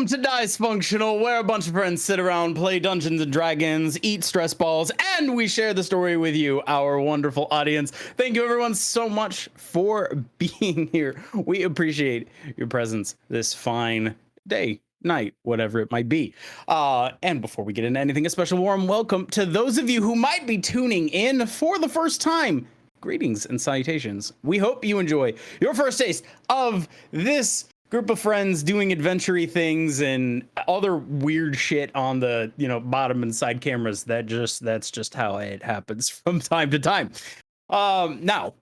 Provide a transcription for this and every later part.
Welcome to Dicefunctional, where a bunch of friends sit around, play Dungeons and Dragons, eat stress balls, and we share the story with you, our wonderful audience. Thank you everyone so much for being here. We appreciate your presence this fine day, night, whatever it might be. And before we get into anything, a special warm welcome to those of you who might be tuning in for the first time. Greetings and salutations. We hope you enjoy your first taste of this group of friends doing adventure-y things and other weird shit on the bottom and side cameras. That's just how it happens from time to time. Now,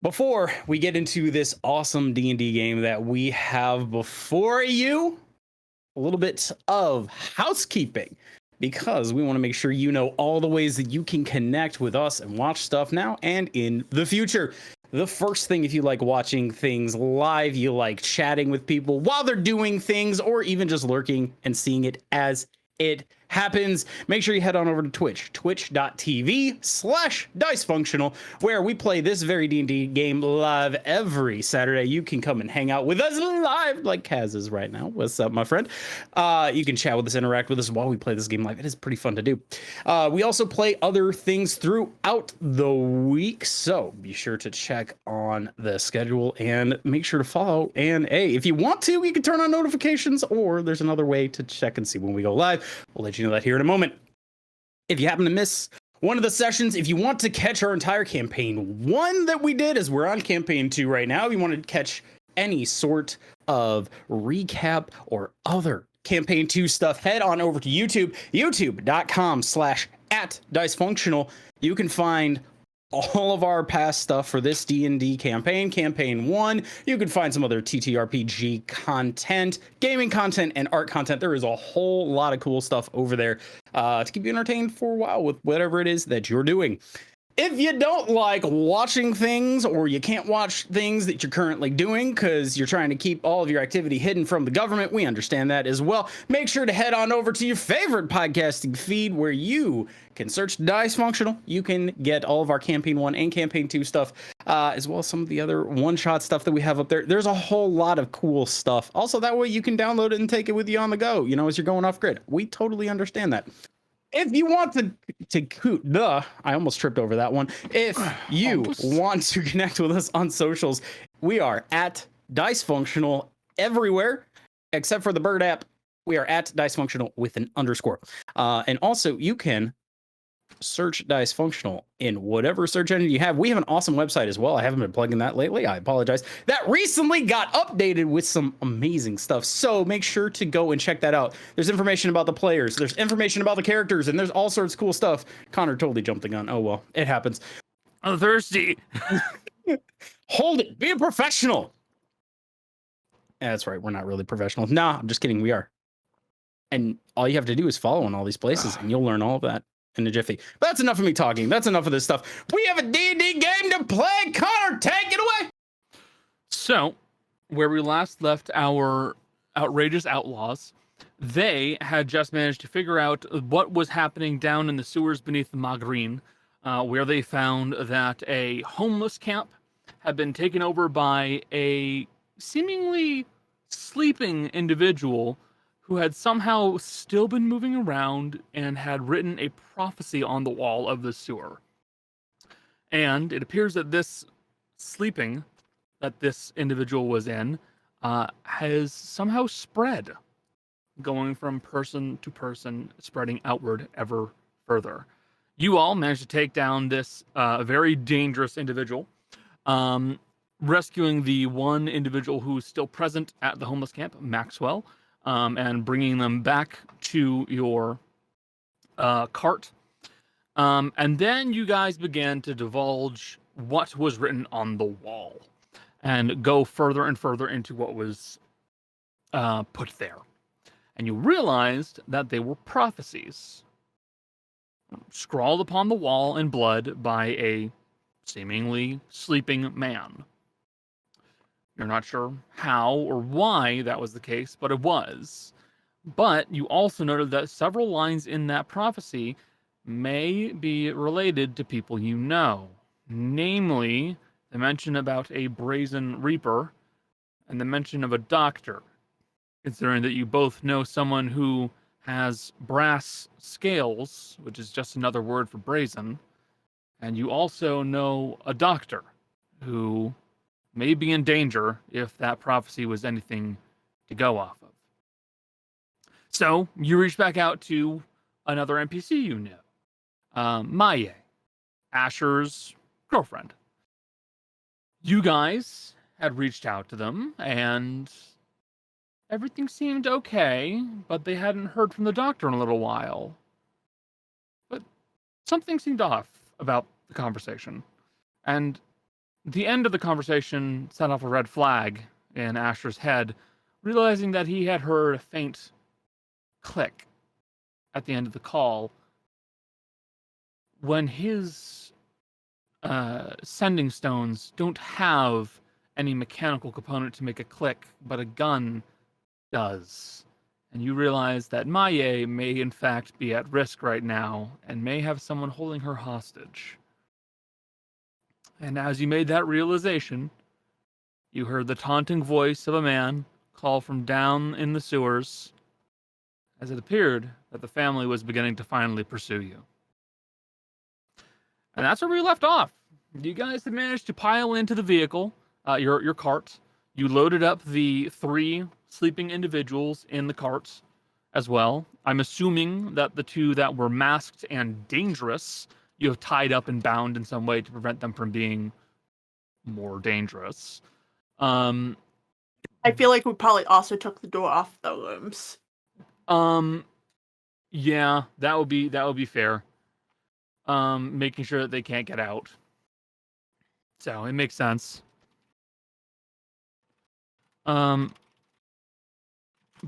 before we get into this awesome D&D game that we have before you, a little bit of housekeeping, because we want to make sure you know all the ways that you can connect with us and watch stuff now and in the future. The first thing, if you like watching things live, you like chatting with people while they're doing things, or even just lurking and seeing it as it happens, make sure you head on over to Twitch, twitch.tv/Dicefunctional, where we play this very D&D game live every Saturday. You can come and hang out with us live like Kaz is right now. What's up, my friend? You can chat with us, interact with us while we play this game live. It is pretty fun to do. We also play other things throughout the week, so be sure to check on the schedule and make sure to follow. And hey, if you want to, you can turn on notifications, or there's another way to check and see when we go live. We'll let you know that here in a moment. If you happen to miss one of the sessions, if you want to catch our entire campaign 1 that we did, as we're on campaign 2 right now, if you want to catch any sort of recap or other campaign 2 stuff, head on over to YouTube, youtube.com/@Dicefunctional. You can find all of our past stuff for this D&D campaign, campaign 1. You can find some other ttrpg content, gaming content, and art content. There is a whole lot of cool stuff over there to keep you entertained for a while with whatever it is that you're doing. If you don't like watching things, or you can't watch things that you're currently doing because you're trying to keep all of your activity hidden from the government, we understand that as well. Make sure to head on over to your favorite podcasting feed, where you can search Dicefunctional. You can get all of our campaign 1 and campaign 2 stuff, as well as some of the other one-shot stuff that we have up there. There's a whole lot of cool stuff. Also, that way you can download it and take it with you on the go, as you're going off grid. We totally understand that. If you want I almost tripped over that one. If you want to connect with us on socials, we are at Dicefunctional everywhere, except for the Bird app. We are at Dicefunctional with an underscore. And also, you can search Dicefunctional in whatever search engine you have. We have an awesome website as well. I haven't been plugging that lately. I apologize. That recently got updated with some amazing stuff, so make sure to go and check that out. There's information about the players, there's information about the characters, and there's all sorts of cool stuff. Connor totally jumped the gun. Oh well, it happens. I'm thirsty. Hold it. Be a professional. That's right. We're not really professional. Nah, I'm just kidding. We are. And all you have to do is follow in all these places, and you'll learn all of that in a jiffy. But that's enough of me talking. That's enough of this stuff. We have a D&D game to play. Connor, take it away. So, where we last left our outrageous outlaws, they had just managed to figure out what was happening down in the sewers beneath the Magreen, where they found that a homeless camp had been taken over by a seemingly sleeping individual who had somehow still been moving around and had written a prophecy on the wall of the sewer. And it appears that this sleeping that this individual was in has somehow spread, going from person to person, spreading outward ever further. You all managed to take down this very dangerous individual, rescuing the one individual who's still present at the homeless camp, Maxwell, and bringing them back to your cart. And then you guys began to divulge what was written on the wall and go further and further into what was put there. And you realized that they were prophecies scrawled upon the wall in blood by a seemingly sleeping man. You're not sure how or why that was the case, but it was. But you also noted that several lines in that prophecy may be related to people you know. Namely, the mention about a brazen reaper and the mention of a doctor. considering that you both know someone who has brass scales, which is just another word for brazen, and you also know a doctor who may be in danger if that prophecy was anything to go off of. So you reach back out to another NPC you know, Malie, Asher's girlfriend. You guys had reached out to them, and everything seemed okay, but they hadn't heard from the doctor in a little while. But something seemed off about the conversation. And the end of the conversation set off a red flag in Asher's head, realizing that he had heard a faint click at the end of the call when his sending stones don't have any mechanical component to make a click, but a gun does. And you realize that Malie may in fact be at risk right now and may have someone holding her hostage. And as you made that realization, you heard the taunting voice of a man call from down in the sewers, as it appeared that the family was beginning to finally pursue you. And that's where we left off. You guys had managed to pile into the vehicle, your cart. You loaded up the 3 sleeping individuals in the carts as well. I'm assuming that the 2 that were masked and dangerous, you have tied up and bound in some way to prevent them from being more dangerous. I feel like we probably also took the door off the rooms. Yeah, that would be fair. Making sure that they can't get out. So it makes sense.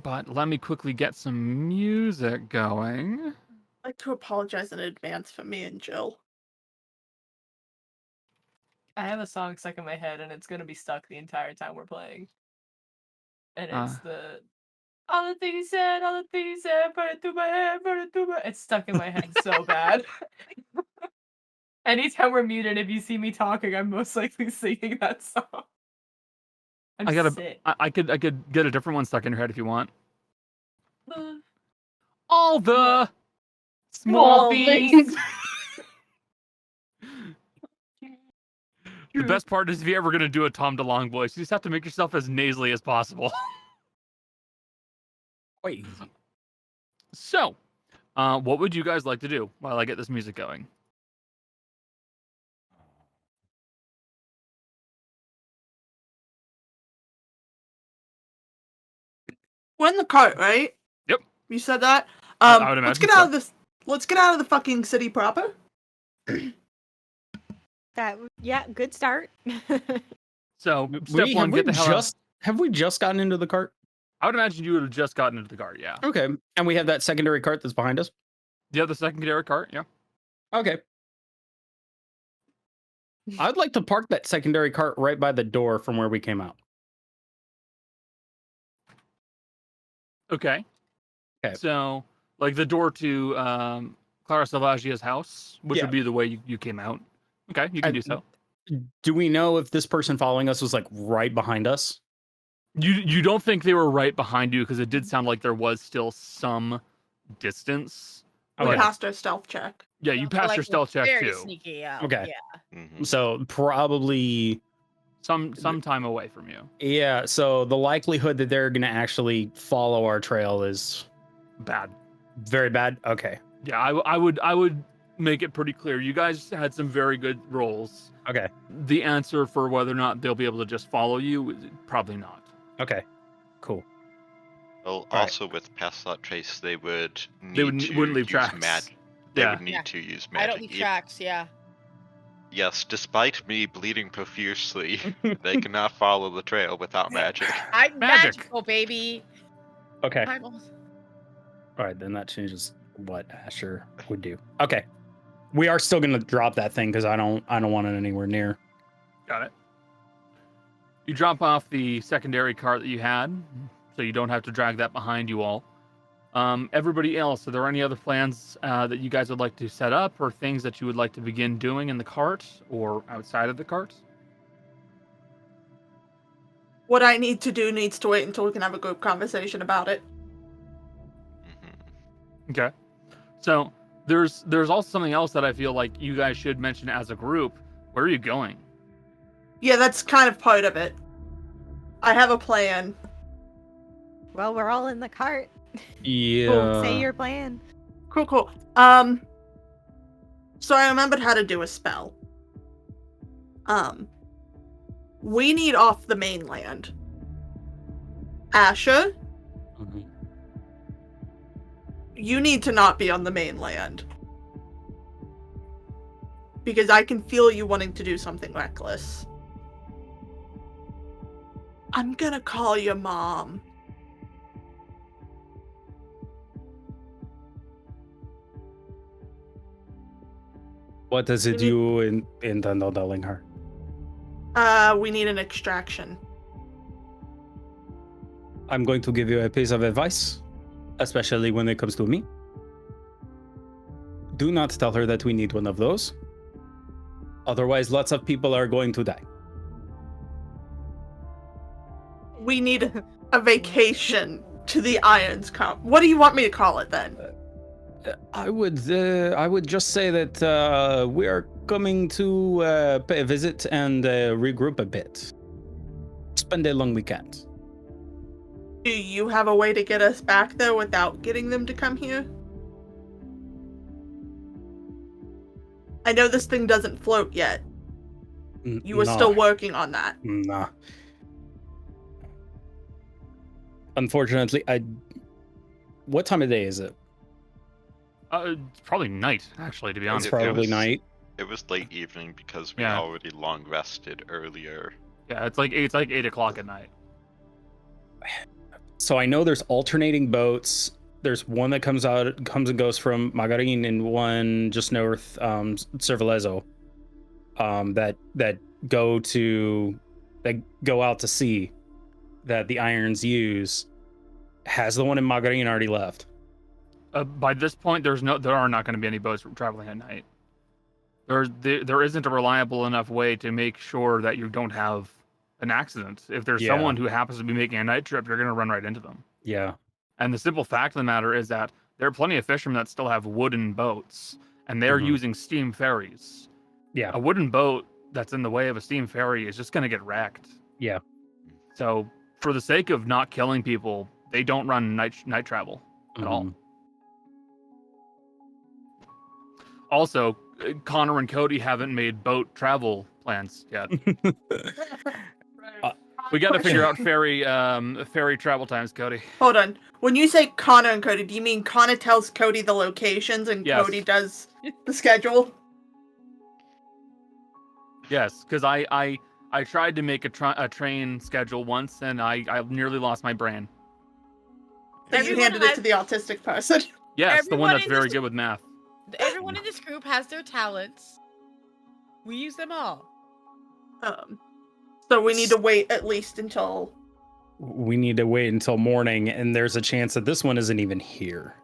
But let me quickly get some music going. I'd like to apologize in advance for me and Jill. I have a song stuck in my head, and it's gonna be stuck the entire time we're playing. And it's all the things he said, put it through my head, put it through my. It's stuck in my head so bad. Anytime we're muted, if you see me talking, I'm most likely singing that song. I could get a different one stuck in your head if you want. All the small things. The best part is if you're ever going to do a Tom DeLonge voice, you just have to make yourself as nasally as possible. Wait. So, what would you guys like to do while I get this music going? We're in the cart, right? Yep. You said that? I would imagine let's get so. out of this. Let's get out of the fucking city proper. Yeah, good start. So, step one, get the hell out. Have we just gotten into the cart? I would imagine you would have just gotten into the cart, yeah. Okay. And we have that secondary cart that's behind us? Do you have the secondary cart? Yeah. Okay. I'd like to park that secondary cart right by the door from where we came out. Okay. Okay. So, like the door to Clara Salvagia's house, which would be the way you came out. Okay, you can do so. Do we know if this person following us was like right behind us? You don't think they were right behind you because it did sound like there was still some distance. We passed our stealth check. Yeah, you passed your stealth check very too. Sneaky out. Okay. Yeah. Mm-hmm. So probably some time away from you. Yeah, so the likelihood that they're going to actually follow our trail is bad. Very bad. Okay. Yeah, I would make it pretty clear. You guys had some very good rolls. Okay. The answer for whether or not they'll be able to just follow you, probably not. Okay. Cool. Well, also with Pass Thought Trace, they would wouldn't leave tracks. They would need to use magic. I don't leave tracks, yeah. Yes, despite me bleeding profusely, they cannot follow the trail without magic. I'm magical, baby. Okay. All right, then that changes what Asher would do. Okay. We are still going to drop that thing because I don't want it anywhere near. Got it. You drop off the secondary cart that you had, so you don't have to drag that behind you all. Everybody else, are there any other plans that you guys would like to set up or things that you would like to begin doing in the cart or outside of the cart? What I need to do needs to wait until we can have a group conversation about it. Okay. So there's also something else that I feel like you guys should mention as a group. Where are you going? Yeah, that's kind of part of it. I have a plan. Well, we're all in the cart. Yeah. Say your plan. Cool. So I remembered how to do a spell. We need off the mainland. Asher, Mhm. you need to not be on the mainland. Because I can feel you wanting to do something reckless. I'm gonna call your mom. What is it you intend on telling her? We need an extraction. I'm going to give you a piece of advice, especially when it comes to me. Do not tell her that we need one of those. Otherwise, lots of people are going to die. We need a vacation to the Irons Cup. What do you want me to call it then? I would just say that we are coming to pay a visit and regroup a bit. Spend a long weekend. Do you have a way to get us back there without getting them to come here? I know this thing doesn't float yet. You were still working on that. Nah. Unfortunately, what time of day is it? It's probably night, actually, to be honest. It's probably night. It was late evening because we Yeah. already long rested earlier. Yeah, it's like 8 o'clock at night. So I know there's alternating boats. There's one that comes and goes from Magarin, and one just north, Cervelezo, that go out to sea, that the Irons use. Has the one in Magarin already left? By this point, there are not going to be any boats traveling at night. There isn't a reliable enough way to make sure that you don't have an accident. If there's someone who happens to be making a night trip, you're going to run right into them. Yeah. And the simple fact of the matter is that there are plenty of fishermen that still have wooden boats, and they're using steam ferries. Yeah. A wooden boat that's in the way of a steam ferry is just going to get wrecked. Yeah. So, for the sake of not killing people, they don't run night travel at all. Also, Connor and Cody haven't made boat travel plans yet. We got to figure out ferry travel times, Cody. Hold on. When you say Connor and Cody, do you mean Connor tells Cody the locations and Yes. Cody does the schedule? Yes, because I tried to make a train schedule once, and I nearly lost my brain. So you handed it to the autistic person. Yes, the one Everyone that's in very this- good with math. Everyone in this group has their talents. We use them all. So we need to wait at least until... We need to wait until morning, and there's a chance that this one isn't even here.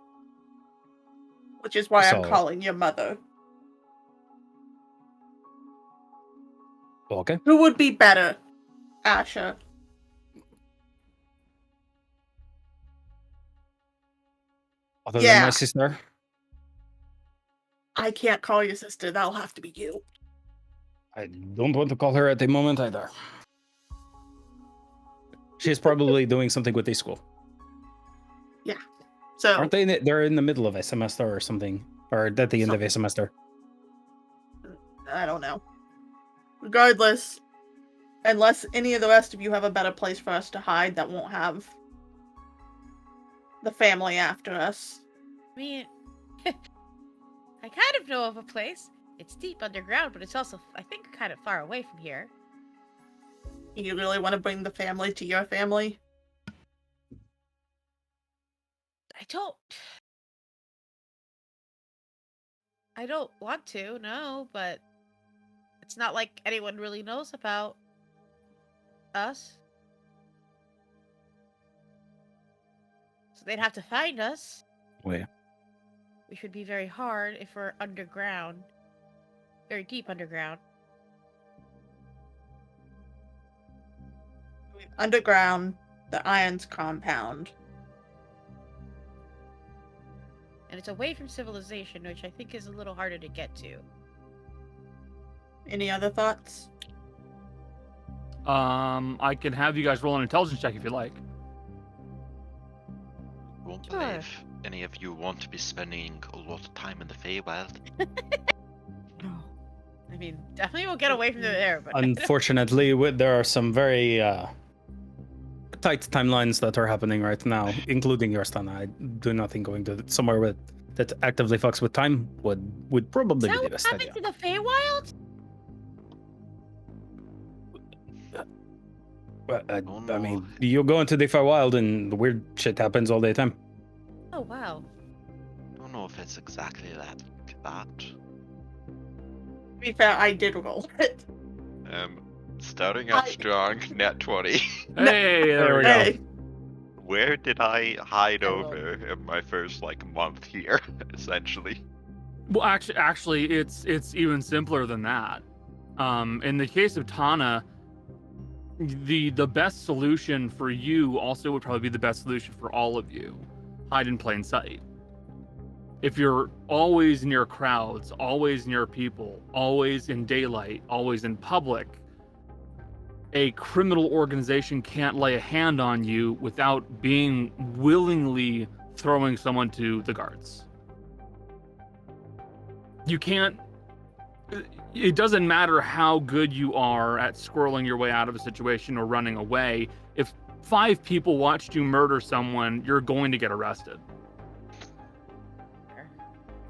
Which is why I'm So- calling your mother. Okay. Who would be better? Asha. Other Yeah. than my sister? I can't call your sister. That'll have to be you. I don't want to call her at the moment either. She's probably doing something with the school. So Aren't they? They're in the middle of a semester or something, or at the end of a semester. I don't know. Regardless, unless any of the rest of you have a better place for us to hide that won't have the family after us. I mean, I kind of know of a place. It's deep underground, but it's also, I think, kind of far away from here. You really want to bring the family to your family? I don't want to, no, but it's not like anyone really knows about us. So they'd have to find us. Wait. Which would be very hard if we're underground. Very deep underground. underground, the Irons compound. And it's away from civilization, which I think is a little harder to get to. Any other thoughts? I can have you guys roll an intelligence check if you like. Won't Sure. believe any of you want to be spending a lot of time in the Feywild. I mean, definitely won't get away from there, but Unfortunately, there are some very tight timelines that are happening right now, including your son. I do not think going to somewhere that actively fucks with time would probably is be that the what best happened idea. to the Feywild? Oh, I no. mean, you go into the Feywild and the weird shit happens all the time. Oh wow. I don't know if it's exactly that. To be fair, I did roll it. Starting out I- strong, net 20. Hey, there we go. Hey, Where did I hide Hello. over in my first month here? Essentially. Well, actually, it's even simpler than that. In the case of Tana, the best solution for you also would probably be the best solution for all of you. Hide in plain sight. If you're always near crowds, always near people, always in daylight, always in public, a criminal organization can't lay a hand on you without being willingly throwing someone to the guards. You can't. It doesn't matter how good you are at squirreling your way out of a situation or running away. If 5 people watched you murder someone, you're going to get arrested.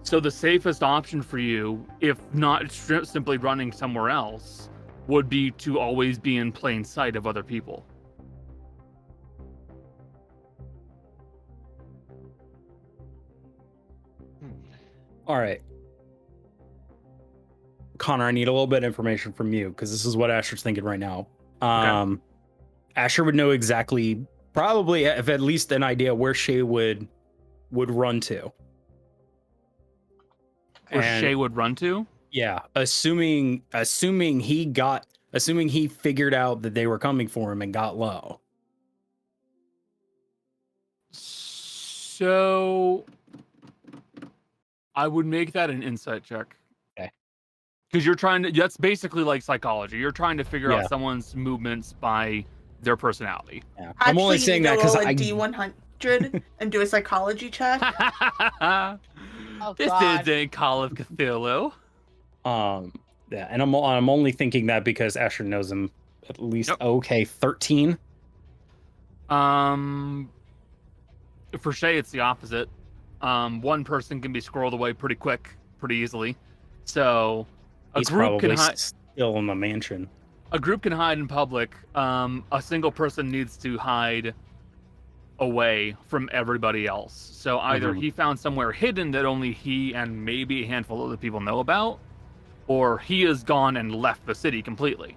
So the safest option for you, if not simply running somewhere else, would be to always be in plain sight of other people. All right. Connor, I need a little bit of information from you because this is what Asher's thinking right now. Asher would know exactly, probably have at least an idea where Shay would run to. Where And- Shay would run to? Yeah, assuming he figured out that they were coming for him and got low. So I would make that an insight check. Okay. Because you're trying to, that's basically like psychology. You're trying to figure Yeah. out someone's movements by their personality. Yeah. I'm only saying that because I I D100 and do a psychology check. Oh This god. isn't Call of Cthulhu. Yeah, and I'm only thinking that because Asher knows him at least. Yep. Okay, 13. For Shay, it's the opposite. One person can be squirreled away pretty quick, pretty easily. So a He's group can probably hide. still in the mansion. A group can hide in public. A single person needs to hide away from everybody else. So either Mhm. he found somewhere hidden that only he and maybe a handful of other people know about, or he is gone and left the city completely.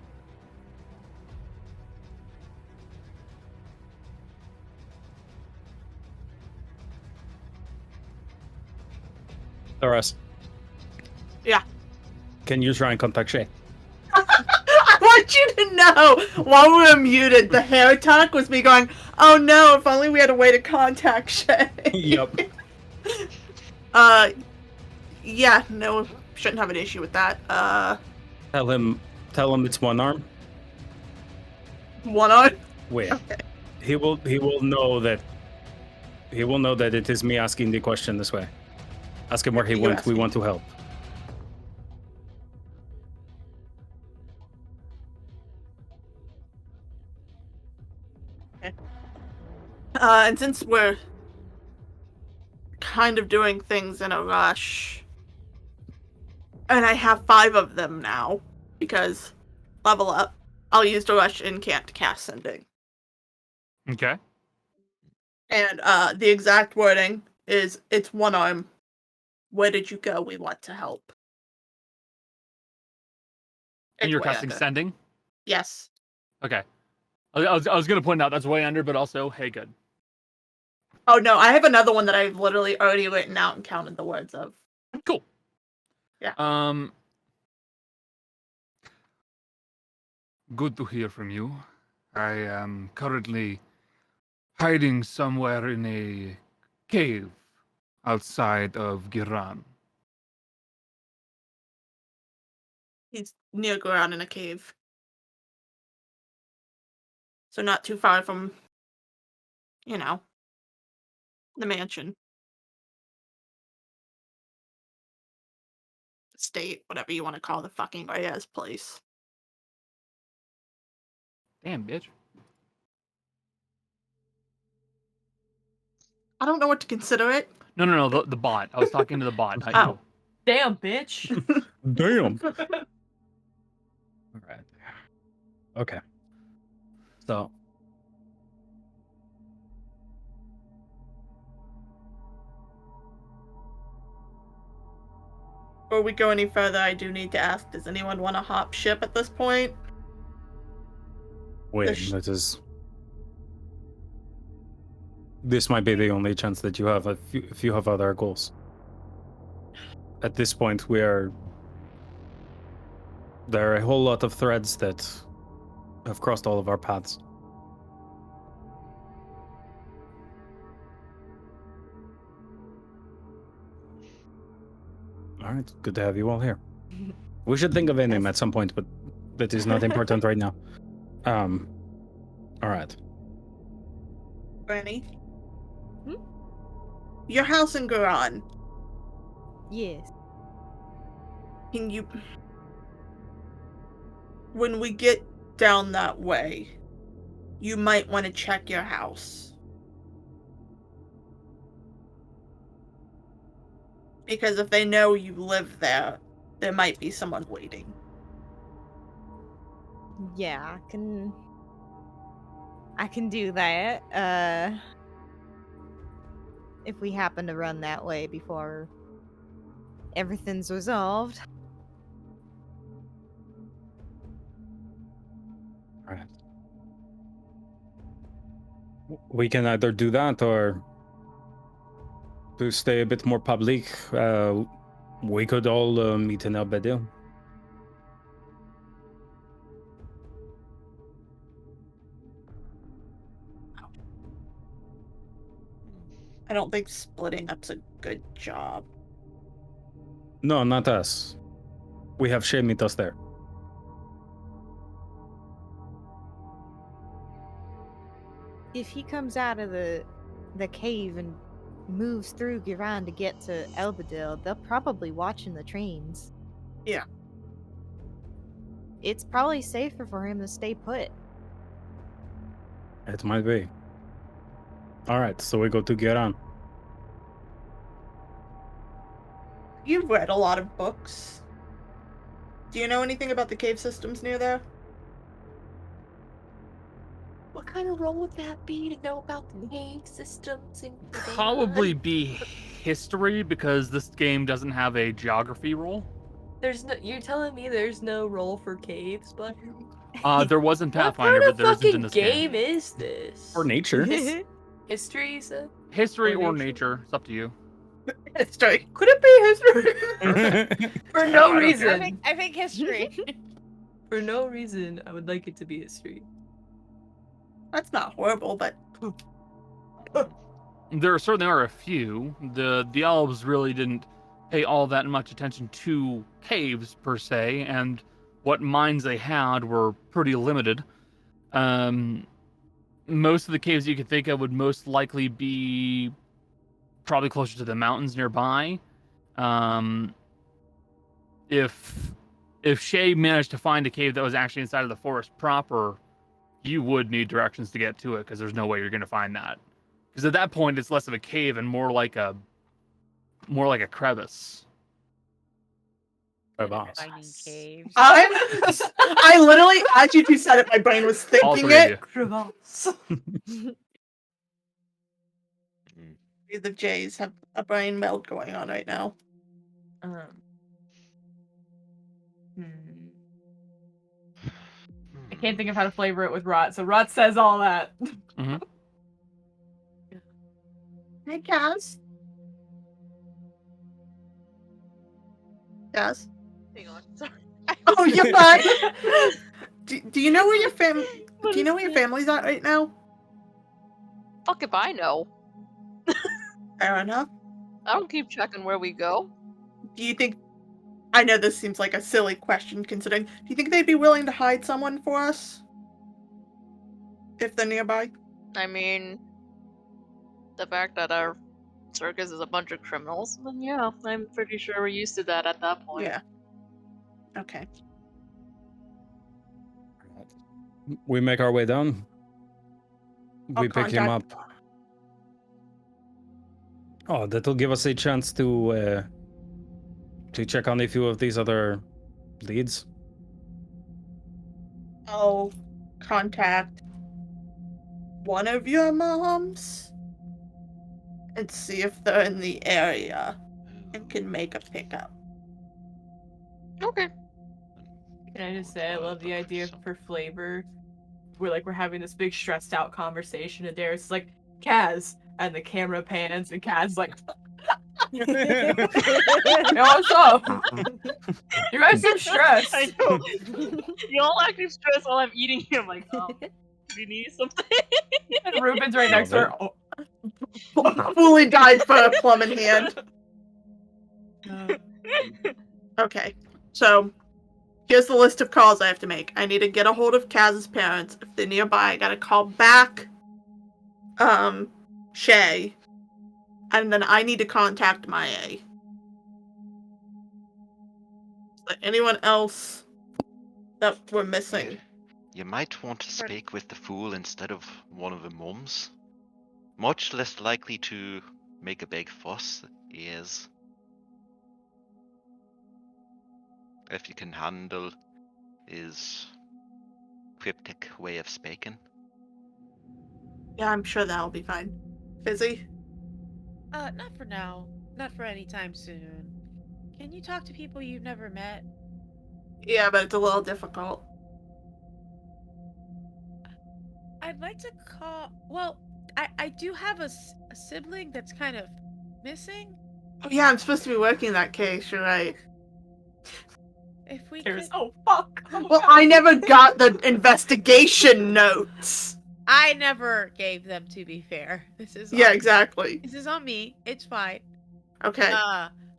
Thoros. Yeah. Can you try and contact Shay? I want you to know, while we were muted, the hair attack was me going, oh no, if only we had a way to contact Shay. Yep. Yeah, no, shouldn't have an issue with that. Tell him it's one arm. One on? Wait. He will know that it is me asking the question this way. Ask him where he You went. ask We him. want to help. And since we're kind of doing things in a rush, and I have 5 of them now, because level up, I'll use the rush incant to cast sending. Okay. And the exact wording is, it's one arm. Where did you go? We want to help. And It's you're way casting under. sending? Yes. Okay. I was going to point out that's way under, but also, hey, good. Oh no, I have another one that I've literally already written out and counted the words of. Cool. Yeah. Good to hear from you. I am currently hiding somewhere in a cave outside of Giran. He's near ground in a cave. So not too far from, the mansion. State, whatever you want to call the fucking Reyes place. Damn, bitch. I don't know what to consider it. No, the bot. I was talking to the bot, not Oh. Damn, bitch. Damn. All right. Okay. So. Before we go any further, I do need to ask, does anyone want to hop ship at this point? Wait, this might be the only chance that you have if you have other goals. At this point, there are a whole lot of threads that have crossed all of our paths. All right, good to have you all here. We should think of a name at some point, but that is not important right now. All right. Granny? Hmm? Your house in Garan. Yes. Can you... When we get down that way, you might want to check your house. Because if they know you live there, there might be someone waiting. Yeah, I can do that. If we happen to run that way before everything's resolved. All right. We can either do that or to stay a bit more public. We could all meet in Albedil. I don't think splitting up's a good job. No, not us. We have Shay meet us there. If he comes out of the cave and moves through Giran to get to Elbadil, they'll probably watching the trains. Yeah. It's probably safer for him to stay put. It might be. All right, so we go to Giran. You've read a lot of books. Do you know anything about the cave systems near there? What kind of role would that be to know about the cave systems? Probably be history, because this game doesn't have a geography role. There's no. You're telling me there's no role for caves, but There was in what Pathfinder, kind but of there isn't in fucking this game game. is this? Or nature. History, you said? History Or or nature? nature, it's up to you. History. Could it be history? For no reason. I think history. For no reason, I would like it to be history. That's not horrible, but There certainly are a few. The elves really didn't pay all that much attention to caves per se, and what mines they had were pretty limited. Most of the caves you could think of would most likely be probably closer to the mountains nearby. If Shay managed to find a cave that was actually inside of the forest proper, you would need directions to get to it, because there's no way you're going to find that. Because at that point, it's less of a cave and more like a crevice. Finding caves. I literally, as you two said it, my brain was All thinking three of it. Crevasse. The Jays have a brain melt going on right now. I can't think of how to flavor it with Rot, so Rot says all that. Hey, Kaz. Kaz. Hang on, sorry. Oh, you're fine. Do you know where your Do you know where your family's at right now? Fuck if I know. Fair enough. I don't keep checking where we go. Do you think... I know this seems like a silly question considering... Do you think they'd be willing to hide someone for us? If they're nearby? I mean, the fact that our circus is a bunch of criminals, then yeah, I'm pretty sure we're used to that at that point. Yeah. Okay. We make our way down. I'll We pick him up. Oh, that'll give us a chance to check on a few of these other leads. I'll contact one of your moms and see if they're in the area and can make a pickup. Okay. Can I just say I love the idea for flavor. We're having this big stressed out conversation and Darius is like, Kaz, and the camera pans and Kaz's like Yo, what's up? You guys are stressed. I know. You all acting stressed while I'm eating. I'm like, do you need something? And Ruben's right next to her. Oh. Fully died for a plum in hand. Okay, so here's the list of calls I have to make. I need to get a hold of Kaz's parents. If they're nearby, I gotta call back Shay. And then I need to contact Malie. Is there anyone else that we're missing? You might want to speak with the fool instead of one of the mums. Much less likely to make a big fuss, he is. If you can handle his cryptic way of speaking. Yeah, I'm sure that'll be fine. Fizzy? Not for now. Not for any time soon. Can you talk to people you've never met? Yeah, but it's a little difficult. I'd like to call... Well, I do have a sibling that's kind of missing. Oh yeah, I'm supposed to be working that case, you're right. If we Darius, could... oh fuck. Oh, Well, God. I never got the investigation notes. I never gave them, to be fair. This is Yeah, on- exactly. This is on me. It's fine. Okay.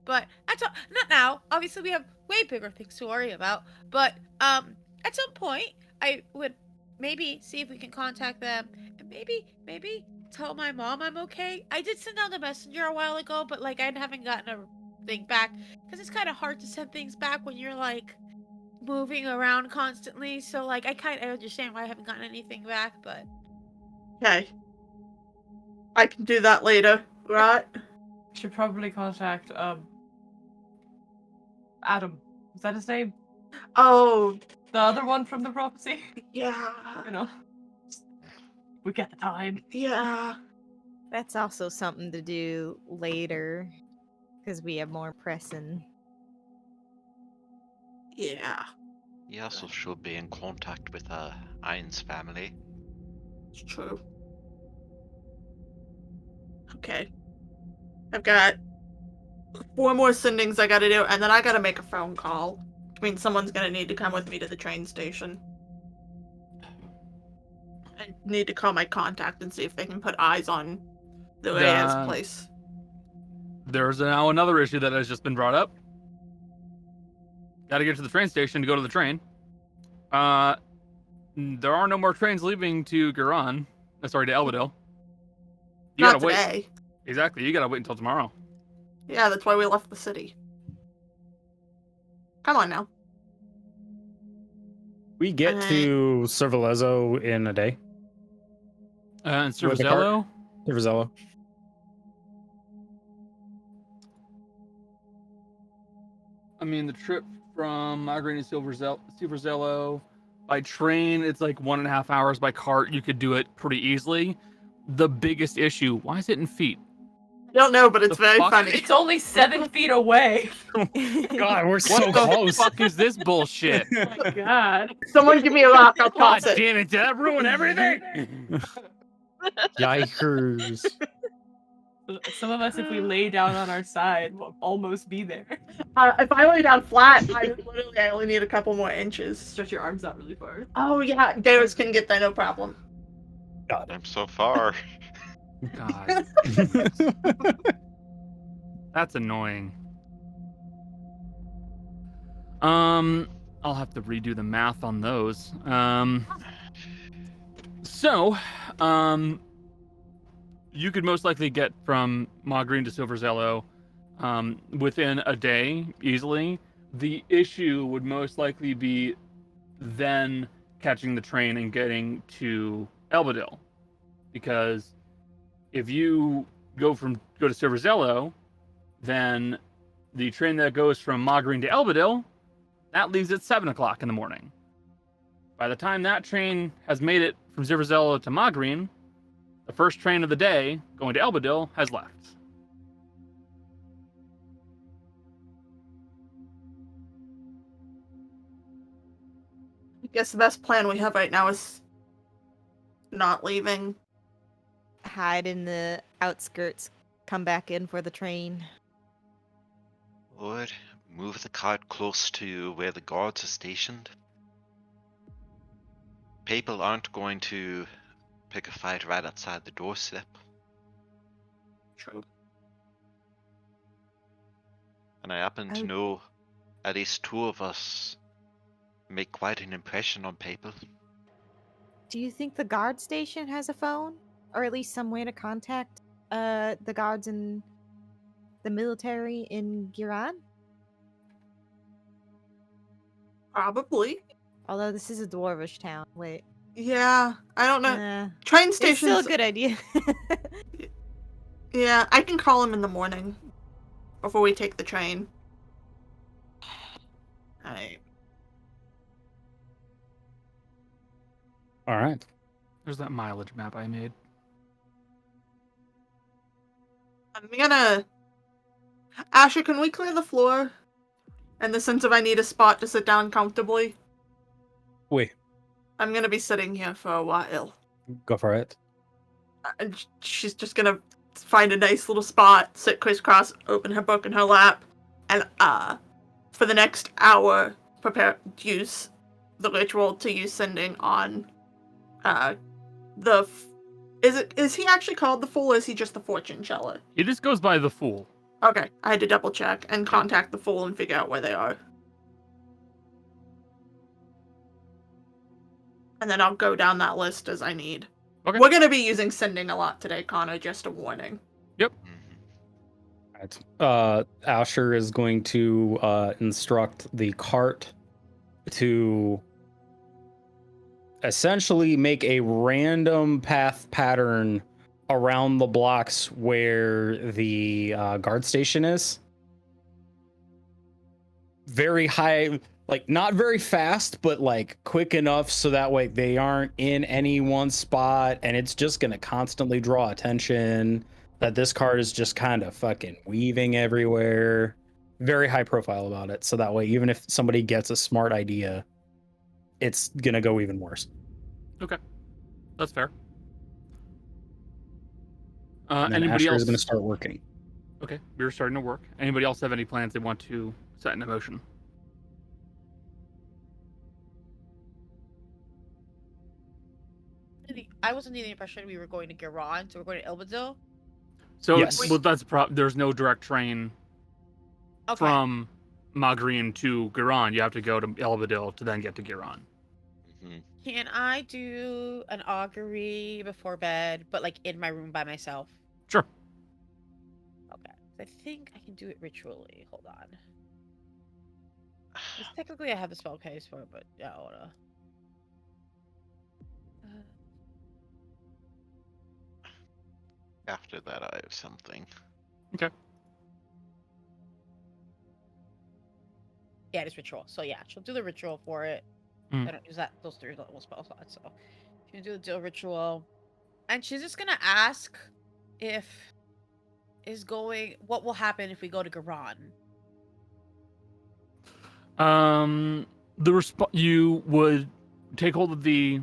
But not now. Obviously, we have way bigger things to worry about. But at some point, I would maybe see if we can contact them and maybe tell my mom I'm okay. I did send out a messenger a while ago, but I haven't gotten a thing back because it's kind of hard to send things back when you're moving around constantly. So I kind of understand why I haven't gotten anything back, but. Okay. I can do that later, right? Should probably contact Adam. Is that his name? Oh, The other one from the prophecy? yeah. You know. We got the time. Yeah. That's also something to do later, because we have more pressing. Yeah. He also should be in contact with Iron's family. It's true. Okay. I've got 4 more sendings I gotta do, and then I gotta make a phone call. Which means someone's gonna need to come with me to the train station. I need to call my contact and see if they can put eyes on the Reyes place. There's now another issue that has just been brought up. Got to get to the train station to go to the train. There are no more trains leaving to Garan. Sorry, to Elbadil. You Not gotta wait. today. Exactly. You gotta wait until tomorrow. Yeah, that's why we left the city. Come on now. We get to Cervellezzo in a day. And With the cart. Cervello. Cervello. I mean, the trip from Migraine to Silverzello by train, it's 1.5 hours. By cart, you could do it pretty easily. The biggest issue, why is it in feet? I don't know, but it's The very fuck? funny. It's only 7 feet away. God, we're so What the close. fuck is this bullshit? Oh my god. Someone give me a rock, I'll God toss it. damn it, did that ruin everything? Yikers. Some of us, if we lay down on our side, will almost be there. If I lay down flat, I only need a couple more inches. Stretch your arms out really far. Oh yeah, Garrus can get there, no problem. I'm so far. God. That's annoying. I'll have to redo the math on those. You could most likely get from Magreen to Silver Zello within a day, easily. The issue would most likely be then catching the train and getting to Elbadil. Because if you go to Silver Zello, then the train that goes from Magreen to Elbadil, that leaves at 7 o'clock in the morning. By the time that train has made it from Silver Zello to Magreen, the first train of the day going to Elbadil has left. I guess the best plan we have right now is not leaving. Hide in the outskirts, come back in for the train. Or move the cart close to where the guards are stationed. People aren't going to pick a fight right outside the doorstep. True. And I happen to know at least 2 of us make quite an impression on people. Do you think the guard station has a phone? Or at least some way to contact the guards and the military in Giran? Probably. Although this is a dwarvish town. Wait. Yeah, I don't know. Train It's stations. still a good idea. Yeah, I can call him in the morning before we take the train. All right. There's that mileage map I made. I'm gonna... Asher, can we clear the floor? In the sense of I need a spot to sit down comfortably. Wait. I'm gonna be sitting here for a while. Go for it. And she's just gonna find a nice little spot, sit crisscross, open her book in her lap, and for the next hour, use the ritual to use sending on is he actually called the Fool, or is he just the Fortune Teller? He just goes by the Fool. Okay, I had to double check and contact the Fool and figure out where they are. And then I'll go down that list as I need. Okay. We're going to be using sending a lot today, Connor, just a warning. Yep. Right. Asher is going to instruct the cart to essentially make a random path pattern around the blocks where the guard station is. Very high, like not very fast, but like quick enough so that way they aren't in any one spot, and it's just gonna constantly draw attention that this card is just kind of fucking weaving everywhere. Very high profile about it, so that way even if somebody gets a smart idea, it's gonna go even worse. Okay, that's fair. Anybody anybody Asher else is gonna start working. Okay, we're starting to work. Anybody else have any plans they want to set into motion? I was under the impression we were going to Giran, so we're going to Elbadil. So, Yes. well, that's there's no direct train Okay. from Magreen to Giran. You have to go to Elbadil to then get to Giran. Mm-hmm. Can I do an augury before bed, but like in my room by myself? Sure. Okay. I think I can do it ritually. Hold on. 'Cause technically I have the spell case for it, but yeah, I wanna. After that, I have something. Yeah, it is ritual. So yeah, she'll do the ritual for it. Mm. I don't use those 3 level spell slots, so she'll do the ritual, and she's just gonna ask what will happen if we go to Giran. You would take hold of the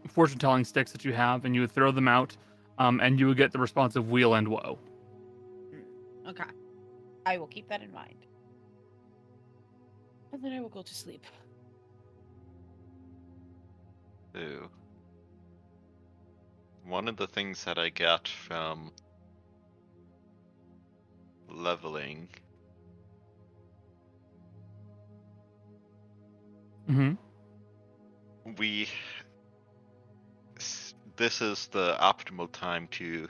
fortune telling sticks that you have, and you would throw them out and you would get the response of weal and woe. Okay. I will keep that in mind. And then I will go to sleep. So, one of the things that I got from leveling this is the optimal time to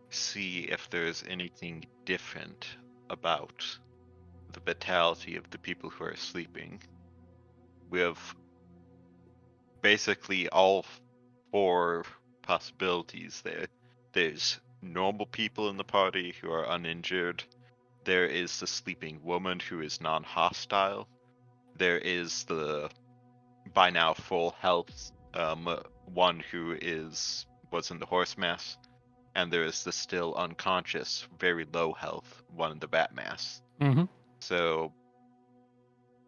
see if there's anything different about the vitality of the people who are sleeping. We have basically all 4 possibilities there. There's normal people in the party who are uninjured. There is the sleeping woman who is non-hostile. There is the by now full health one who was in the horse mass, and there is the still unconscious, very low health one in the bat mass. So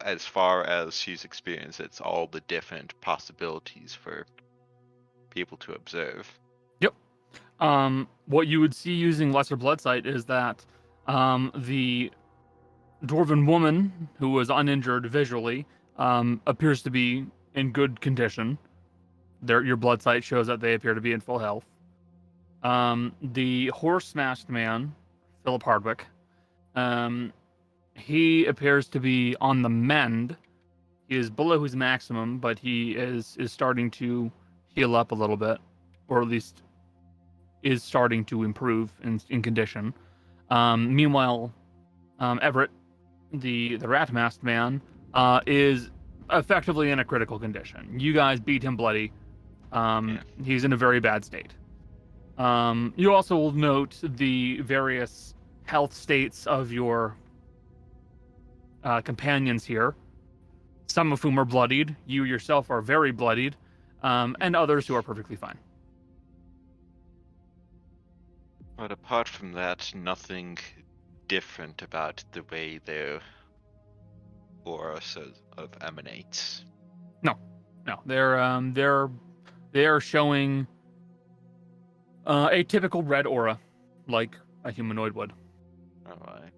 as far as she's experienced, it's all the different possibilities for people to observe. Yep. What you would see using Lesser Blood Sight is that the dwarven woman who was uninjured visually appears to be in good condition. Your blood sight shows that they appear to be in full health. The horse-masked man, Philip Hardwick, he appears to be on the mend. He is below his maximum, but he is starting to heal up a little bit, or at least is starting to improve in condition. Meanwhile, Everett, the rat-masked man, is effectively in a critical condition. You guys beat him bloody. He's in a very bad state. You also will note the various health states of your companions here, some of whom are bloodied. You yourself are very bloodied, and others who are perfectly fine. But apart from that, nothing different about the way their aura emanates. No, they're showing a typical red aura, like a humanoid would. All right.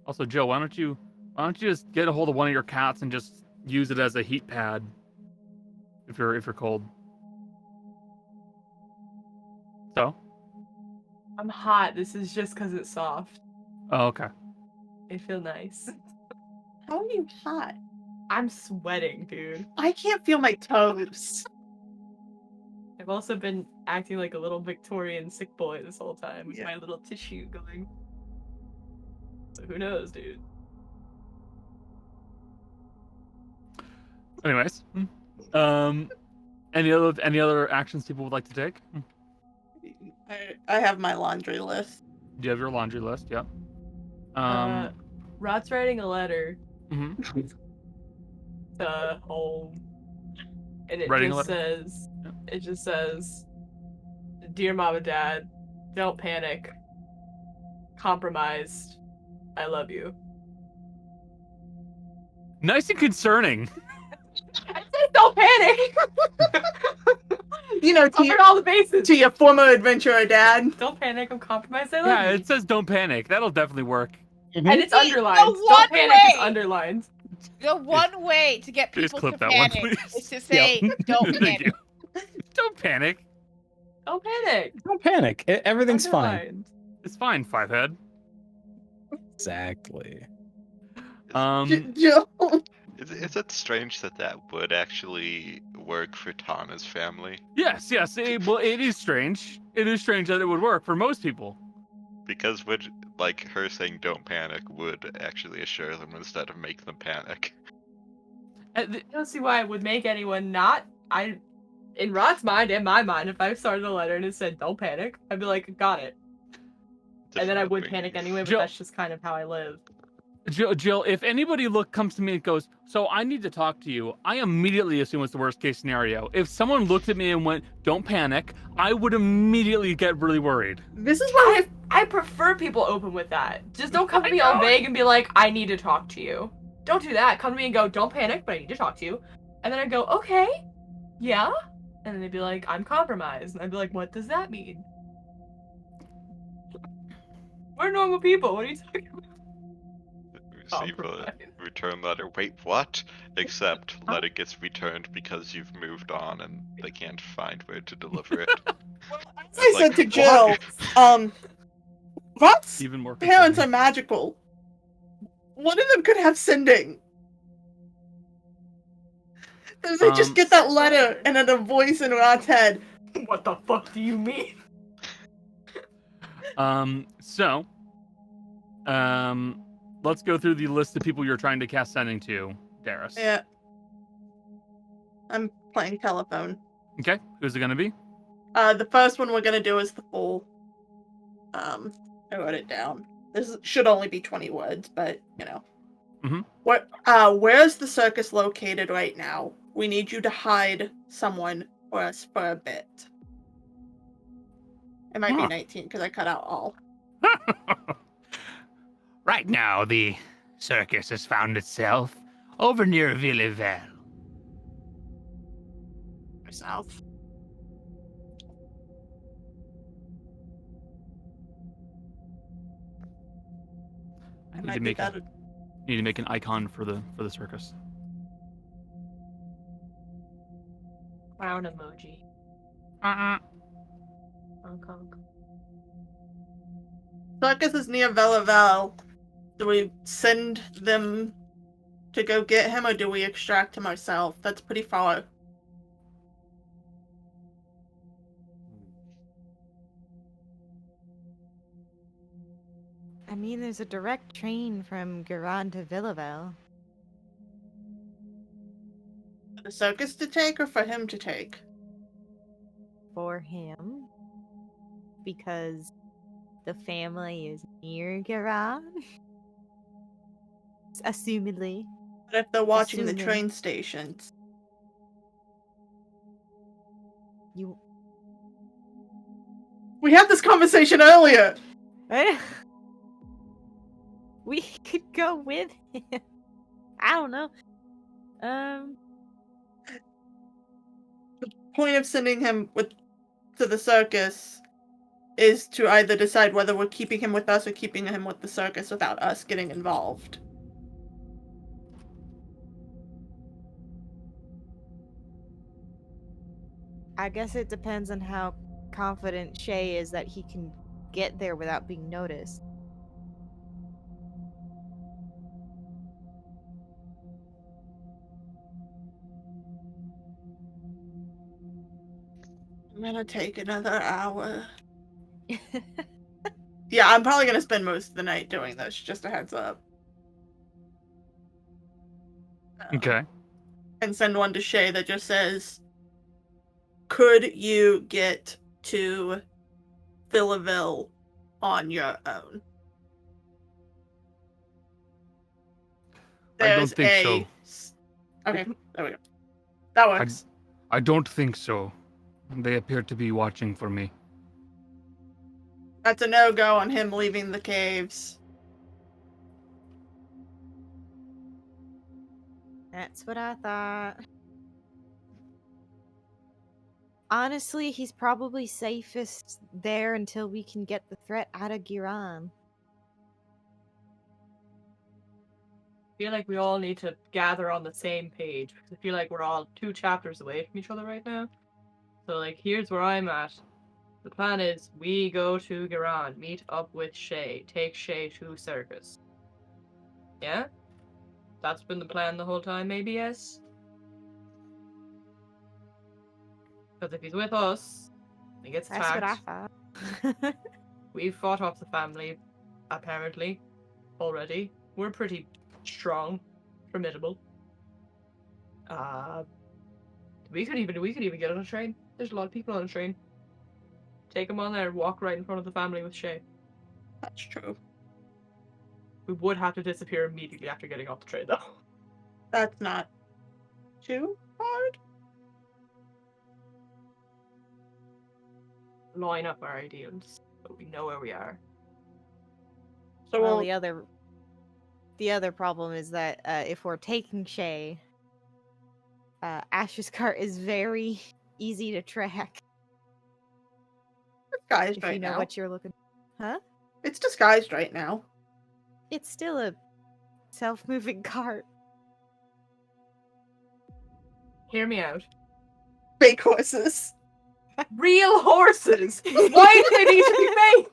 Also, Joe, why don't you just get a hold of one of your cats and just use it as a heat pad if you're cold. So? I'm hot. This is just because it's soft. Oh, okay. It feels nice. How are you hot? I'm sweating, dude. I can't feel my toes. I've also been acting like a little Victorian sick boy this whole time with my little tissue going. So who knows, dude? Anyways, any other actions people would like to take? I have my laundry list. Do you have your laundry list? Yep. Rod's writing a letter Mm-hmm. to home, and it just says, "Dear Mom and Dad, don't panic. Compromised. I love you." Nice and concerning. I said, "Don't panic." You know, cover all the bases. To your former adventurer dad. Don't panic. I'm compromised. I love you. Yeah, it says don't panic. That'll definitely work. And it's underlined. Don't panic is underlined. The one way to get Please people clip to that one, panic please. is to say, "Don't Thank panic." you. Don't panic. Don't panic. Don't panic. Everything's fine. Underlined. It's fine, Fivehead. Exactly. Joe. Is it strange that would actually work for Tana's family? Yes. It is strange. It is strange that it would work for most people. Because her saying "don't panic" would actually assure them instead of make them panic. I don't see why it would make anyone not. In Rod's mind and my mind, if I started a letter and it said "don't panic," I'd be like, "Got it," and then I would panic anyway. But Jill, that's just kind of how I live. Jill, if anybody comes to me and goes, "So I need to talk to you," I immediately assume it's the worst case scenario. If someone looked at me and went, "Don't panic," I would immediately get really worried. This is why I prefer people open with that. Just don't come to me all vague and be like, "I need to talk to you." don't do that. Come to me and go, don't panic, but I need to talk to you. And then I'd go, okay, yeah. And then they'd be like, I'm compromised. And I'd be like, what does that mean? We're normal people. What are you talking about? Receive a return letter. Wait, what? Except letter gets returned because you've moved on and they can't find where to deliver it. As I said to Jill, Rob's Even more parents concerning. are magical. One of them could have sending. And they just get that letter and then a voice in Rod's head. What the fuck do you mean? Let's go through the list of people you're trying to cast sending to, Darius. Yeah. I'm playing telephone. Okay, who's it gonna be? The first one we're gonna do is the full. I wrote it down. This should only be 20 words, but you know. Mm-hmm. Where's the circus located right now? We need you to hide someone for us for a bit. It might be 19 because I cut out all. Right now, the circus has found itself over near Villeville. South. I need to make an icon for the circus. Clown emoji. Honk honk. Circus is near Velavel. Do we send them to go get him, or do we extract him ourselves? That's pretty far. I mean, there's a direct train from Garan to Villeville. For the circus to take, or for him to take? For him. Because the family is near Garan. Assumedly. But if they're watching the Assuming. train stations. We had this conversation earlier! We could go with him. I don't know. The point of sending him to the circus is to either decide whether we're keeping him with us or keeping him with the circus without us getting involved. I guess it depends on how confident Shay is that he can get there without being noticed. I'm gonna take another hour. Yeah, I'm probably gonna spend most of the night doing this, just a heads up. Okay. And send one to Shay that just says, could you get to Villeville on your own? I don't think so. Okay, there we go. That works. I don't think so. They appear to be watching for me. That's a no-go on him leaving the caves. That's what I thought. Honestly, he's probably safest there until we can get the threat out of Giran. I feel like we all need to gather on the same page, because I feel like we're all 2 chapters away from each other right now. So, like, here's where I'm at. The plan is, we go to Giran, meet up with Shay, take Shay to circus. Yeah? That's been the plan the whole time, maybe, yes? Because if he's with us, he gets attacked. That's what I thought. We've fought off the family, apparently, already. We're pretty strong, formidable. We could even get on a train. There's a lot of people on a train. Take them on there and walk right in front of the family with Shay. That's true. We would have to disappear immediately after getting off the train, though. That's not too hard. Line up our ideals so we know where we are. So Well, we'll... the the other problem is that if we're taking Shay, Ash's cart is very easy to track. Disguised If right you know now. what you're looking. Huh? It's disguised right now. It's still a self-moving cart. Hear me out. Fake horses. Real horses. Why do they need to be fake?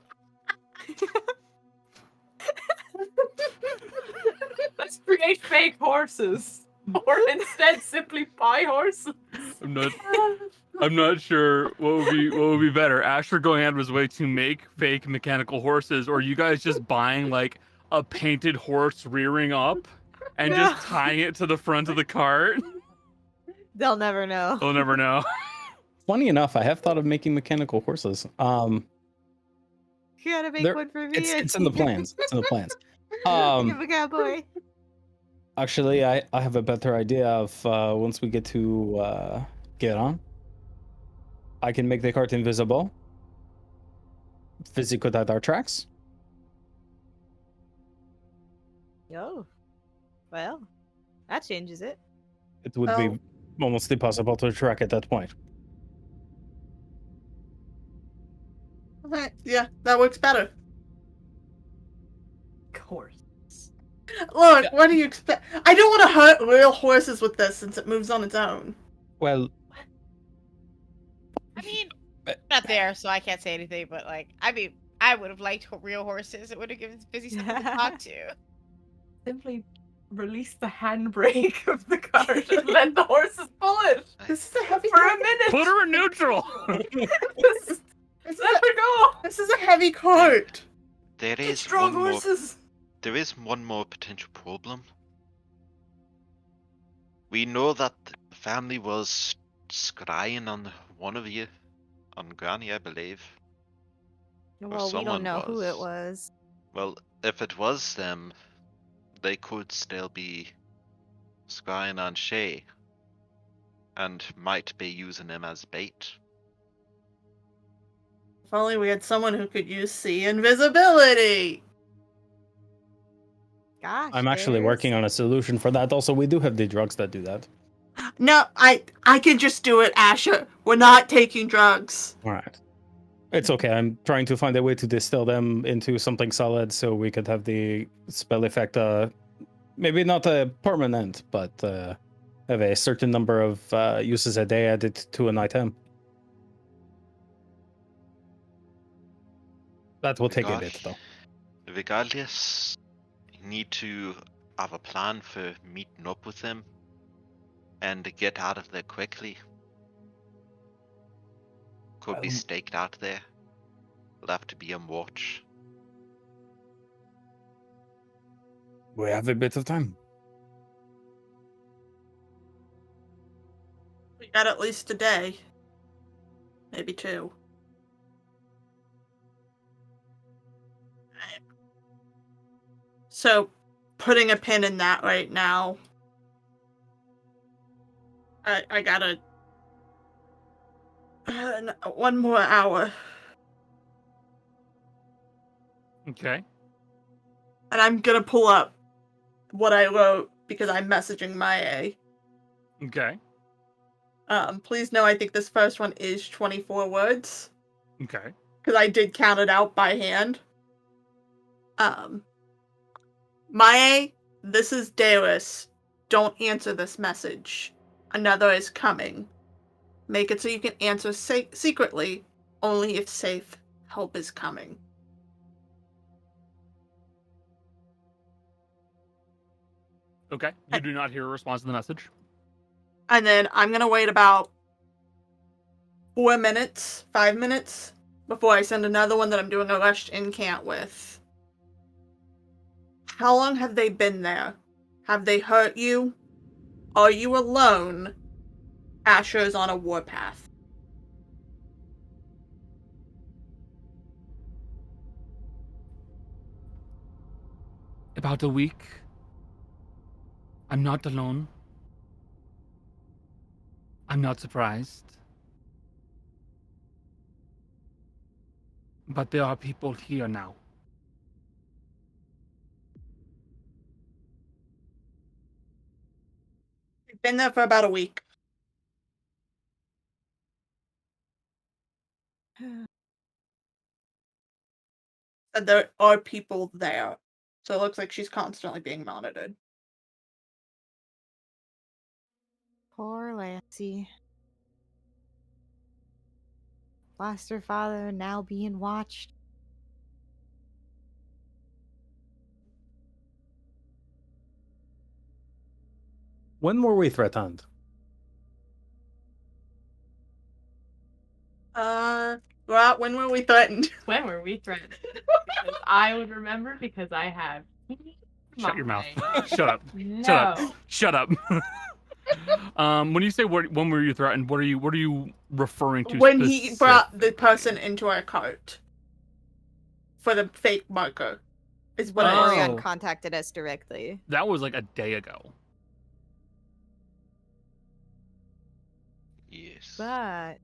Let's create fake horses, or instead simply buy horses. I'm not sure what would be better. Asher going out of his way to make fake mechanical horses, or you guys just buying like a painted horse rearing up and just tying it to the front of the cart. They'll never know. They'll never know. Funny enough, I have thought of making mechanical horses. You gotta make one for me. It's in the plans. It's in the plans. Give a cowboy. Actually, I have a better idea of once we get to get on. I can make the cart invisible. Physically cut our tracks. Oh, well, that changes it. It would be almost impossible to track at that point. Okay, yeah, that works better. Horse. Look, what do you expect? I don't want to hurt real horses with this since it moves on its own. Well, I mean, I'm not there, so I can't say anything. But like, I mean, I would have liked real horses. It would have given Busy something to talk to. Simply release the handbrake of the cart and let the horses pull it. This is a heavy For a minute. Put her in neutral. Let her go. This is a heavy cart. There is Strong one more. horses. There is one more potential problem. We know that the family was scrying on one of you, on Granny, I believe. Well, we someone don't know who was. it was. Well, if it was them, they could still be scrying on Shay, and might be using him as bait. If only we had someone who could use sea invisibility. Gosh, I'm actually working on a solution for that. Also, we do have the drugs that do that. No, I can just do it, Asher. We're not taking drugs. All right. It's okay. I'm trying to find a way to distill them into something solid so we could have the spell effect, maybe not permanent, but have a certain number of uses a day added to an item. That will take a bit, though. Regardless, you need to have a plan for meeting up with them and get out of there quickly. Could be staked out there. We'll have to be on watch. We have a bit of time. We got at least a day. Maybe two. So, putting a pin in that right now. I gotta... one more hour. Okay. And I'm gonna pull up what I wrote because I'm messaging Malie. Okay. Please know I think this first one is 24 words. Okay. Because I did count it out by hand. Malie, this is Darius. Don't answer this message. Another is coming. Make it so you can answer secretly, only if safe help is coming. Okay. You do not hear a response to the message. And then I'm gonna wait about 5 minutes, before I send another one that I'm doing a rushed incant with. How long have they been there? Have they hurt you? Are you alone? Asher is on a warpath. About a week. I'm not alone. I'm not surprised. But there are people here now. Been there for about a week. And there are people there. So it looks like she's constantly being monitored. Poor Lassie. Lost her father, now being watched. When were we threatened? Well, when were we threatened? When were we threatened? Because I would remember because I have. Shut your mouth. Mine. Shut up. No. Shut up. Shut up. When you say when were you threatened, what are you referring to? When he brought the person into our cart for the fake marker, is what it is. Orion Oh. contacted us directly. That was like a day ago. Yes. But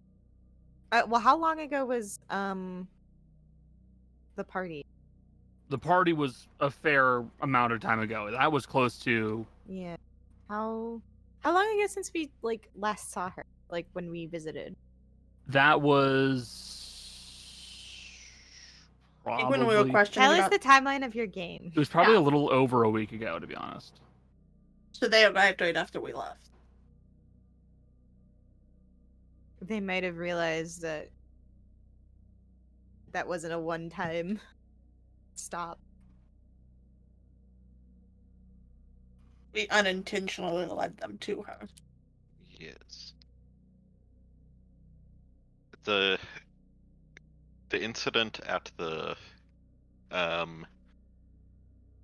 well, how long ago was the party? The party was a fair amount of time ago. That was close to. Yeah. How long ago since we like last saw her? Like when we visited? That was. I think when we were Probably. questioning Tell us about... the timeline of your game. It was probably Yeah. a little over a week ago, to be honest. So they arrived right after we left. They might have realized that that wasn't a one-time stop. We unintentionally led them to her. Yes. The incident at the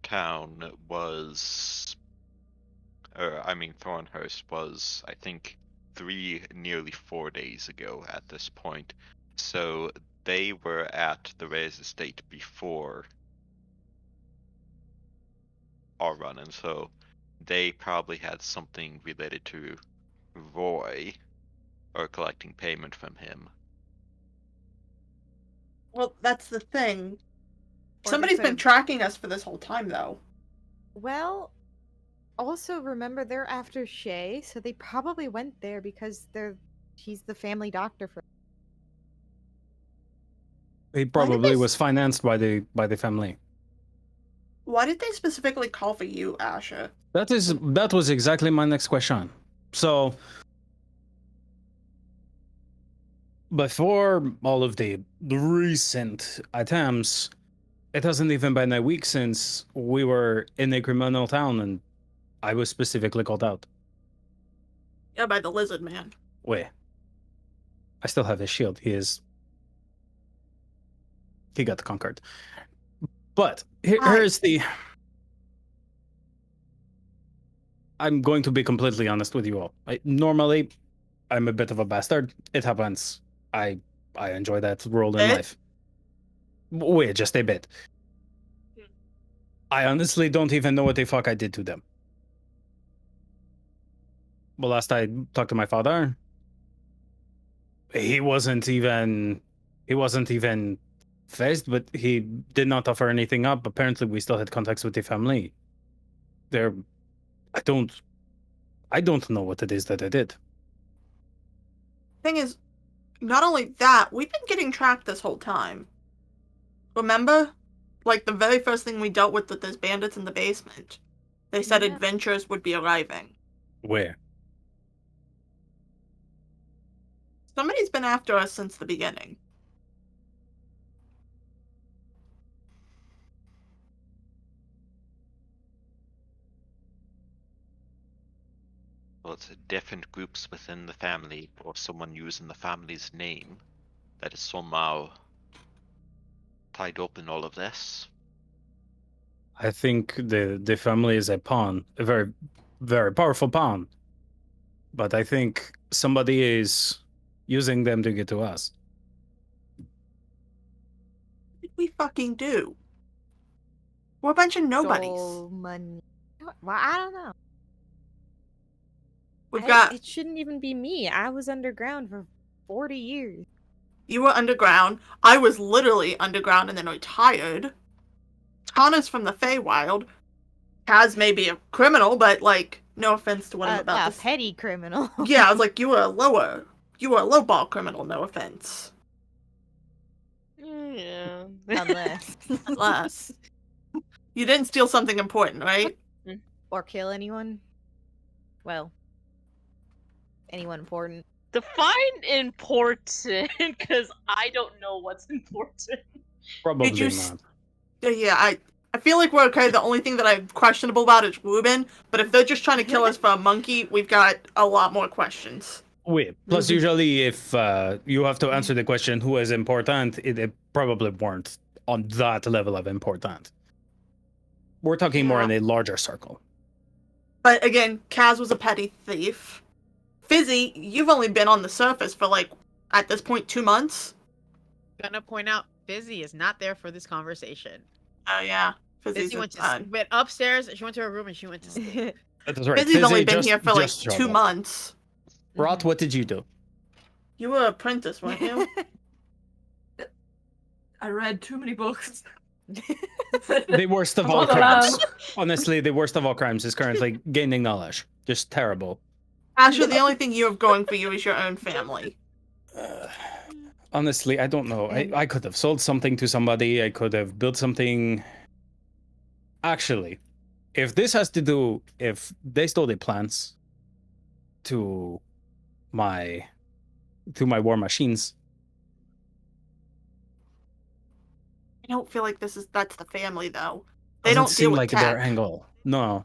town was, Thornhurst was, I think, nearly 4 days ago at this point. So they were at the Reyes estate before our run, and so they probably had something related to Roy or collecting payment from him. Well, that's the thing. Or Somebody's they been could've- tracking us for this whole time, though. Well, also remember they're after Shay, so they probably went there because she's the family doctor for. He did probably they was financed by the family. Why did they specifically call for you, Asher? That was exactly my next question. So before all of the recent attempts, it hasn't even been a week since we were in a criminal town and I was specifically called out. Yeah, by the lizard man. Wait. I still have his shield. He got conquered. But here's the... I'm going to be completely honest with you all. Normally, I'm a bit of a bastard. It happens. I enjoy that role in Bit? life. Wait, just a bit. I honestly don't even know what the fuck I did to them. Well, last I talked to my father, he wasn't even phased, but he did not offer anything up. Apparently, we still had contacts with the family. I don't know what it is that I did. Thing is, not only that, we've been getting tracked this whole time. Remember? Like, the very first thing we dealt with those bandits in the basement. They said Yeah. adventurers would be arriving. Where? Somebody's been after us since the beginning. Well, it's different groups within the family, or someone using the family's name, that is somehow tied up in all of this. I think the family is a pawn, a very, very powerful pawn. But I think somebody is using them to get to us. What did we fucking do? We're a bunch of nobodies. Stole money. Well, I don't know. We've got... It shouldn't even be me. I was underground for 40 years. You were underground. I was literally underground and then retired. Tana's from the Feywild. Kaz may be a criminal, but, like, No offense to what I'm about A to say. petty criminal. Yeah, I was like, you were a lowball criminal, no offense. Yeah. Unless. You didn't steal something important, right? Or kill anyone. Well, anyone important. Define important, because I don't know what's important. Probably Did you not. Yeah, I feel like we're okay. The only thing that I'm questionable about is Ruben, but if they're just trying to kill us for a monkey, we've got a lot more questions. Wait. Plus, usually, if you have to answer the question who is important, it probably weren't on that level of important. We're talking more in a larger circle. But again, Kaz was a petty thief. Fizzy, you've only been on the surface for like, at this point, 2 months. Gonna point out, Fizzy is not there for this conversation. Oh yeah, Fizzy went upstairs. She went to her room and she went to sleep. That's right. Fizzy's only been here for like 2 months. Rot, what did you do? You were an apprentice, weren't you? I read too many books. The worst of all crimes. Honestly, the worst of all crimes is currently gaining knowledge. Just terrible. Asher, the only thing you have going for you is your own family. Honestly, I don't know. I could have sold something to somebody. I could have built something. Actually, if this has to do, if they stole the plants to my war machines. I don't feel like that's the family though. They Doesn't don't seem deal with like tech. their angle. No,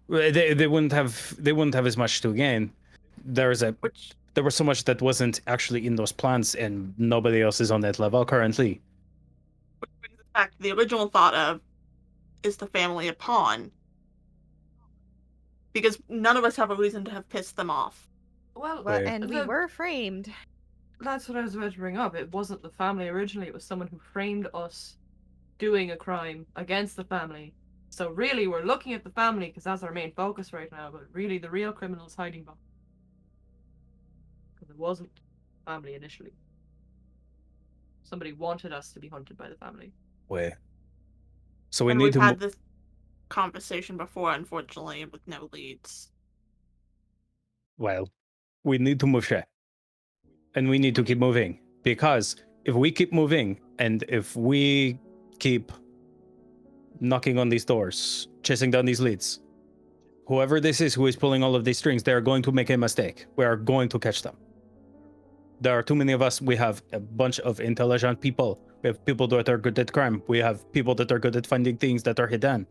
they wouldn't have as much to gain. There was so much that wasn't actually in those plans, and nobody else is on that level currently. In fact, the original thought of is the family a pawn? Because none of us have a reason to have pissed them off. Well, and we were framed. That's what I was about to bring up. It wasn't the family originally, it was someone who framed us doing a crime against the family. So really, we're looking at the family because that's our main focus right now, but really the real criminal is hiding behind. Because it wasn't family initially. Somebody wanted us to be hunted by the family. Wait. So we And need we've to had this conversation before, unfortunately, with no leads. Well, we need to move Shay. And we need to keep moving. Because if we keep moving, and if we keep knocking on these doors, chasing down these leads, whoever this is who is pulling all of these strings, they are going to make a mistake. We are going to catch them. There are too many of us. We have a bunch of intelligent people. We have people that are good at crime. We have people that are good at finding things that are hidden.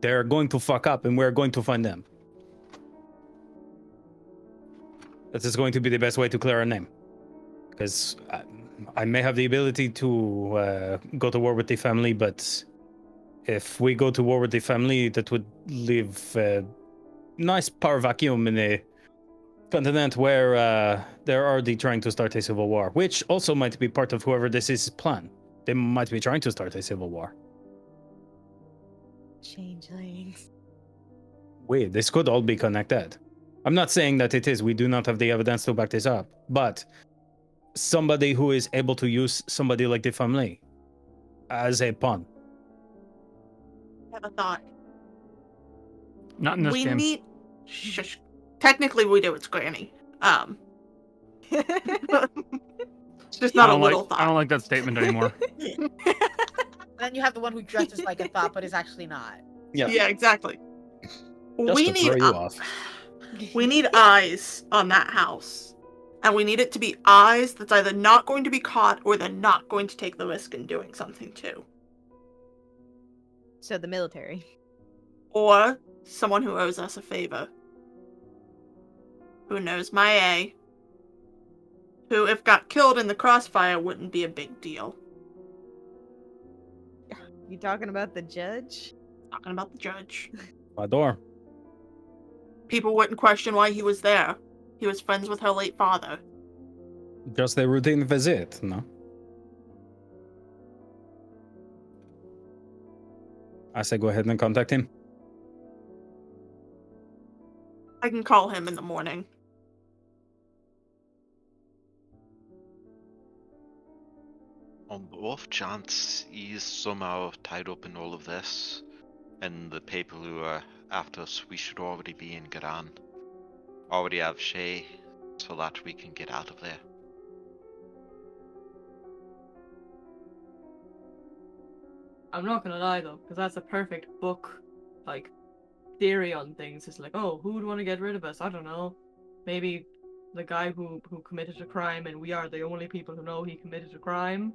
They're going to fuck up, and we're going to find them. That is going to be the best way to clear our name. Because I may have the ability to go to war with the family, but if we go to war with the family, that would leave a nice power vacuum in a continent where they're already trying to start a civil war, which also might be part of whoever this is plan. They might be trying to start a civil war. Changelings. Wait, this could all be connected. I'm not saying that it is. We do not have the evidence to back this up. But somebody who is able to use somebody like the family as a pawn. I have a thought. Not in this game. Need... Shush. Technically, we do. It's Granny. It's just not a little thought. I don't like that statement anymore. Then you have the one who dresses like a thought but is actually not. Yeah, exactly. Just we to need throw you off. We need eyes on that house. And we need it to be eyes that's either not going to be caught or they're not going to take the risk in doing something too. So the military. Or someone who owes us a favor. Who knows Malie. Who, if got killed in the crossfire, wouldn't be a big deal. You talking about the judge? Talking about the judge. My door. People wouldn't question why he was there. He was friends with her late father. Just a routine visit, no? I say go ahead and contact him. I can call him in the morning. On the off chance he's somehow tied up in all of this, and the people who are after us, we should already be in Garan. Already have Shay, so that we can get out of there. I'm not gonna lie though, because that's a perfect book, like, theory on things. It's like, oh, who would want to get rid of us? I don't know. Maybe the guy who committed a crime, and we are the only people who know he committed a crime.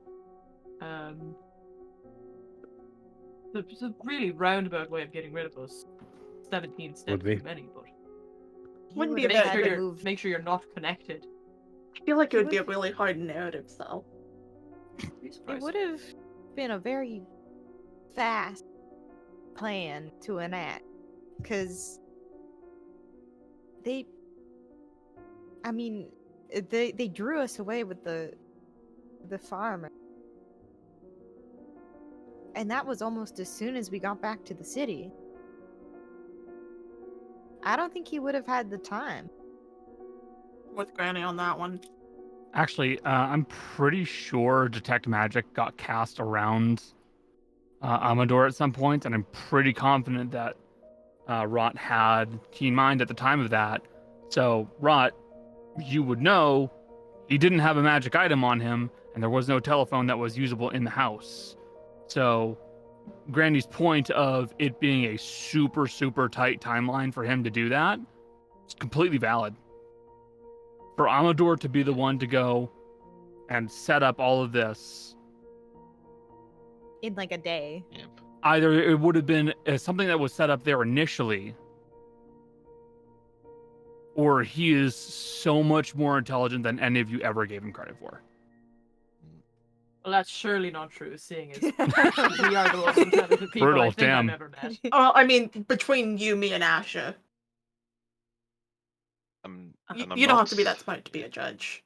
It's a really roundabout way of getting rid of us. 17 steps too many, but Wouldn't be He a would've bad had to idea. move. make sure you're not connected. I feel like it would be a really hard narrative, though. Be It surprised. would have been a very fast plan to enact, because they drew us away with the farmer, and that was almost as soon as we got back to the city. I don't think he would have had the time. With Granny on that one. Actually, I'm pretty sure Detect Magic got cast around Amador at some point, and I'm pretty confident that Rot had Keen Mind at the time of that. So, Rot, you would know he didn't have a magic item on him, and there was no telephone that was usable in the house. So, Granny's point of it being a super, super tight timeline for him to do that is completely valid. For Amador to be the one to go and set up all of this, In like a day. Yep. either it would have been something that was set up there initially, or he is so much more intelligent than any of you ever gave him credit for. Well, that's surely not true, seeing as we are the most intelligent people Brutal, I think damn. I've ever met. Oh, I mean, between you, me, and Asha. You don't have to be that smart to be a judge.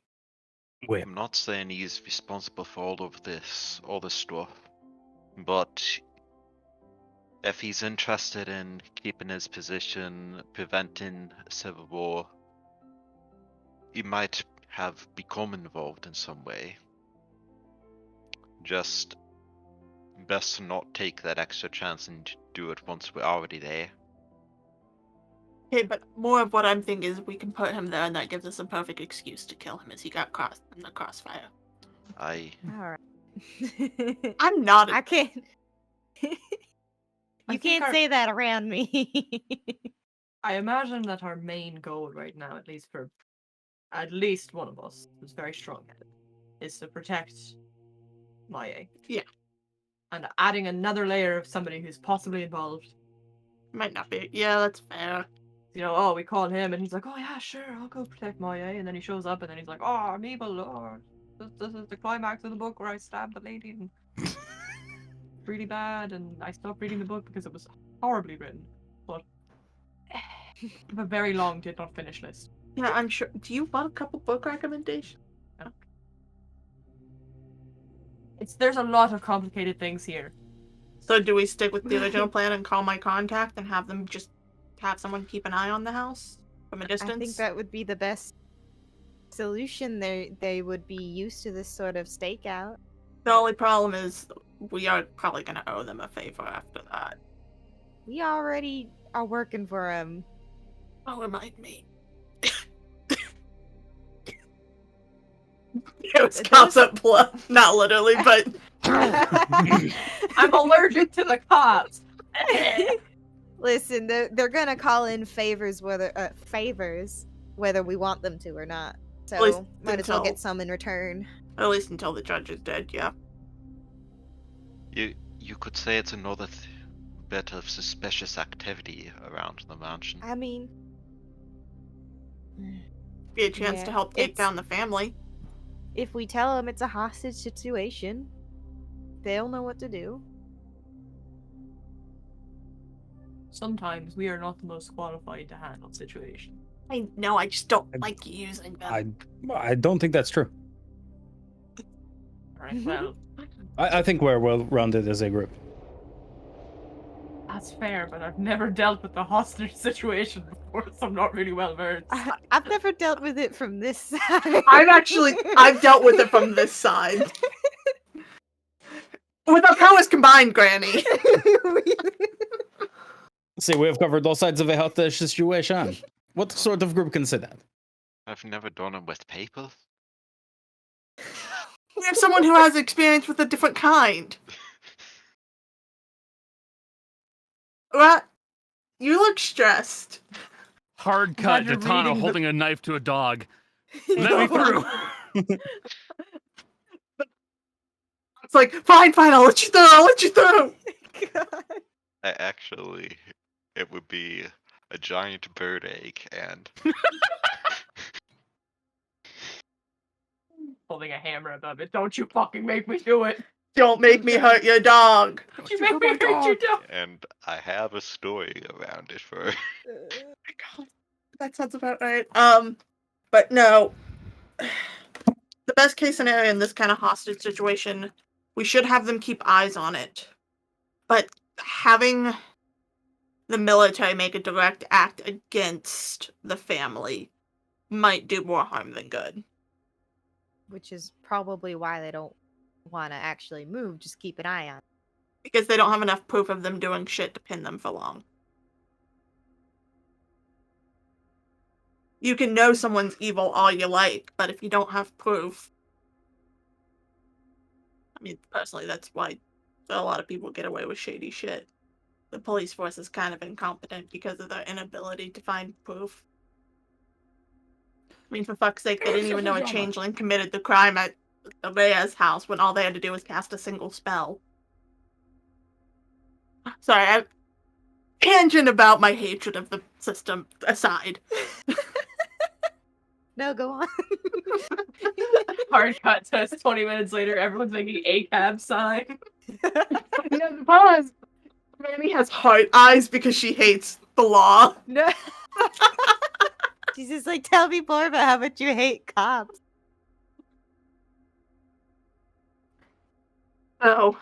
I'm not saying he's responsible for all this stuff, but if he's interested in keeping his position, preventing a civil war, he might have become involved in some way. Just best to not take that extra chance and do it once we're already there. Okay, but more of what I'm thinking is we can put him there, and that gives us a perfect excuse to kill him as he got caught in the crossfire. All right. I'm not. I can't. You think can't our- say that around me. I imagine that our main goal right now, at least for at least one of us who's very strong-headed, is to protect Malie. Yeah. And adding another layer of somebody who's possibly involved. Might not be. Yeah, that's fair. You know, oh, we call him, and he's like, oh yeah, sure, I'll go protect Malie. And then he shows up, and then he's like, oh, I'm evil, Lord. This is the climax of the book where I stabbed the lady. And really bad, and I stopped reading the book because it was horribly written. But I have a very long did not finish list. Yeah, I'm sure. Do you want a couple book recommendations? There's a lot of complicated things here. So do we stick with the original plan and call my contact and have them just have someone keep an eye on the house from a distance? I think that would be the best solution. They would be used to this sort of stakeout. The only problem is we are probably going to owe them a favor after that. We already are working for him. Oh, remind me. It was gossip bluff. Not literally, but... I'm allergic to the cops. Listen, they're gonna call in favors whether we want them to or not. At least So might as well until- get some in return. At least until the judge is dead, yeah. You could say it's another bit of suspicious activity around the mansion. I mean, Be a chance Yeah, to help take it's- down the family. if we tell them it's a hostage situation, they'll know what to do. Sometimes we are not the most qualified to handle situations. I know, I just don't like using them. I don't think that's true. Alright, well, I think we're well rounded as a group. that's fair, but I've never dealt with the hostage situation before, so I'm not really well versed. I've never dealt with it from this side. I've dealt with it from this side. With our powers combined, Granny. See, we have covered all sides of a health situation. What sort of group can say that? I've never done it with people. We have someone who has experience with a different kind. What? You look stressed. Hard Glad cut you're to Tana reading the- holding a knife to a dog. Let me through. It's like, fine, I'll let you through. God. Actually, it would be a giant bird egg, and Holding a hammer above it. Don't you fucking make me do it. Don't make me hurt your dog. Don't you make me hurt your dog. and I have a story around it for. God, that sounds about right. But no. The best case scenario in this kind of hostage situation, we should have them keep eyes on it. But having the military make a direct act against the family might do more harm than good. Which is probably why they don't want to actually move. Just keep an eye on. Because they don't have enough proof of them doing shit to pin them for long. You can know someone's evil all you like, but if you don't have proof... I mean, personally, that's why a lot of people get away with shady shit. The police force is kind of incompetent because of their inability to find proof. I mean, for fuck's sake, they didn't even know a changeling committed the crime at Rhea's house when all they had to do was cast a single spell. Sorry, I tangent about my hatred of the system aside. No, go on. Hard cut to us 20 minutes later, everyone's making a cab sign. Pause. Manny has heart eyes because she hates the law. No. She's just like, tell me more about how much you hate cops. So,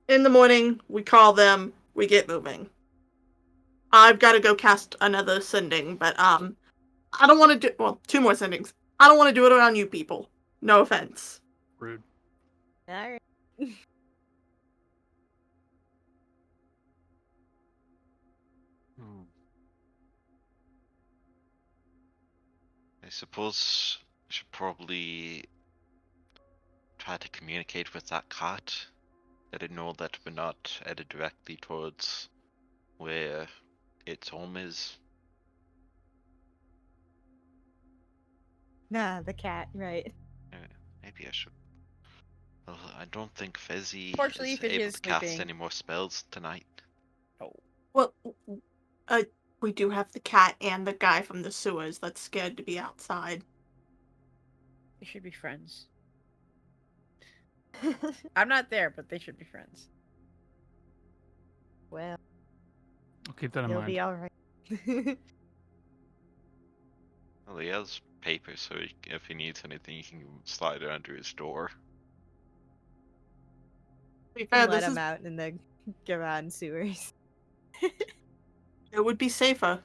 in the morning, we call them, we get moving. I've got to go cast another sending, but, I don't want to do, well, 2 more sendings. I don't want to do it around you people. No offense. Rude. Alright. I suppose I should probably try to communicate with that cat. Let it know that we're not headed directly towards where its home is. Nah, the cat, right. Maybe I should. Well, I don't think Fezzy Fortunately, is Fizzy able is to cast sleeping. any more spells tonight. Well, we do have the cat and the guy from the sewers that's scared to be outside. They should be friends. I'm not there, but they should be friends. Well, I'll keep that in you'll mind. be alright. Well, he has papers, so if he needs anything, he can slide it under his door. To be fair, Let this him is, out in the garage sewers. it would be safer.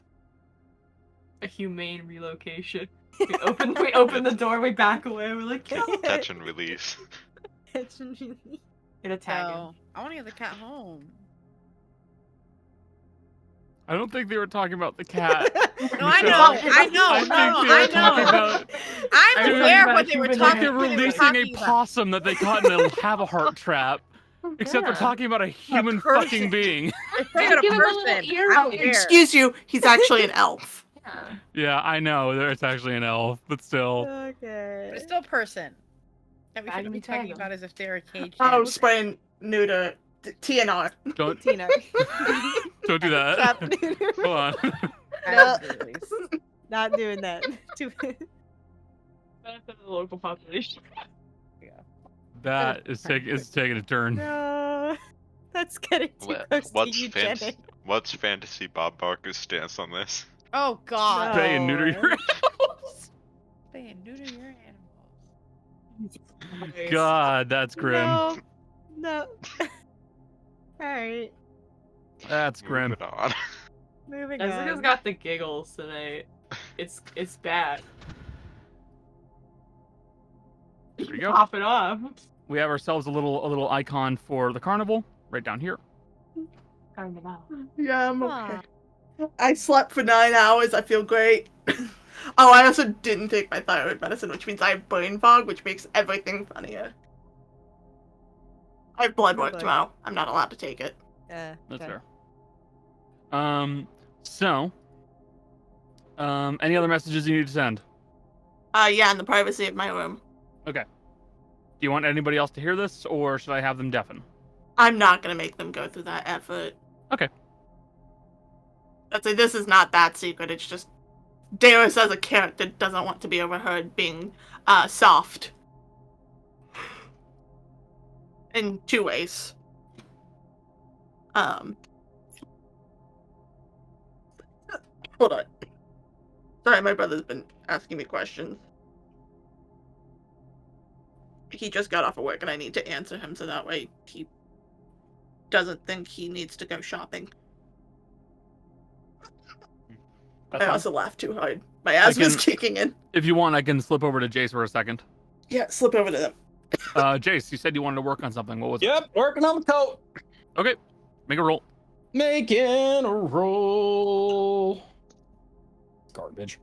A humane relocation. We open the door, we back away, we're like, kill it! Catch and release. Gonna tag him. So, I want to get the cat home. I don't think they were talking about the cat. No, I know. I think they were talking about I'm Doing aware about what they were human talking they're about. releasing a possum that they caught in a have-a-heart trap. Except they're Yeah. talking about a human person. fucking being. They're gonna Give him a little person. ear I'm raise. aware. Excuse you, he's actually an elf. Yeah. Yeah, I know. It's actually an elf, but still. Okay. But it's still a person. That we Tag shouldn't him, be tag talking him. about as if they're a caged Oh, animal. spraying neuter TNR. Don't Tina. don't do that. Stop. Hold on. Absolutely. Not doing that. Benefit of the local population. That is taking a turn. No. That's getting too close to eugenic. What's Fantasy Bob Barker's stance on this? Oh God. Spay and neuter your animals. Spay and neuter your animals. God, that's grim. No. No. Alright. That's grim. Moving on. Moving Jessica's on. got the giggles tonight. It's bad. There you go. Pop it off. We have ourselves a little icon for the carnival right down here. Kind of out. Yeah, I'm Aw. okay. I slept for 9 hours. I feel great. Oh, I also didn't take my thyroid medicine, which means I have brain fog, which makes everything funnier. I have blood work boy. tomorrow. I'm not allowed to take it. That's Okay. fair. So, any other messages you need to send? Yeah, in the privacy of my room. Okay. Do you want anybody else to hear this, or should I have them deafen? I'm not gonna make them go through that effort. Okay. I'd say this is not that secret. It's just Darius as a character doesn't want to be overheard being soft. In 2 ways. Hold on. Sorry, my brother's been asking me questions. He just got off of work and I need to answer him so that way he doesn't think he needs to go shopping. That's I fine. also laughed too hard. My asthma's kicking in. If you want, I can slip over to Jace for a second. Yeah, slip over to them. Jace, you said you wanted to work on something. What was it? Yep, working on the coat. Okay, make a roll. Making a roll. Garbage.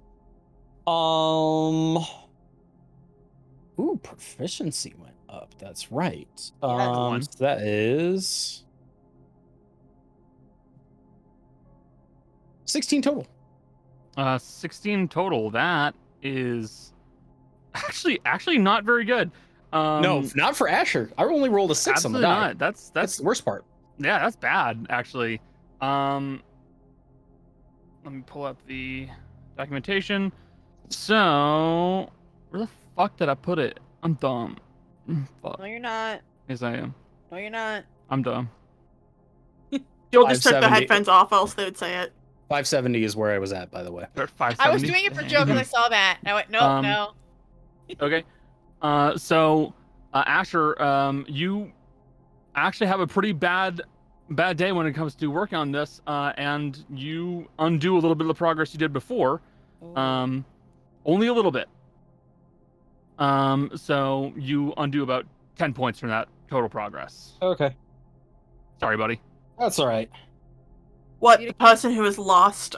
Ooh, proficiency went up. That's right. One. So that is 16 total. 16 total. That is actually not very good. No, not for Asher. I only rolled a 6 on the absolutely die. not. That's That's the worst part. yeah, that's bad actually. Let me pull up the documentation. So, where the fuck did I put it? I'm dumb. Fuck. No, you're not. Yes, I am. No, you're not. I'm dumb. You'll just take the 570. headphones off, else they would say it. 570 is where I was at, by the way. They're at I was 570. doing it for joke and I saw that. I went, no, no. Okay. So, Asher, you actually have a pretty bad day when it comes to working on this, and you undo a little bit of the progress you did before. Only a little bit. So you undo about 10 points from that total progress. Okay. Sorry, buddy. That's all right. What, the person who has lost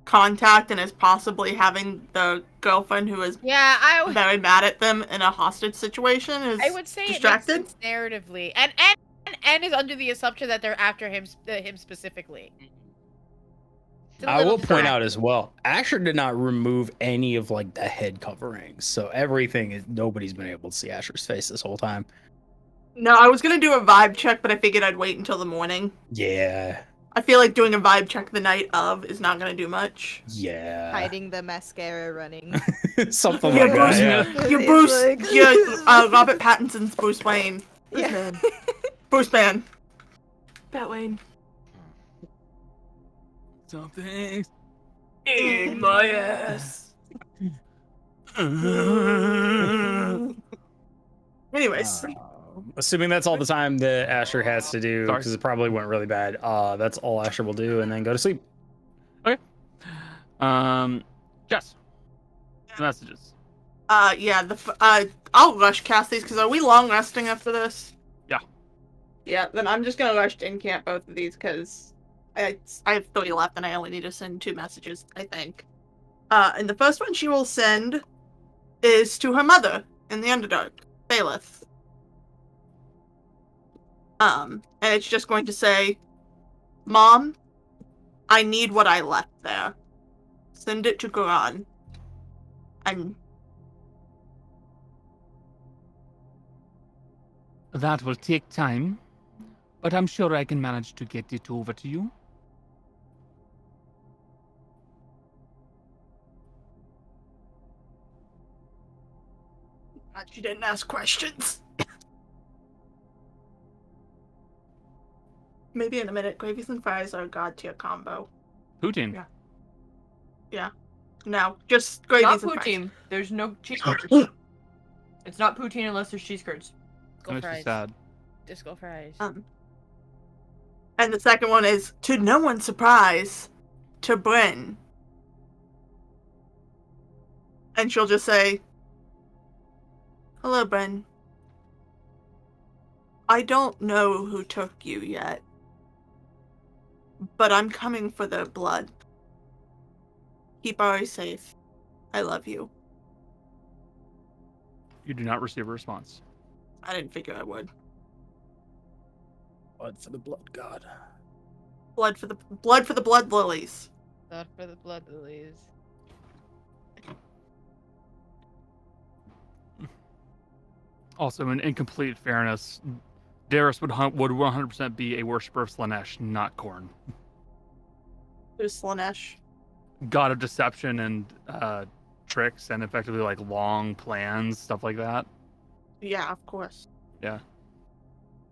contact and is possibly having the girlfriend who is very mad at them in a hostage situation is I would say distracted? it makes sense narratively. And is under the assumption that they're after him specifically. It's a I little will point distracting. out as well, Asher did not remove any of like the head coverings, so everything is nobody's been able to see Asher's face this whole time. No, I was gonna do a vibe check, but I figured I'd wait until the morning. Yeah, I feel like doing a vibe check the night of is not gonna do much. yeah, Hiding the mascara running. something Yeah, like Bruce, that. Yeah. You're It's Bruce. like- You're Robert Pattinson's Bruce Wayne. Yeah. Bruce Wayne. Bat Wayne. Something's in my ass. Anyways, Assuming that's all the time that Asher has to do, Sorry. because it probably went really bad. That's all Asher will do, and then go to sleep. Jess. Messages. yeah, I'll rush cast these because are we long resting after this? Yeah. Yeah, then I'm just gonna rush to in-camp both of these because I have 30 left and I only need to send 2 messages, I think. And the first one she will send is to her mother in the Underdark, Baelith. And it's just going to say, Mom, I need what I left there. Send it to Quran. And That will take time, but I'm sure I can manage to get it over to you. she didn't ask questions. Maybe in a minute. Gravies and fries are a god tier combo. Poutine. Yeah. Yeah. No, just gravies Not and fries. poutine. There's no cheese curds. It's not poutine unless there's cheese curds. That makes me sad. Disco fries. And the second one is, to no one's surprise, to Bryn. And she'll just say, Hello, Bryn. I don't know who took you yet. but I'm coming for their blood. Keep Ari safe. I love you. You do not receive a response. I didn't figure I would. Blood for the blood god. Blood for the blood lilies. Not for the blood lilies. Also, in complete fairness, Darius would 100% be a worshiper of Slanesh, not Khorne. Who's Slanesh? God of deception and tricks, and effectively like long plans, stuff like that. Yeah, of course. Yeah.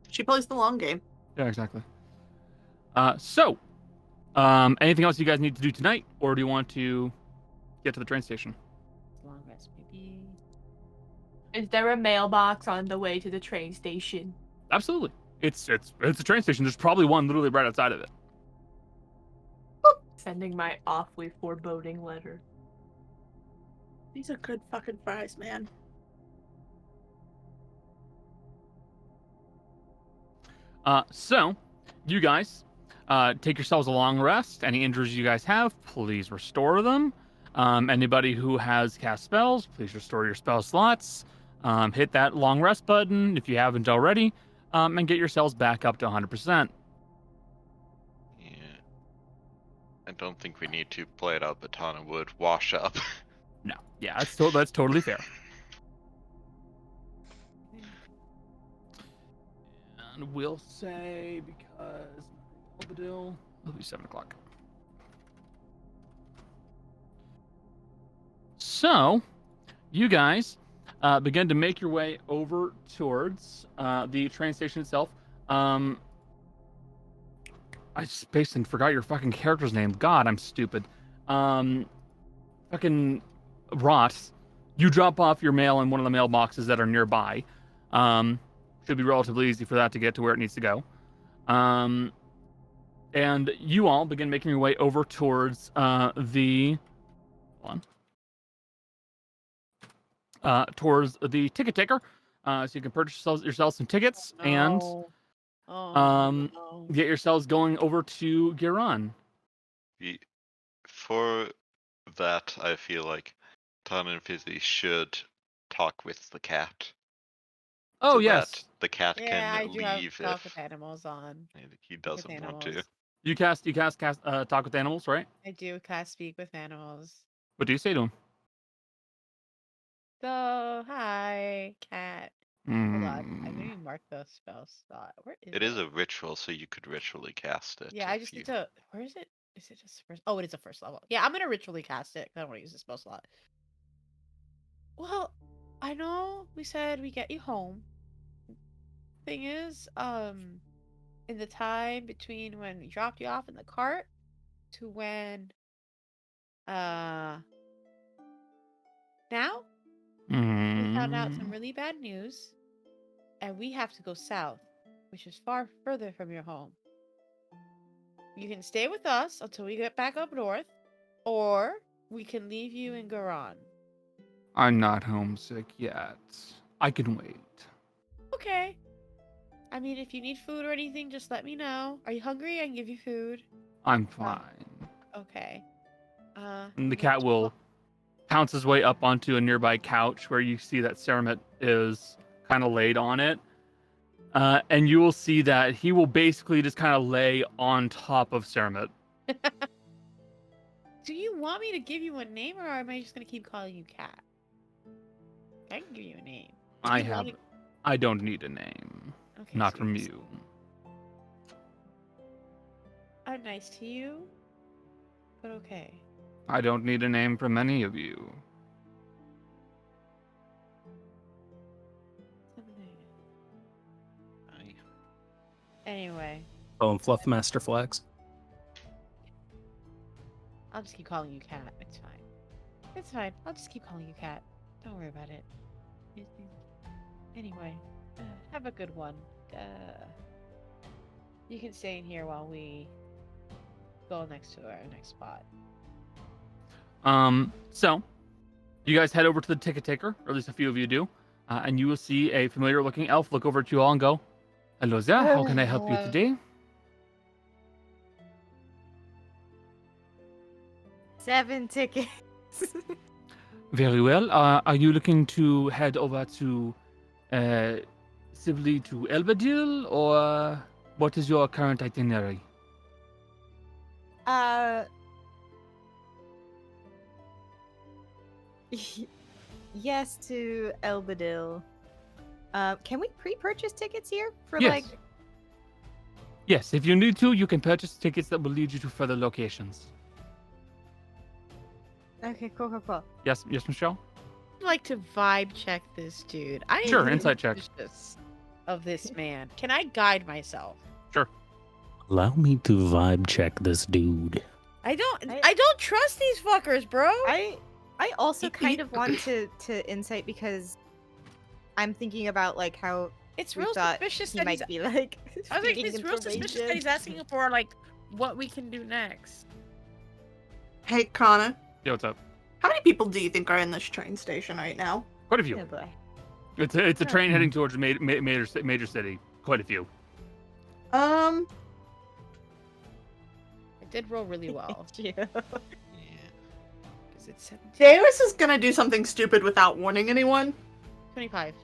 She plays the long game. Yeah, exactly. Anything else you guys need to do tonight, or do you want to get to the train station? Long rest, baby. Is there a mailbox on the way to the train station? Absolutely. It's a train station. There's probably one literally right outside of it. Sending my awfully foreboding letter. These are good fucking fries, man. So, you guys take yourselves a long rest. Any injuries you guys have, please restore them. Anybody who has cast spells, please restore your spell slots. Hit that long rest button if you haven't already, and get yourselves back up to 100%. Yeah. I don't think we need to play it out baton and wood wash up. No, yeah, that's totally fair. And we'll say, because Elbadil, it'll be 7 o'clock. So, you guys begin to make your way over towards the train station itself. I spaced and forgot your fucking character's name. God, I'm stupid. Fucking Rot. You drop off your mail in one of the mailboxes that are nearby. Should be relatively easy for that to get to where it needs to go. And you all begin making your way over towards the... Hold on. Towards the ticket taker. So you can purchase yourselves some tickets and get yourselves going over to Giron. For that, I feel like Tan and Fizzy should talk with the cat. Oh, so yes. That the cat Yeah, I can do have leave talk if with animals on. he doesn't want to. animals. You cast talk with animals, right? I do cast speak with animals. What do you say to him? So, hi, cat. Hold on, I didn't even mark the spell slot. Where is it? It is a ritual, so you could ritually cast it. Yeah, I just need to. Where is it? Is it just first? Oh, it is a first level. Yeah, I'm gonna ritually cast it because I don't want to use the spell slot. Well, I know we said we get you home. Thing is, in the time between when we dropped you off in the cart to when, now we found out some really bad news, and we have to go south, which is far further from your home. You can stay with us until we get back up north, or we can leave you in Garan. I'm not homesick yet. I can wait. Okay. I mean, if you need food or anything, just let me know. Are you hungry? I can give you food. I'm fine. Okay. And the cat will pounce his way up onto a nearby couch where you see that Ceramit is kind of laid on it. And you will see that he will basically just kind of lay on top of Ceramit. Do you want me to give you a name, or am I just gonna keep calling you Cat? I can give you a name. I don't need a name. Okay, Not so from you're you. I'm nice to you, but okay. I don't need a name from any of you. Anyway, Oh, and Fluff Master Flags. I'll just keep calling you Cat. It's fine. It's fine. I'll just keep calling you Cat. Don't worry about it. Anyway, have a good one. You can stay in here while we go next to our next spot. So you guys head over to the ticket taker, or at least a few of you do, and you will see a familiar looking elf look over at you all and go, "Hello there, how can I help you today?" 7 tickets. Very well. Are you looking to head over to Sibley to Elbadil, or what is your current itinerary? Yes to Elbadil. Can we pre-purchase tickets here for Yes. like? Yes, if you need to, you can purchase tickets that will lead you to further locations. Okay, cool. Yes, Michelle? I'd like to vibe check this dude. I am Sure, insight check. suspicious of this man. Can I guide myself? Sure. Allow me to vibe check this dude. I don't trust these fuckers, bro. I also kind of want to insight because I'm thinking about like how It's we real thought suspicious he that might be like. I was like, feeding it's real suspicious that information. he's asking for like what we can do next. Hey, Connor, Yeah, what's up? how many people do you think are in this train station right now? Quite a few. Oh boy. It's a train heading towards a major city. Quite a few. I did roll really well. Yeah. Yeah. Because it's 17, Deus is gonna do something stupid without warning anyone. 25.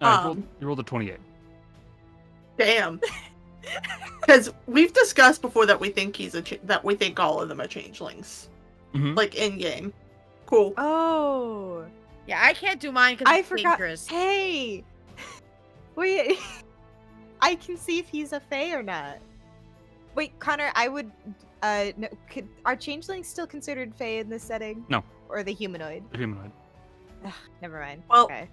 You rolled a 28. Damn. Because we've discussed before that we think that we think all of them are changelings, Mhm. like in game. Cool. Oh. Yeah, I can't do mine because I it's forgot. dangerous. Hey. Wait. I can see if he's a fae or not. Wait, Connor. I would. No, are changelings still considered fae in this setting? No. Or the humanoid? The humanoid. Ugh, never mind. Well, Okay.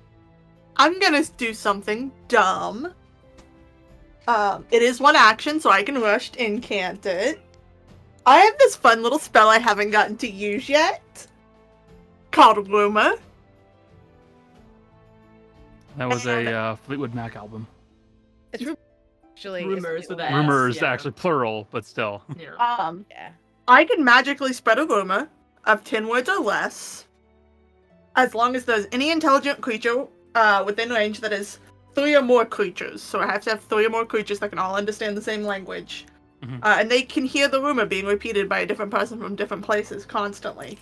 I'm gonna do something dumb. It is one action, so I can rush to incant it. I have this fun little spell I haven't gotten to use yet, called Rumor. That was a Fleetwood Mac album. It's actually Rumors with a Rumor is yeah. actually plural, but still. Yeah. Yeah. I can magically spread a rumor of 10 words or less, as long as there's any intelligent creature within range that is 3 or more creatures. So I have to have 3 or more creatures that can all understand the same language. Mhm. And they can hear the rumor being repeated by a different person from different places constantly.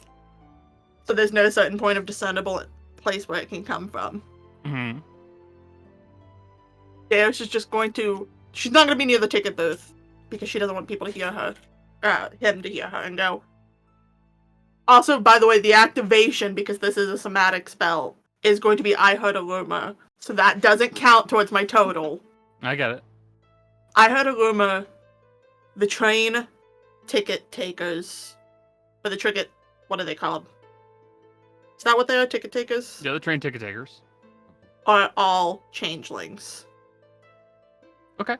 So there's no certain point of discernible place where it can come from. Mm-hmm. Deus is just going to... She's not going to be near the ticket booth, because she doesn't want people to hear her. Him to hear her and go. Also, by the way, the activation, because this is a somatic spell, is going to be I heard a rumor. So that doesn't count towards my total. I got it. I heard a rumor. The train ticket takers. Or the ticket... What are they called? Is that what they are? Ticket takers? The other train ticket takers. Are all changelings. Okay.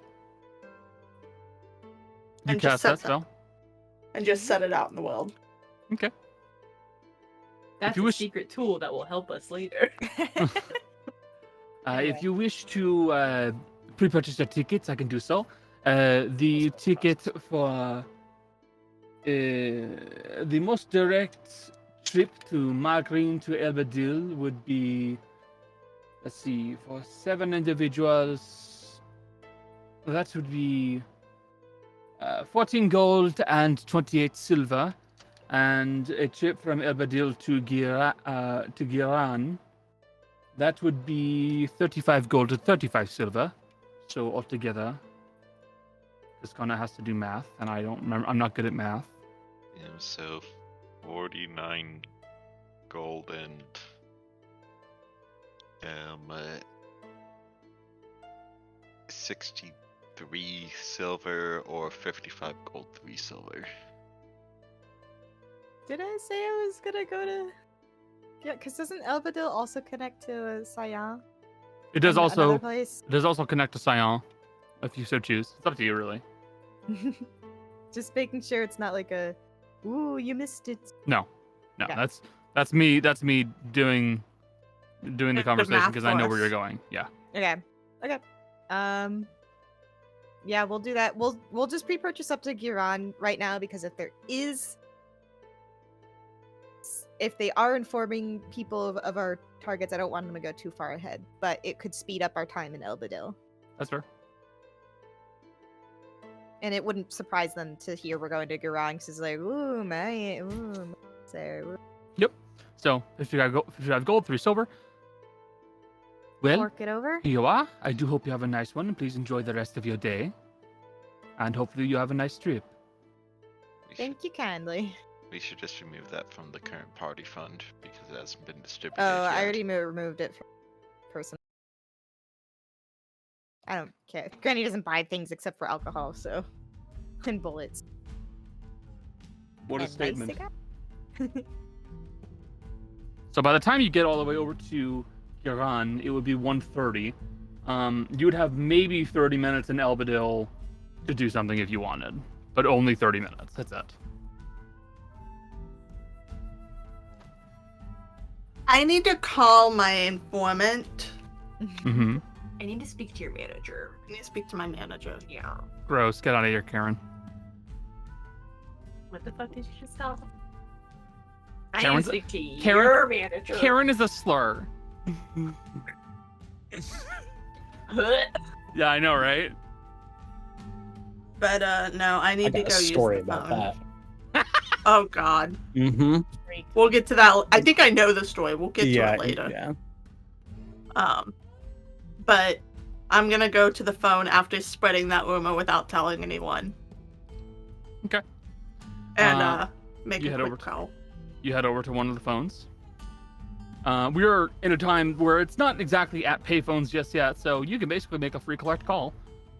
You And just cast set that spell. And just set it out in the world. Okay. That's you a wish- secret tool that will help us later. If you wish to pre-purchase your tickets, I can do so. The ticket for the most direct trip to Margreen to Elbadil would be, let's see, for 7 individuals, that would be 14 gold and 28 silver, and a trip from Elbadil to Giran, that would be 35 gold and 35 silver. So altogether, this Connor has to do math, and I don't remember. I'm not good at math. Yeah, so 49 gold and 63 silver, or 55 gold, 3 silver. Did I say I was gonna go to? Yeah, because doesn't Elbadil also connect to Sayan? It does Another also. place? It does also connect to Sion, if you so choose. It's up to you, really. Just making sure it's not like a, ooh, you missed it. No, Yeah. that's me. That's me doing the conversation math because I know for where us. you're going. Yeah. Okay. Yeah, we'll do that. We'll just pre-purchase up to Giran right now because if they are informing people of our targets, I don't want them to go too far ahead, but it could speed up our time in Elbadil. That's fair. And it wouldn't surprise them to hear we're going to Garang, because it's like, ooh, my, ooh, so. Yep. So if you have gold, 3 silver. Well, Fork it over. here you are. I do hope you have a nice one, and please enjoy the rest of your day. And hopefully you have a nice trip. Thank you kindly. We should just remove that from the current party fund because it hasn't been distributed Oh, yet. I already removed it from person. I don't care. Granny doesn't buy things except for alcohol, so. And bullets. What a And statement. Nice So by the time you get all the way over to Iran, it would be 1:30. You would have maybe 30 minutes in Elbadil to do something if you wanted, but only 30 minutes. That's it. I need to call my informant. Mm-hmm. I need to speak to your manager. I need to speak to my manager. Yeah. Gross. Get out of here, Karen. What the fuck did you just tell? I need Karen's- to speak to Karen- your manager. Karen is a slur. Yeah, I know, right? But no, I need I to got go a use story the about phone. that. Oh God. Mm-hmm. We'll get to that. I think I know the story. We'll get to Yeah, it later. yeah. But I'm gonna go to the phone after spreading that rumor without telling anyone. Okay. And make you a head quick over to- call. You head over to one of the phones. We're in a time where it's not exactly at payphones just yet, so you can basically make a free collect call.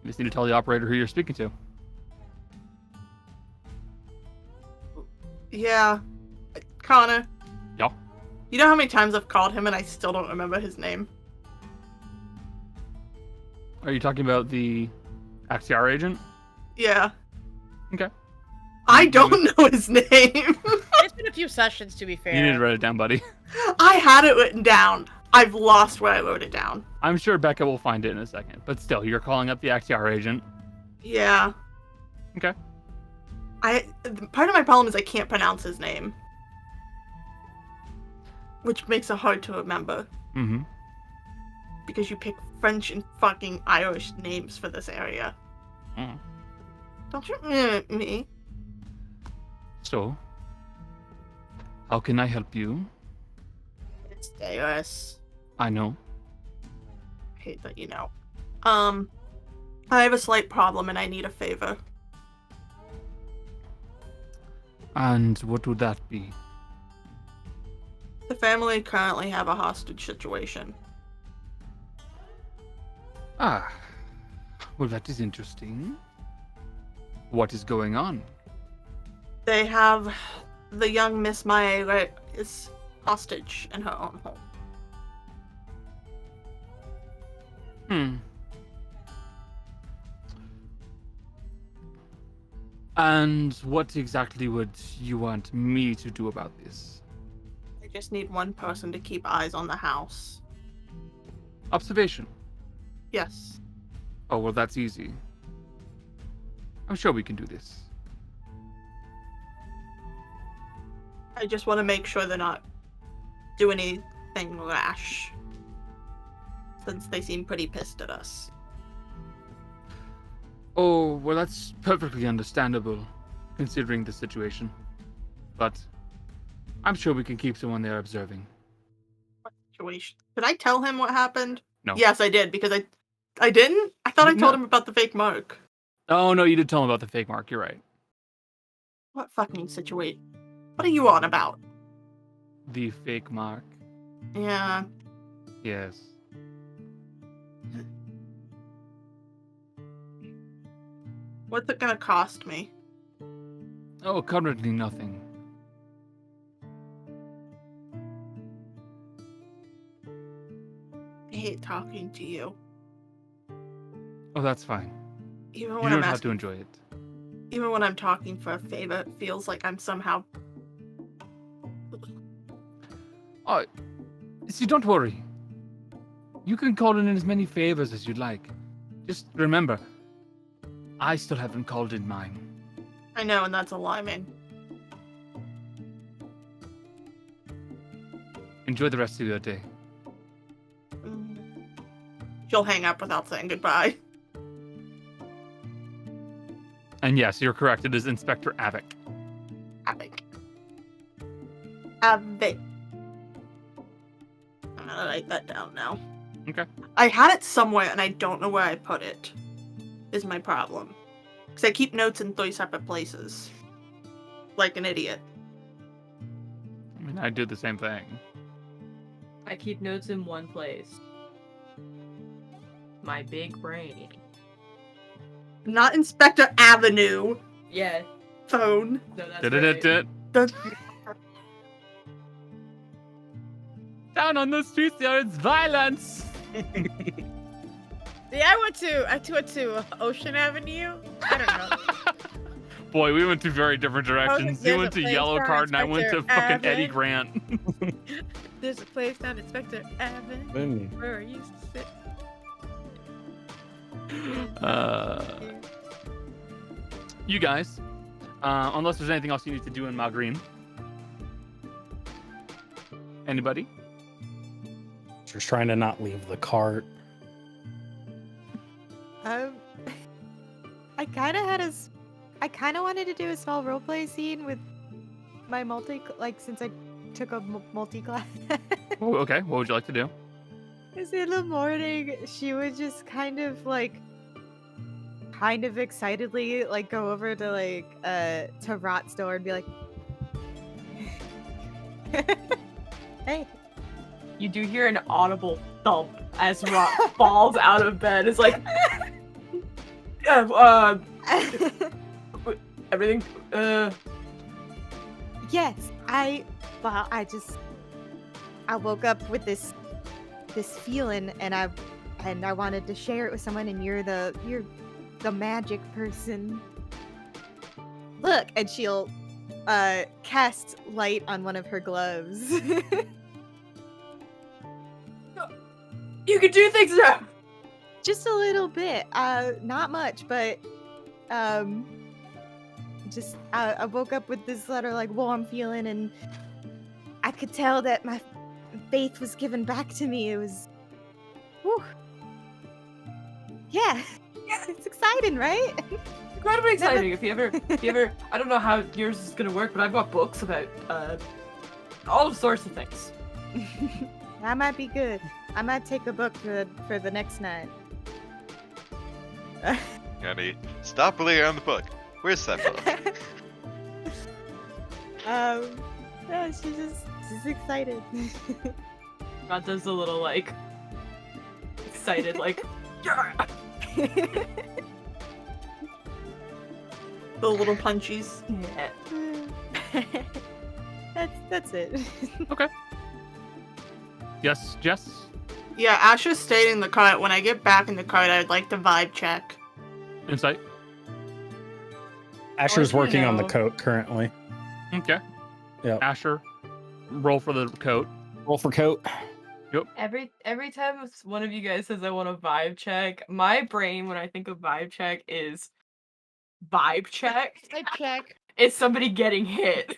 You just need to tell the operator who you're speaking to. Yeah. Connor. Yeah. You know how many times I've called him and I still don't remember his name? Are you talking about the XTR agent? Yeah. Okay. I don't know his name. It's been a few sessions, to be fair. You need to write it down, buddy. I had it written down. I've lost where I wrote it down. I'm sure Becca will find it in a second, but still, you're calling up the XTR agent. Yeah. Okay. Part of my problem is I can't pronounce his name. Which makes it hard to remember. Mm-hmm. Because you pick French and fucking Irish names for this area. Mm. Don't you me? So, how can I help you? It's Deus. I know. I hate that you know. I have a slight problem and I need a favor. And what would that be? The family currently have a hostage situation. Ah, well, that is interesting. What is going on? They have the young Miss Malie is hostage in her own home. And what exactly would you want me to do about this? I just need one person to keep eyes on the house. Observation. Yes. Oh, well, that's easy. I'm sure we can do this. I just want to make sure they're not doing anything rash. Since they seem pretty pissed at us. Oh, well, that's perfectly understandable, considering the situation. But I'm sure we can keep someone there observing. What situation? Did I tell him what happened? No. Yes, I did, because I didn't? I thought I told No. him about the fake mark. Oh, no, you did tell him about the fake mark. You're right. What fucking situation? What are you on about? The fake mark. Yeah. Yes. What's it gonna cost me? Oh, currently nothing. I hate talking to you. Oh, that's fine. Even You when don't I'm have asking, to enjoy it. even when I'm talking for a favor, it feels like I'm somehow. Oh, see, don't worry. You can call in as many favors as you'd like. Just remember, I still haven't called in mine. I know, and that's alarming. Enjoy the rest of your day. She'll hang up without saying goodbye. And yes, you're correct. It is Inspector Avic. Avic. I'm gonna write that down now. Okay. I had it somewhere and I don't know where I put it. Is my problem. Because I keep notes in 3 separate places. Like an idiot. I mean, I do the same thing. I keep notes in one place. My big brain. Not Inspector Avenue. Yeah. Phone. No, that's Did-it-it-it. The- Down on the streets, there is violence. See, I went to Ocean Avenue. I don't know. Boy, we went to very different directions. there's You a went to place Yellow down Card and I went to Inspector fucking Eddie Abbott. Grant. There's a place down Inspector Avenue where I used to sit. You guys, unless there's anything else you need to do in Magreen. Anybody? Just trying to not leave the cart. I kind of had I kind of wanted to do a small roleplay scene with my since I took a multi-class. Oh, okay, what would you like to do? Because in the morning, she would just kind of excitedly go over to to Rot's door and be like, "Hey." You do hear an audible thump as Rock falls out of bed. It's like, everything. Yes, I woke up with this feeling, and I wanted to share it with someone, and you're the magic person. Look, and she'll cast light on one of her gloves. You can do things now. Just a little bit, not much, but just I woke up with this warm feeling, and I could tell that my faith was given back to me. It was, whew. Yeah, it's exciting, right? Incredibly exciting. If you ever, I don't know how yours is gonna work, but I've got books about all sorts of things. That might be good. I might take a book for the next night. Gotta stop believing on the book. Where's that book? No, she's excited. God does a little excited yeah. The little punchies. Yeah. That's it. Okay. Yes, Jess? Yeah, Asha stayed in the cart. When I get back in the cart, I'd like to vibe check. Insight? Asher's working on the coat currently. Okay. Yeah. Asher, roll for the coat. Roll for coat. Yep. Every time one of you guys says I want a vibe check, my brain when I think of vibe check is vibe check. Vibe check. It's somebody getting hit.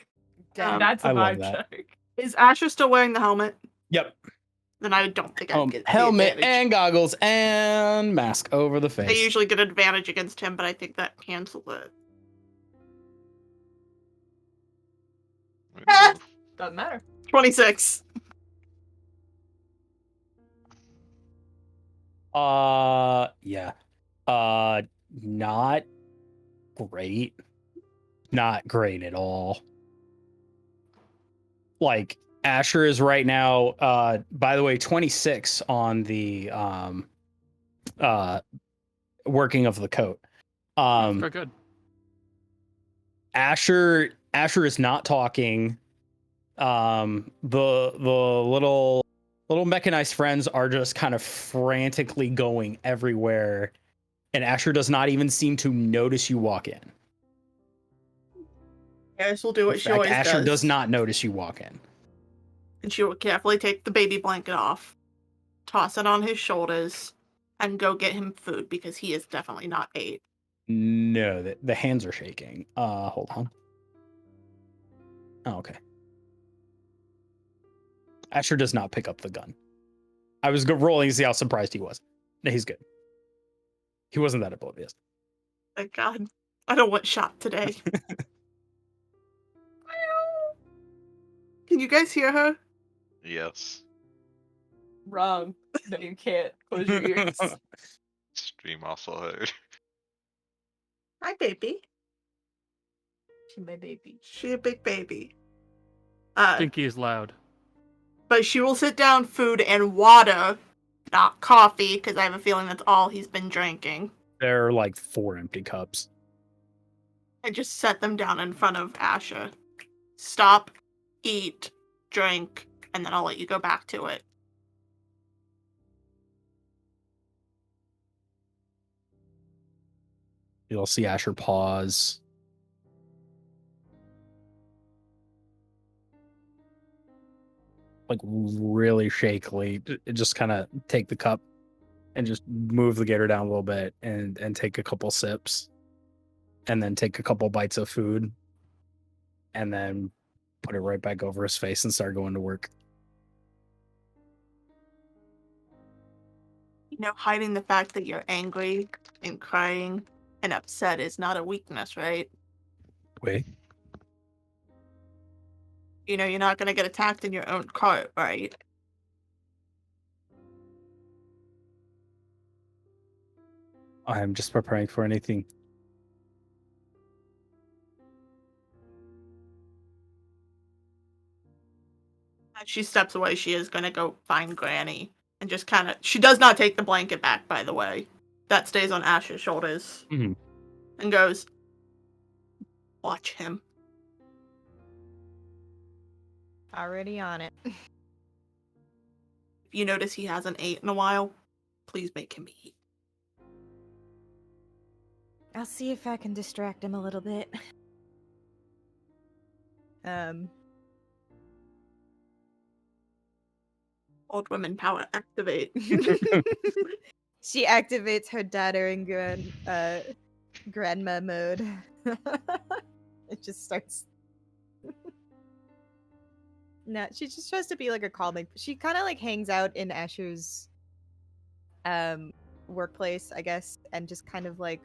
That's a I love vibe that. check. Is Asher still wearing the helmet? Yep. Then I don't think I'd get the Helmet advantage. and goggles and mask over the face. I usually get advantage against him, but I think that cancels it. Doesn't matter. 26. Yeah. Not great. Not great at all. Asher is right now, by the way, 26 on the working of the coat. Very good. Asher is not talking. The little mechanized friends are just kind of frantically going everywhere, and Asher does not even seem to notice you walk in. Yes, we'll do what In she fact, always Asher does not notice you walk in. And she will carefully take the baby blanket off, toss it on his shoulders, and go get him food because he is definitely not 8. No, the hands are shaking. Hold on. Oh, okay. Asher does not pick up the gun. I was rolling to see how surprised he was. No, he's good. He wasn't that oblivious. Thank God. I don't want shot today. Can you guys hear her? Yes. Wrong. No, you can't. Close your ears. Stream also heard. Hi, baby. She's my baby. She a big baby. Stinky is loud. But she will sit down food and water, not coffee, because I have a feeling that's all he's been drinking. There are like 4 empty cups. And just set them down in front of Asher. Stop, eat, drink, and then I'll let you go back to it. You'll see Asher pause. Like really shakily, just kind of take the cup and just move the gator down a little bit and take a couple sips. And then take a couple bites of food. And then put it right back over his face and start going to work. You know, hiding the fact that you're angry and crying and upset is not a weakness, right? Wait. You know, you're not going to get attacked in your own cart, right? I'm just preparing for anything. As she steps away, she is going to go find Granny and just kind of... She does not take the blanket back, by the way. That stays on Ash's shoulders. Mm-hmm. And goes, watch him. Already on it. If you notice he hasn't ate in a while, please make him eat. I'll see if I can distract him a little bit. Old women power activate. She activates her daughter in grandma mode. It just starts. No, she just tries to be like a calming. She kind of like hangs out in Asher's workplace, I guess, and just kind of like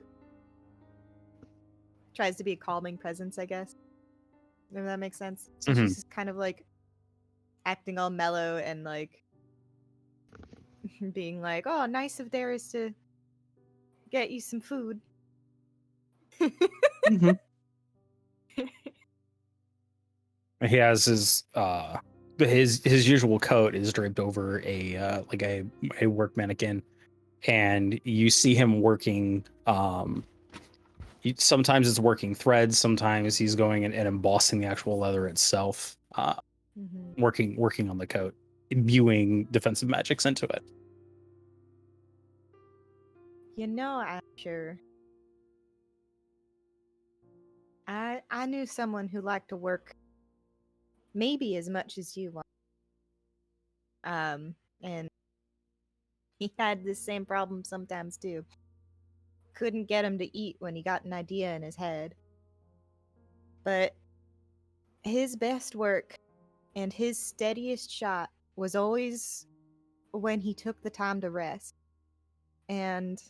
tries to be a calming presence, I guess. If that makes sense. So she's just kind of like acting all mellow and like being like, "Oh, nice of Darius to get you some food." Mm-hmm. He has his usual coat is draped over a work mannequin, and you see him working. Sometimes it's working threads. Sometimes he's going and embossing the actual leather itself. Working on the coat, imbuing defensive magics into it. You know, Asher, I knew someone who liked to work maybe as much as you want. And he had this same problem sometimes too. Couldn't get him to eat when he got an idea in his head. But his best work and his steadiest shot was always when he took the time to rest. And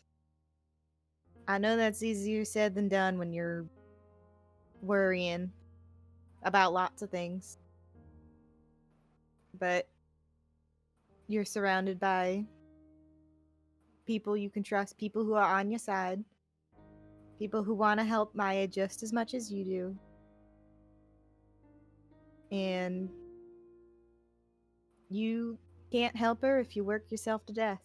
I know that's easier said than done when you're worrying about lots of things. But you're surrounded by people you can trust, people who are on your side, people who want to help Maya just as much as you do. And you can't help her if you work yourself to death.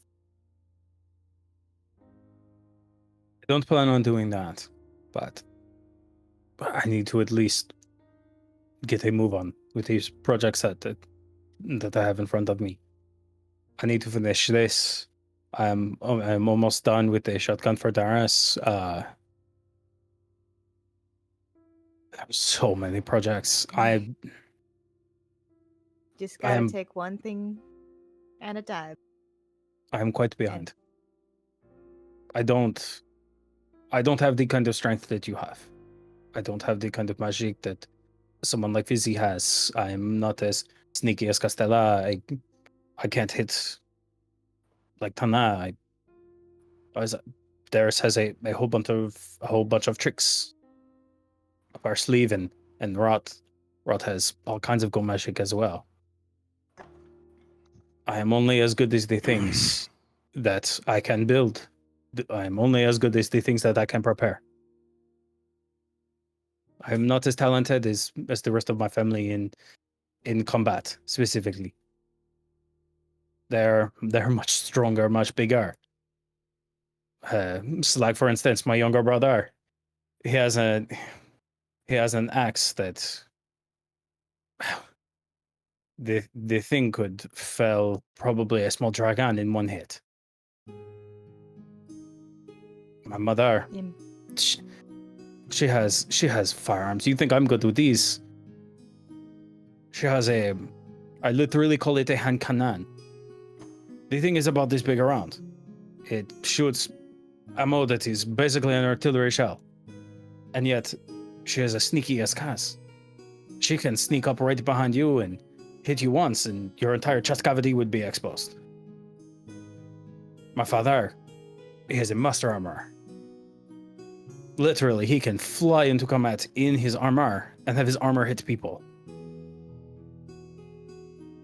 I don't plan on doing that, but I need to at least get a move on with these projects that I have in front of me. I need to finish this. I'm almost done with the shotgun for Darius. I have so many projects. I just gotta take one thing at a time. I am quite behind. I don't have the kind of strength that you have. I don't have the kind of magic that someone like Fizzy has. I'm not as sneaky as Castella. I can't hit like Tana. theirs has a whole bunch of tricks up our sleeve, and Rot has all kinds of cool magic as well. I am only as good as the things that I can build. I am only as good as the things that I can prepare. I am not as talented as the rest of my family in combat specifically. They're much stronger, much bigger. Like for instance, my younger brother, he has an axe that the thing could fell probably a small dragon in one hit. My mother, she has firearms. You think I'm good with these? She has I literally call it a hand cannon. The thing is about this big around. It shoots ammo that is basically an artillery shell. And yet, she has a sneaky as Cass. She can sneak up right behind you and hit you once, and your entire chest cavity would be exposed. My father, he has a master armor. Literally, he can fly into combat in his armor and have his armor hit people.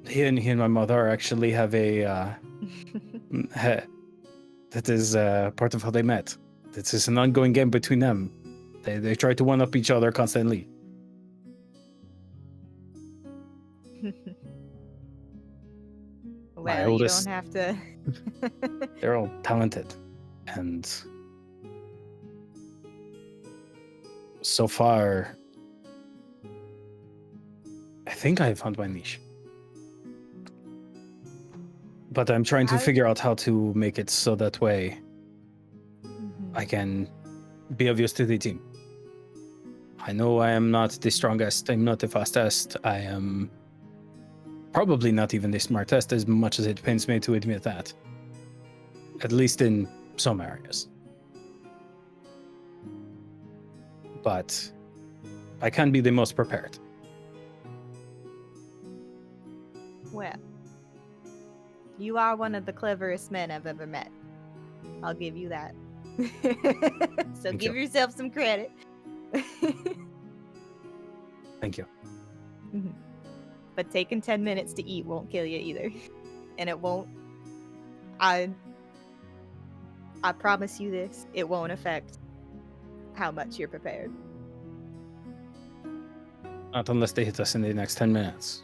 He and my mother actually have a that is part of how they met. This is an ongoing game between them. They try to one-up each other constantly. Well, oldest, you don't have to. They're all talented, and so far, I think I have found my niche. But I'm trying to figure out how to make it so that way I can be of use to the team. I know I am not the strongest, I'm not the fastest, I am probably not even the smartest, as much as it pains me to admit that. At least in some areas. But I can be the most prepared. Well, you are one of the cleverest men I've ever met. I'll give you that. So give yourself some credit. Thank you. Mm-hmm. But taking 10 minutes to eat won't kill you either. And it won't. I promise you this. It won't affect how much you're prepared. Not unless they hit us in the next 10 minutes.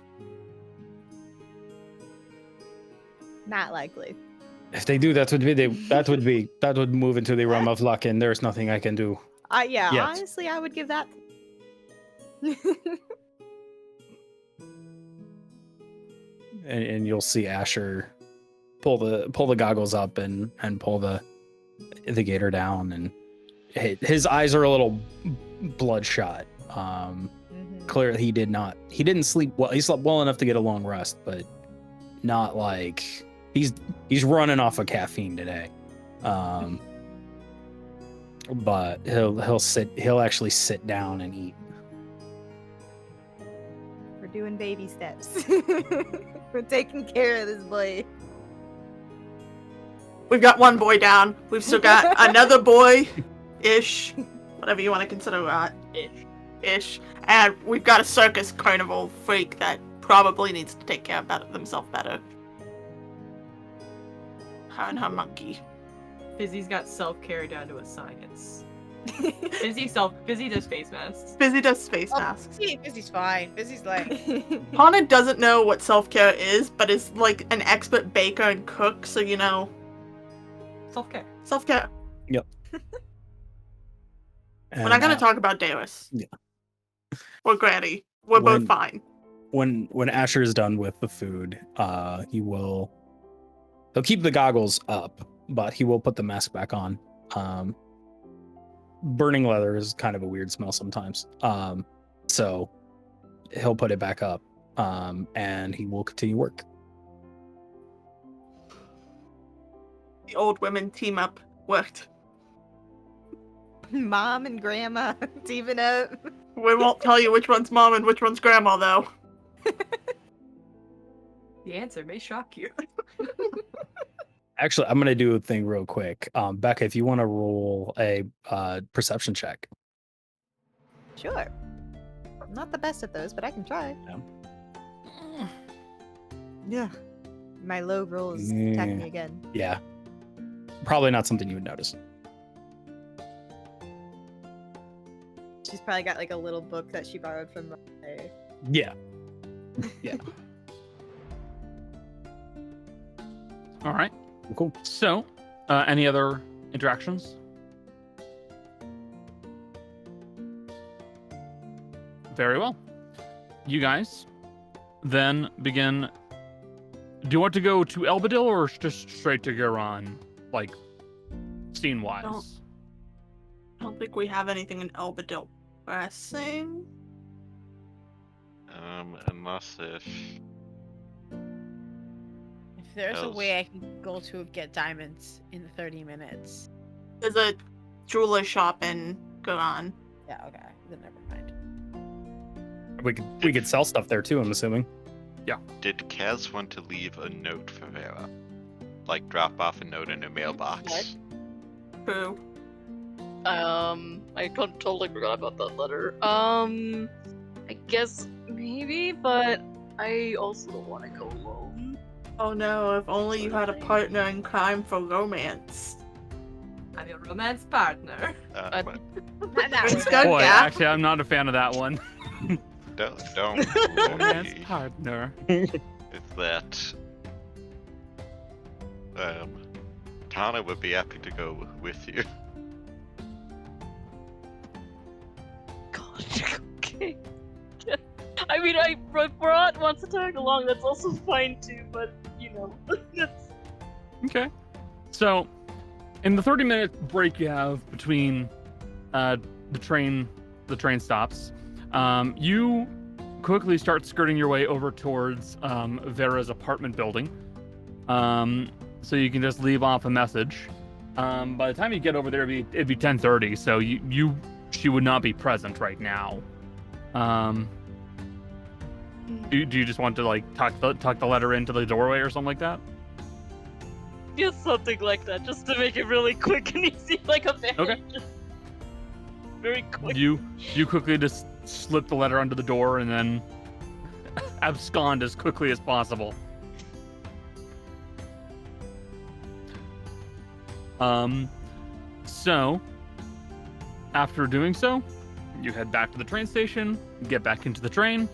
Not likely. If they do, that would move into the realm of luck, and there's nothing I can do. Yeah, yet. honestly, I would give that. And you'll see Asher pull the goggles up and pull the gator down, and his eyes are a little bloodshot. Clearly he didn't sleep well. He slept well enough to get a long rest, but not like he's running off of caffeine today. But he'll actually sit down and eat. We're doing baby steps. We're taking care of this boy. We've got one boy down. We've still got another boy-ish, whatever you want to consider that. Ish. And we've got a circus carnival freak that probably needs to take care of themselves better. Her and her monkey. Fizzy's got self-care down to a science. Fizzy does face masks. Fizzy does face masks. Fizzy's fine. Fizzy's like... Hana doesn't know what self-care is, but is like an expert baker and cook, so you know. Self-care. Self-care. Yep. We're not gonna talk about Darius. Yeah. Or Granny. We're both fine. When Asher is done with the food, he'll keep the goggles up, but he will put the mask back on. Burning leather is kind of a weird smell sometimes. So he'll put it back up, and he will continue work. The old women team up worked. Mom and grandma teaming up. We won't tell you which one's mom and which one's grandma, though. The answer may shock you. Actually, I'm gonna do a thing real quick. Becca, if you want to roll a perception check. Sure. I'm not the best at those, but I can try. Yeah. My low roll is attacking me again. Yeah. Probably not something you would notice. She's probably got like a little book that she borrowed from my... Yeah. Yeah. All right. Cool. So, any other interactions? Very well. You guys then begin. Do you want to go to Elbadil or just straight to Garan, like scene-wise? I don't think we have anything in Elbadil pressing. Unless if there's a way I can go to get diamonds in 30 minutes. There's a jeweler shop in Garan. Yeah, okay. Then never mind. We could sell stuff there too, I'm assuming. Yeah. Did Kaz want to leave a note for Vera? Like drop off a note in her mailbox? What? True. I totally forgot about that letter. I guess maybe, but I also don't want to go alone. Oh no, if only you had a partner in crime for romance. I'm your romance partner. But It's good, Boy, yeah. actually, I'm not a fan of that one. don't Romance worry. partner. It's that Tana would be happy to go with you. Gosh, okay. I mean, if Barat wants to tag along, that's also fine too, but, you know, that's... Okay. So, in the 30-minute break you have between the train stops, you quickly start skirting your way over towards Vera's apartment building. So you can just leave off a message. By the time you get over there, it'd be 10:30, so she would not be present right now. Do you just want to like tuck the letter into the doorway or something like that? Just something like that, just to make it really quick and easy, like a very Okay. just very quick. You quickly just slip the letter under the door and then abscond as quickly as possible. So after doing so, you head back to the train station, get back into the train,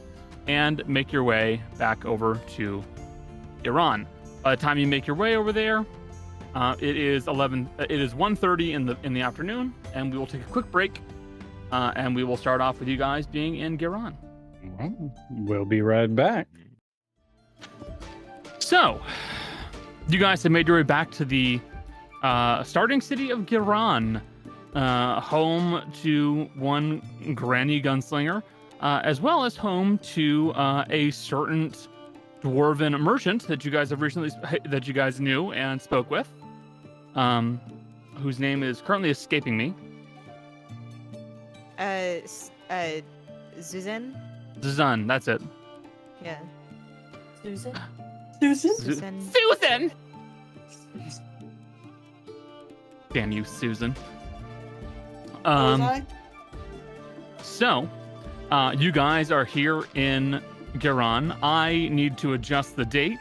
and make your way back over to Iran. By the time you make your way over there, it is 1:30 in the afternoon, and we will take a quick break, and we will start off with you guys being in Giran. We'll be right back. So, you guys have made your way back to the starting city of Giran, home to one granny gunslinger, as well as home to a certain dwarven merchant that you guys knew and spoke with, whose name is currently escaping me. Susan? Zuzan, that's it. Yeah. Susan? Susan! Damn you, Susan. So, you guys are here in Giran. I need to adjust the date.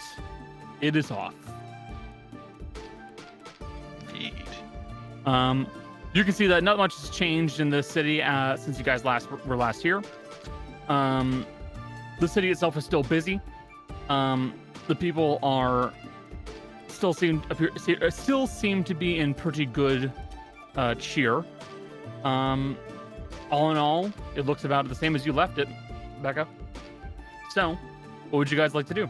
It is off. Indeed. You can see that not much has changed in the city since you guys were last here. The city itself is still busy. The people are still seem to be in pretty good cheer. All in all, it looks about the same as you left it, Becca. So, what would you guys like to do?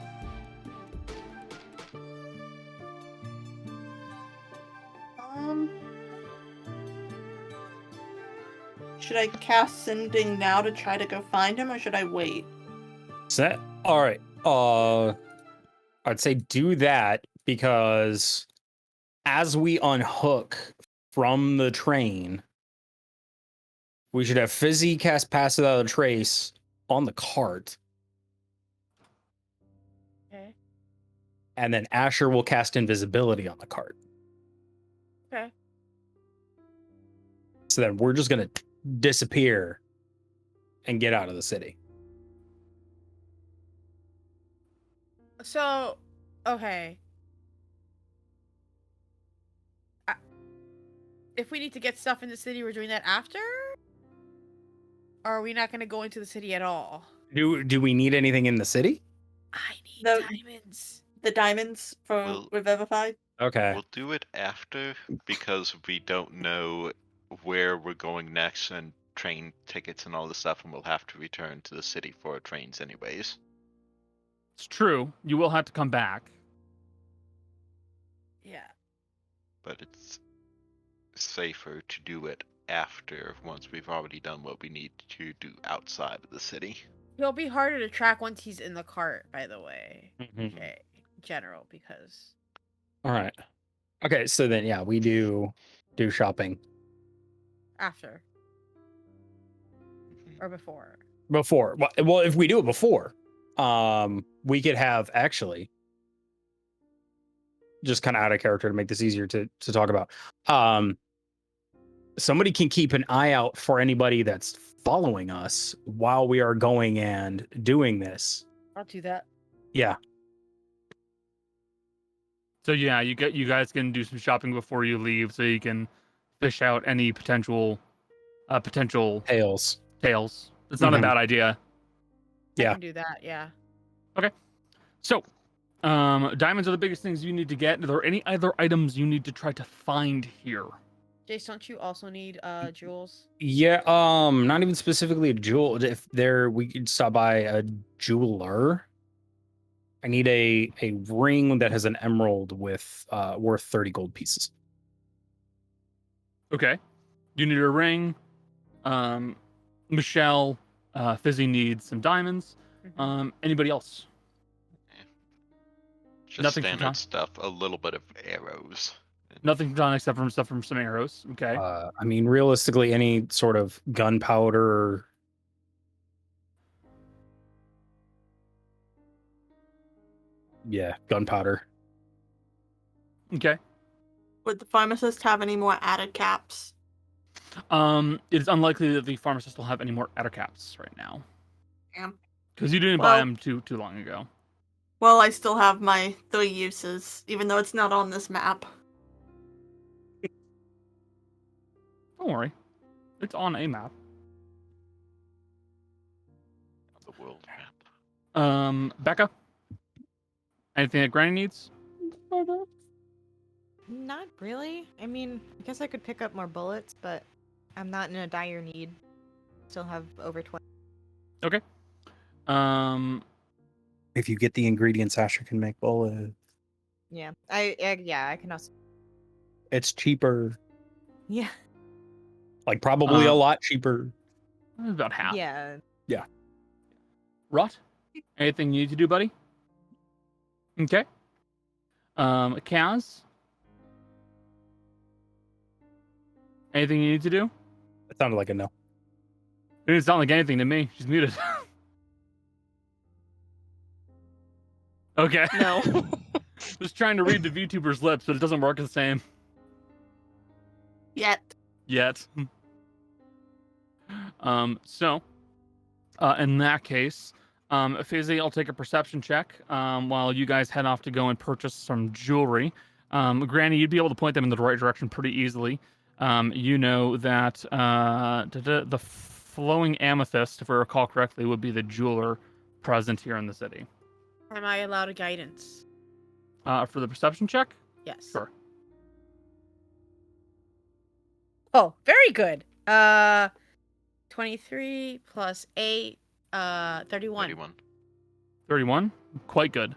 Should I cast Sending now to try to go find him, or should I wait? All right. I'd say do that, because as we unhook from the train, we should have Fizzy cast Pass Without a Trace on the cart. Okay. and then Asher will cast invisibility on the cart. Okay. So then we're just gonna disappear and get out of the city. So, okay. If we need to get stuff in the city, we're doing that after? Or are we not going to go into the city at all? Do we need anything in the city? I need No. diamonds. The diamonds for Revivified? Okay. We'll do it after because we don't know where we're going next and train tickets and all this stuff, and we'll have to return to the city for our trains anyways. It's true. You will have to come back. Yeah. But it's safer to do it after, once we've already done what we need to do outside of the city. He'll be harder to track once he's in the cart, by the way. Mhm. Okay. General, because... All right. Okay, so then yeah, we do shopping After. Or before. before. Well, if we do it before, we could have actually just kind of out of character to make this easier to talk about. Somebody can keep an eye out for anybody that's following us while we are going and doing this. I'll do that. Yeah. So yeah, you guys can do some shopping before you leave, so you can fish out any potential Tails. It's not a bad idea. Yeah. I can do that, yeah. So, diamonds are the biggest things you need to get. Are there any other items you need to try to find here? Jace, don't you also need jewels? Yeah, not even specifically a jewel. If we could stop by a jeweler. I need a ring that has an emerald with worth 30 gold pieces. Okay. You need a ring. Michelle, Fizzy needs some diamonds. Anybody else? Just Nothing from Tom? standard stuff, a little bit of arrows. Nothing done except from stuff from some arrows. Okay. I mean, realistically, any sort of gunpowder. Yeah, gunpowder. Okay. Would the pharmacist have any more added caps? It's unlikely that the pharmacist will have any more adder caps right now. Damn. Because you didn't buy them too long ago. Well, I still have my 3 uses, even though it's not on this map. Don't worry. It's on a map. The world map. Becca? Anything that Granny needs? Not really. I mean, I guess I could pick up more bullets, but I'm not in a dire need. Still have over 20. Okay. If you get the ingredients, Asher can make bullets. Yeah. I can also. It's cheaper. Yeah. Like probably a lot cheaper. About half. Yeah. Yeah. Rot? Anything you need to do, buddy? Okay. Kaz? Anything you need to do? It sounded like a no. It didn't sound like anything to me. She's muted. Okay. No. Just trying to read the VTuber's lips, but it doesn't work the same. Yet. So, in that case, Fizzy, I'll take a perception check while you guys head off to go and purchase some jewelry. Granny, you'd be able to point them in the right direction pretty easily. You know that the flowing amethyst, if I recall correctly, would be the jeweler present here in the city. Am I allowed a guidance? For the perception check? Yes. Sure. Oh, very good. 23 plus 8, 31. 31? Quite good.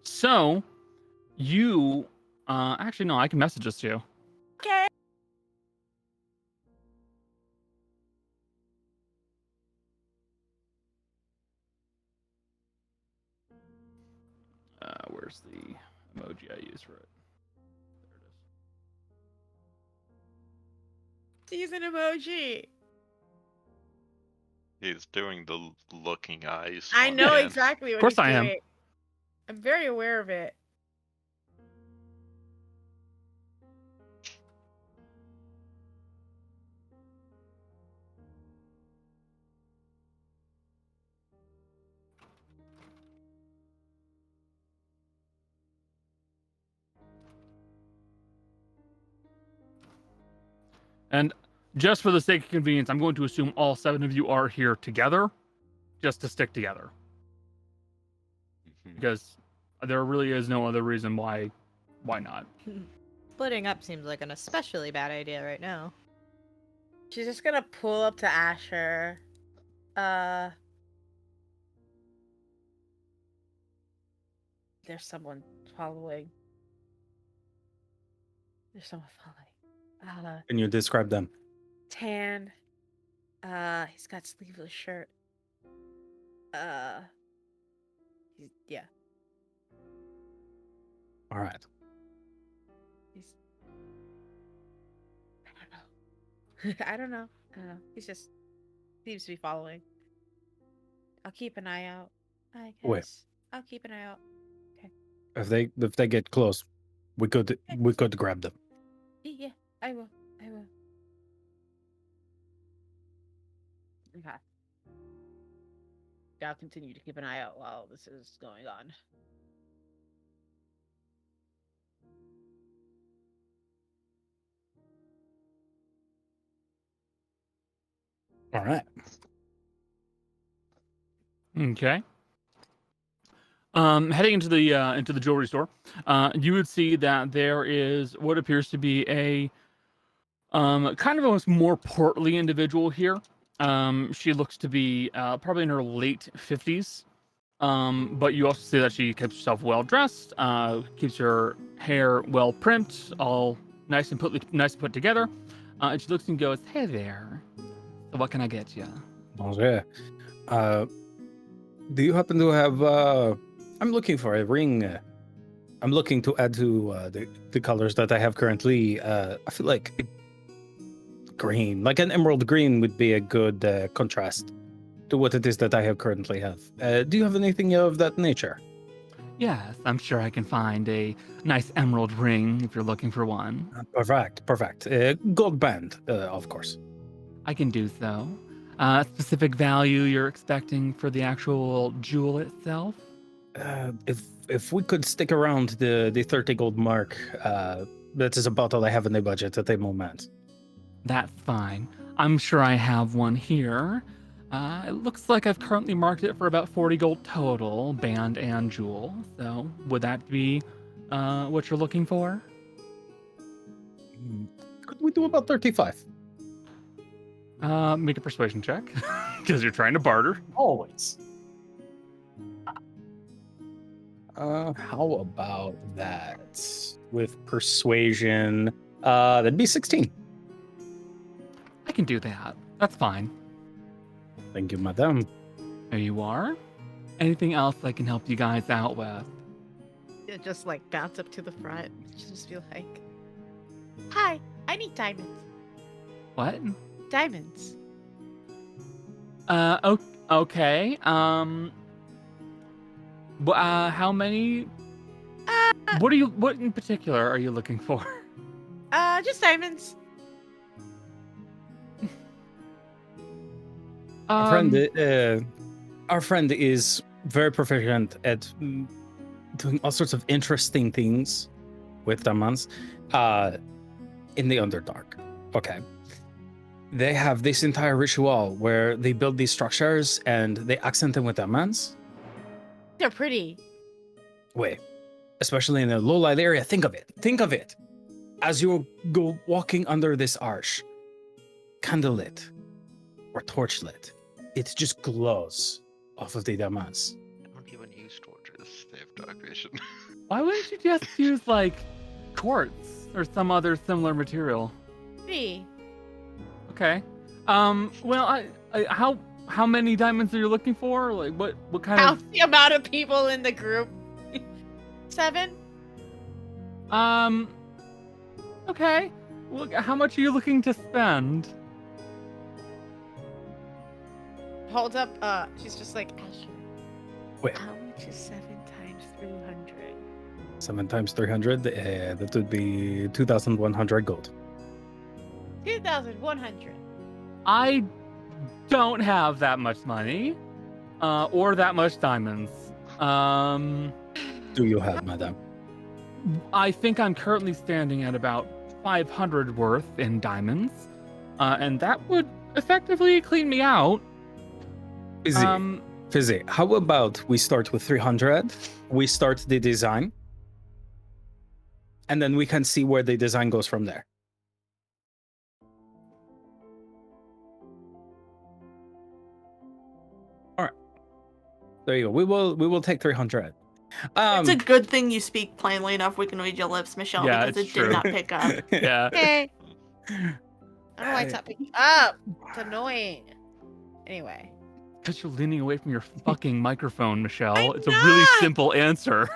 So, you... actually, no, I can message this to you. Okay. Where's the emoji I use for it? There it is. Use an emoji. He's doing the looking eyes. I know again. exactly what Of course he's I am. doing. I'm very aware of it. And just for the sake of convenience, I'm going to assume all 7 of you are here together, just to stick together. Because there really is no other reason why not. Splitting up seems like an especially bad idea right now. She's just gonna pull up to Asher. There's someone following. There's someone following. Can you describe them? Tan. He's got sleeveless shirt. Yeah. All right. I don't know. He's just seems to be following. I'll keep an eye out. I guess. Wait. I'll keep an eye out. Okay. If they get close, we could grab them. Yeah, I will. Okay. I'll continue to keep an eye out while this is going on. All right. Okay. Heading into the jewelry store, you would see that there is what appears to be a kind of a more portly individual here. She looks to be probably in her late 50s. But you also see that she keeps herself well dressed, keeps her hair well primped, all nice and put together. And she looks and goes, "Hey there. So what can I get you?" Okay. Do you happen to have? I'm looking for a ring. I'm looking to add to the colors that I have currently. I feel like green, like an emerald green, would be a good contrast to what it is that I have currently have. Do you have anything of that nature? Yes, I'm sure I can find a nice emerald ring if you're looking for one. Perfect. Gold band, of course. I can do so. Specific value you're expecting for the actual jewel itself? If we could stick around the 30 gold mark, that is about all I have in the budget at the moment. That's fine. I'm sure I have one here. It looks like I've currently marked it for about 40 gold total, band and jewel. So would that be what you're looking for? Could we do about 35? Make a persuasion check, because you're trying to barter. Always. How about that? With persuasion, that'd be 16. I can do that. That's fine. Thank you, madam. There you are. Anything else I can help you guys out with? Yeah, just like bounce up to the front. Just feel like, "Hi, I need diamonds." What? Diamonds. Okay. How many? What in particular are you looking for? Just diamonds. Our friend is very proficient at doing all sorts of interesting things with diamonds in the Underdark. Okay. They have this entire ritual where they build these structures and they accent them with diamonds. They're pretty. Wait, especially in a low-light area, think of it. As you go walking under this arch, candlelit or torchlit, it just glows off of the diamonds. I don't even use torches. They have dark vision. Why wouldn't you just use like quartz or some other similar material? Pretty. Okay. Well, how many diamonds are you looking for? Like, what kind How's the amount of people in the group? 7? Okay. Well, how much are you looking to spend? Hold up. She's just like, "Asher, Wait. how much is 7 times 300? 7 times 300. That would be 2,100 gold. 2,100. I don't have that much money, or that much diamonds. Do you have, madam? I think I'm currently standing at about 500 worth in diamonds, and that would effectively clean me out. Fizzy, how about we start with 300? We start the design, and then we can see where the design goes from there. All right, there you go. We will take 300. It's a good thing you speak plainly enough. We can read your lips, Michelle, Yeah, because it's it true. did not pick up. Yeah. Okay. I don't know why it's not picking up. It's annoying. Anyway. Because you're leaning away from your fucking microphone, Michelle. I'm It's a really not. simple answer.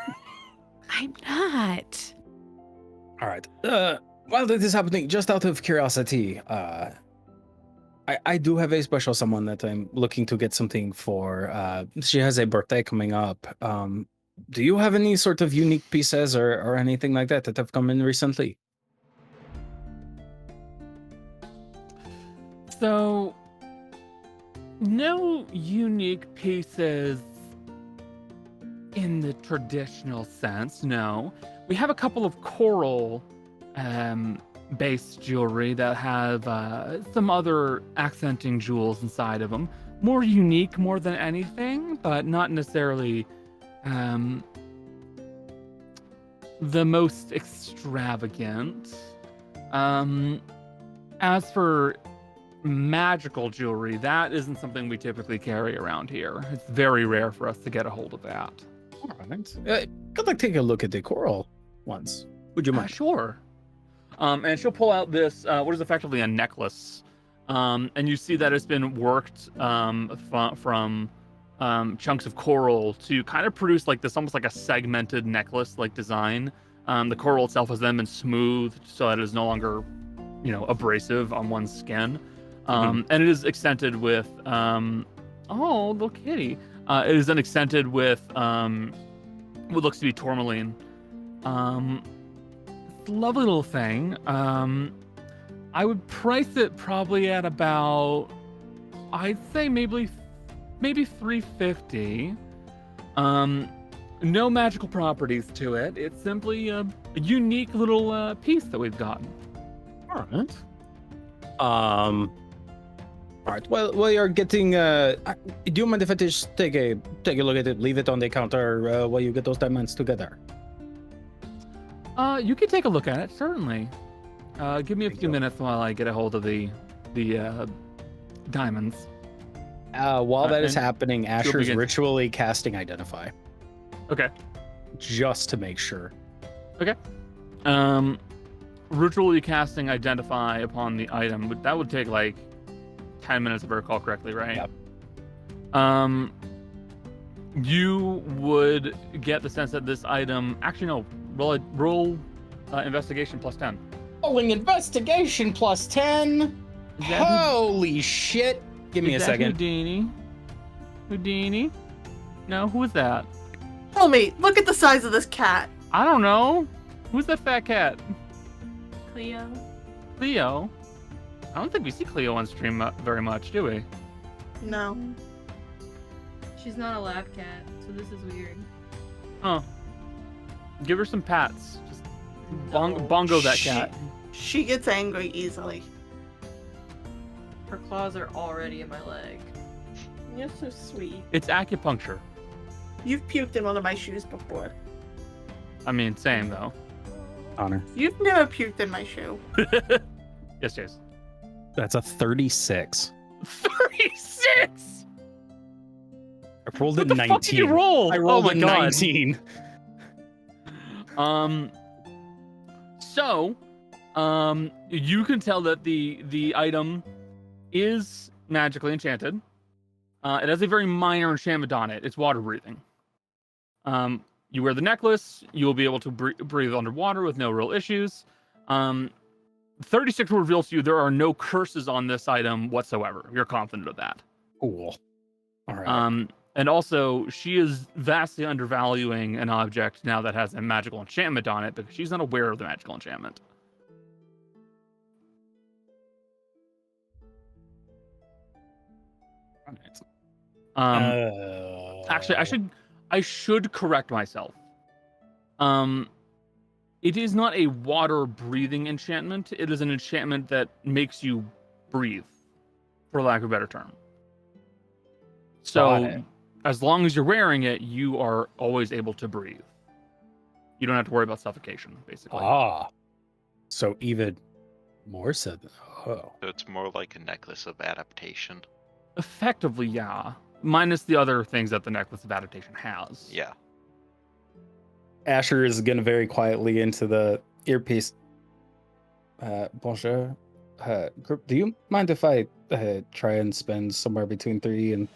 I'm not. All right. While this is happening, just out of curiosity, I do have a special someone that I'm looking to get something for. She has a birthday coming up. Do you have any sort of unique pieces or anything like that have come in recently? So, no unique pieces in the traditional sense, no. We have a couple of coral based jewelry that have some other accenting jewels inside of them. More unique more than anything, but not necessarily the most extravagant. As for magical jewelry, that isn't something we typically carry around here. It's very rare for us to get a hold of that. All right. Could like take a look at the coral ones. Would you mind? Sure. And she'll pull out this, what is effectively a necklace. And you see that it's been worked from chunks of coral to kind of produce like this, almost like a segmented necklace-like design. The coral itself has then been smoothed so that it is no longer, abrasive on one's skin. And it is accented with, oh, little kitty. It is then accented with what looks to be tourmaline. It's a lovely little thing. I would price it probably at about, I'd say maybe 350. No magical properties to it. It's simply a unique little piece that we've gotten. All right. All right. Well, you're getting. Do you mind if I just take a look at it, leave it on the counter while you get those diamonds together? You can take a look at it, certainly. Give me a few minutes while I get a hold of the diamonds. While that is and happening, Asher's ritually casting Identify. Okay. Just to make sure. Okay. Ritually casting Identify upon the item. That would take like 10 minutes if I recall correctly, right? Yep. You would get the sense that this item. Actually, no. Roll investigation plus 10. Rolling investigation plus 10. Holy shit! Give me a second. Houdini? No, who is that? Tell me, look at the size of this cat. I don't know. Who's that fat cat? Cleo. Cleo? I don't think we see Cleo on stream very much, do we? No. She's not a lab cat, so this is weird. Huh. Give her some pats. Just bongo that cat. She gets angry easily. Her claws are already in my leg. You're so sweet. It's acupuncture. You've puked in one of my shoes before. I mean, same though. Honor. You've never puked in my shoe. Yes, Chase. That's a 36. 36! I rolled What a the 19. fuck did you roll? I rolled oh a my God. 19. So, you can tell that the item is magically enchanted. It has a very minor enchantment on it. It's water breathing. You wear the necklace, you will be able to breathe underwater with no real issues. 36 reveals to you there are no curses on this item whatsoever. You're confident of that. Cool. All right. And also, she is vastly undervaluing an object now that has a magical enchantment on it because she's not aware of the magical enchantment. Actually, I should correct myself. It is not a water breathing enchantment. It is an enchantment that makes you breathe, for lack of a better term. So, as long as you're wearing it, you are always able to breathe. You don't have to worry about suffocation, basically. So even more so. So it's more like a necklace of adaptation. Effectively, yeah. Minus the other things that the necklace of adaptation has. Yeah. Asher is gonna very quietly into the earpiece. Bonjour. Group, do you mind if I try and spend somewhere between 3 and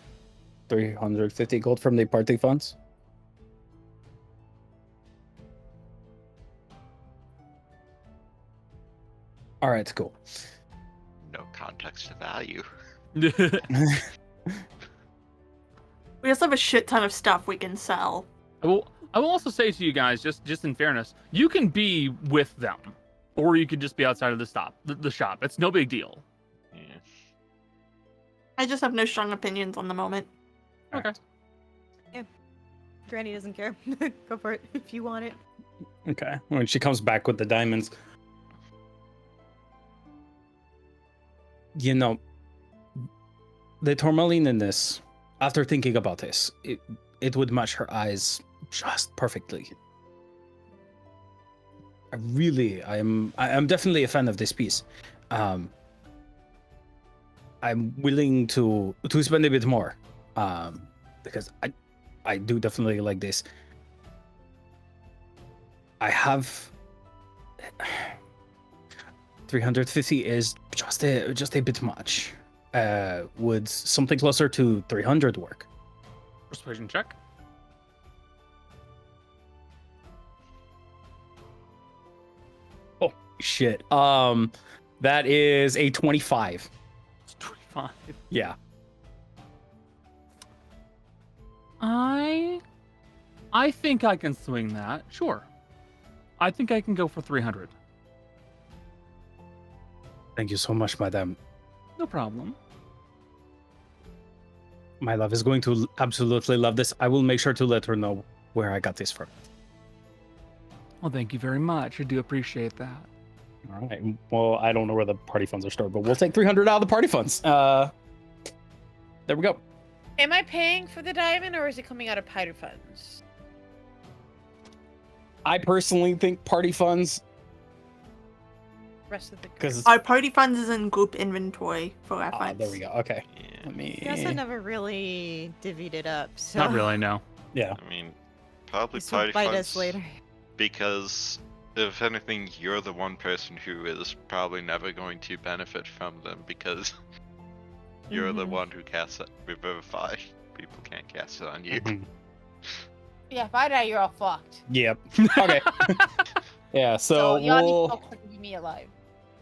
350 gold from the party funds? All right, cool. No context to value. We also have a shit ton of stuff we can sell. I will also say to you guys, just in fairness, you can be with them, or you could just be outside of the shop. It's no big deal. Yeah. I just have no strong opinions on the moment. Okay. Yeah. Granny doesn't care. Go for it if you want it. Okay. When she comes back with the diamonds. You know, the tourmaline in this, after thinking about this, it would match her eyes just perfectly. I'm definitely a fan of this piece. I'm willing to spend a bit more, because I do definitely like this. I have 350 is just a bit much. Would something closer to 300 work? Persuasion check. Oh shit. That is a 25. It's 25. Yeah. I think I can swing that. Sure. I think I can go for 300. Thank you so much, madam. No problem. My love is going to absolutely love this. I will make sure to let her know where I got this from. Well, thank you very much. I do appreciate that. All right. Well, I don't know where the party funds are stored, but we'll take 300 out of the party funds. There we go. Am I paying for the diamond, or is it coming out of party funds? I personally think party funds. Rest of the Because Our party funds is in group inventory for reference. there we go. Okay. Yeah. Let me. We also never really divvied it up, so Not really, no. Yeah. I mean, probably this will party bite funds. us later. Because if anything, you're the one person who is probably never going to benefit from them because you're the one who casts it. Revivify. People can't cast it on you. Mhm. Yeah, if I die, you're all fucked. Yep. Okay. Yeah. So y'all need we'll. to focus on keeping me alive.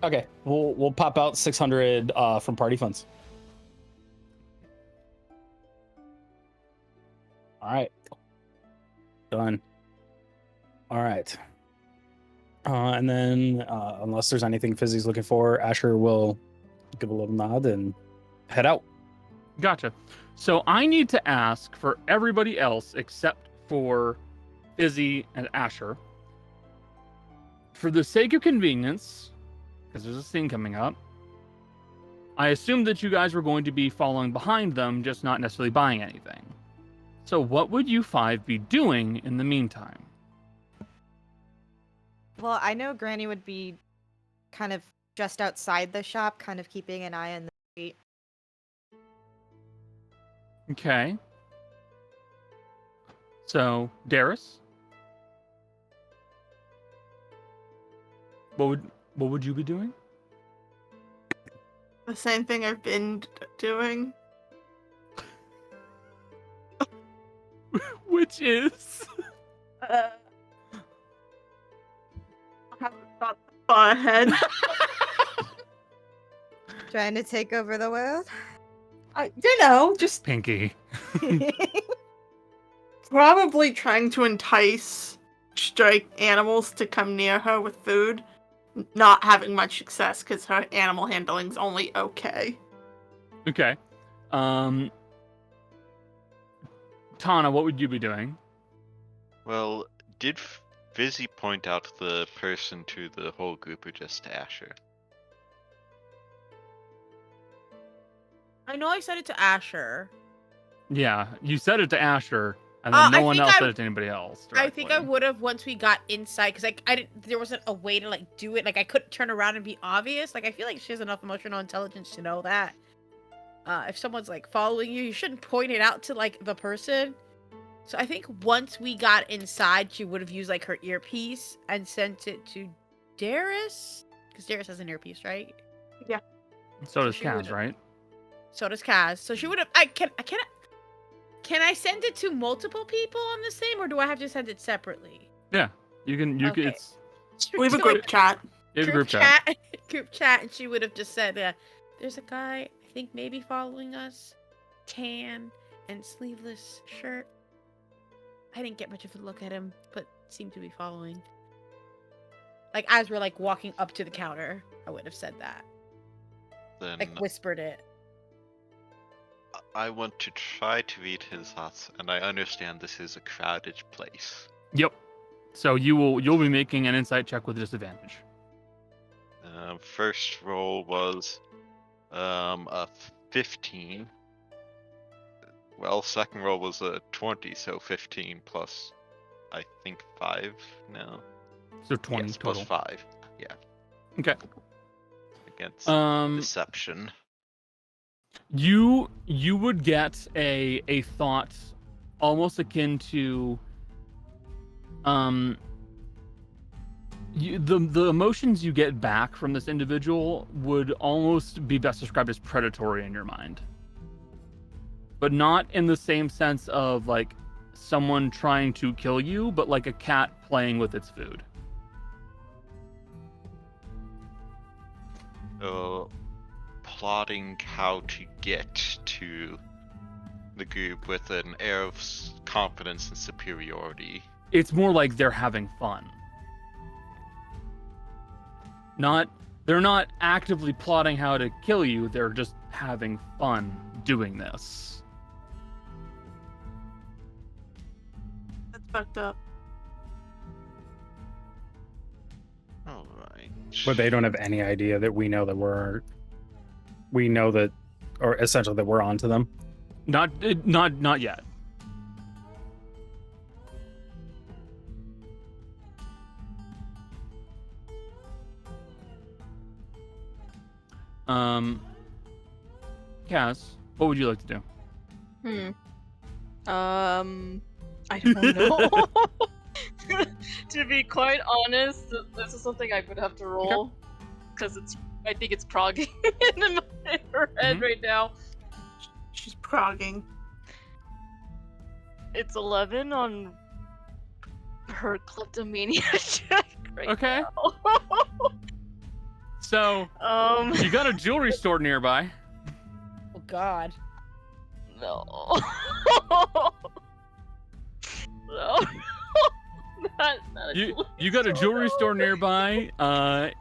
Okay. We'll pop out 600 from party funds. All right. Done. All right. And then, unless there's anything Fizzy's looking for, Asher will give a little nod and head out. Gotcha. So I need to ask for everybody else except for Fizzy and Asher. For the sake of convenience, because there's a scene coming up, I assumed that you guys were going to be following behind them, just not necessarily buying anything. So what would you 5 be doing in the meantime? Well, I know Granny would be kind of just outside the shop, kind of keeping an eye on the street. Okay. So, Darius? What would you be doing? The same thing I've been doing. Which is? I haven't thought that far ahead. Trying to take over the world? Just Pinky. probably trying to entice stray animals to come near her with food. Not having much success because her animal handling's only okay. Okay. Tana, what would you be doing? Well, did Fizzy point out the person to the whole group or just to Asher? I know I said it to Asher. Yeah, you said it to Asher, and then no one else said it to anybody else. I think I directly. would have once we got inside, because I didn't. There wasn't a way to like do it. Like I couldn't turn around and be obvious. Like I feel like she has enough emotional intelligence to know that if someone's like following you, you shouldn't point it out to like the person. So I think once we got inside, she would have used like her earpiece and sent it to Darius, because Darius has an earpiece, right? Yeah. So does she Kaz, would've- right? So does Kaz. So she would have. Can I send it to multiple people on the same, or do I have to send it separately? Yeah, you can. You Okay. can. It's We have a group chat. you have a group chat. Group chat, and she would have just said, "There's a guy I think maybe following us, tan and sleeveless shirt. I didn't get much of a look at him, but seemed to be following." Like as we're like walking up to the counter, I would have said that, Then like whispered it. I want to try to read his thoughts, and I understand this is a crowded place. Yep. So you'll be making an insight check with disadvantage. First roll was a 15. Well, second roll was a 20, so 15 plus, I think 5 now. So 20 yes, total. plus 5. Yeah. Okay. Against deception. You would get a thought almost akin to the emotions you get back from this individual would almost be best described as predatory in your mind. But not in the same sense of like someone trying to kill you, but like a cat playing with its food. Plotting how to get to the group with an air of confidence and superiority. It's more like they're having fun. They're not actively plotting how to kill you, they're just having fun doing this. That's fucked up. Alright. But they don't have any idea that we know that or essentially that we're onto them. Not yet. Cass, what would you like to do? I don't know. To be quite honest, this is something I would have to roll because I think it's progging in her head right now. She's progging. It's 11 on her kleptomania check right Okay. now. So, you got a jewelry store nearby. Oh God. No. No. Not You got a jewelry store nearby.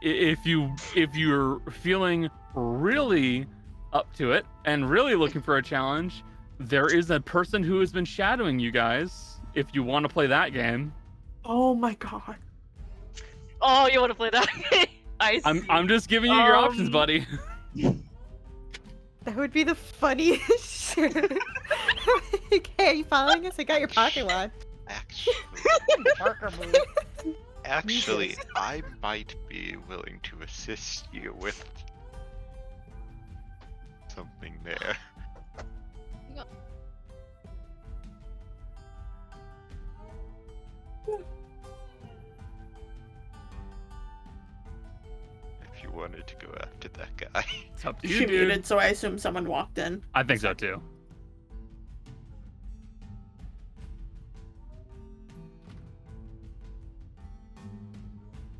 If you're feeling really up to it and really looking for a challenge, there is a person who has been shadowing you guys. If you want to play that game. Oh my God. Oh, you want to play that game? I'm just giving you your options, buddy. That would be the funniest. Hey, are you following us? I got your pocket watch. Actually, I might be willing to assist you with something there. If you wanted to go after that guy. It's up to She you, dude. muted, so I assume someone walked in. I think so too.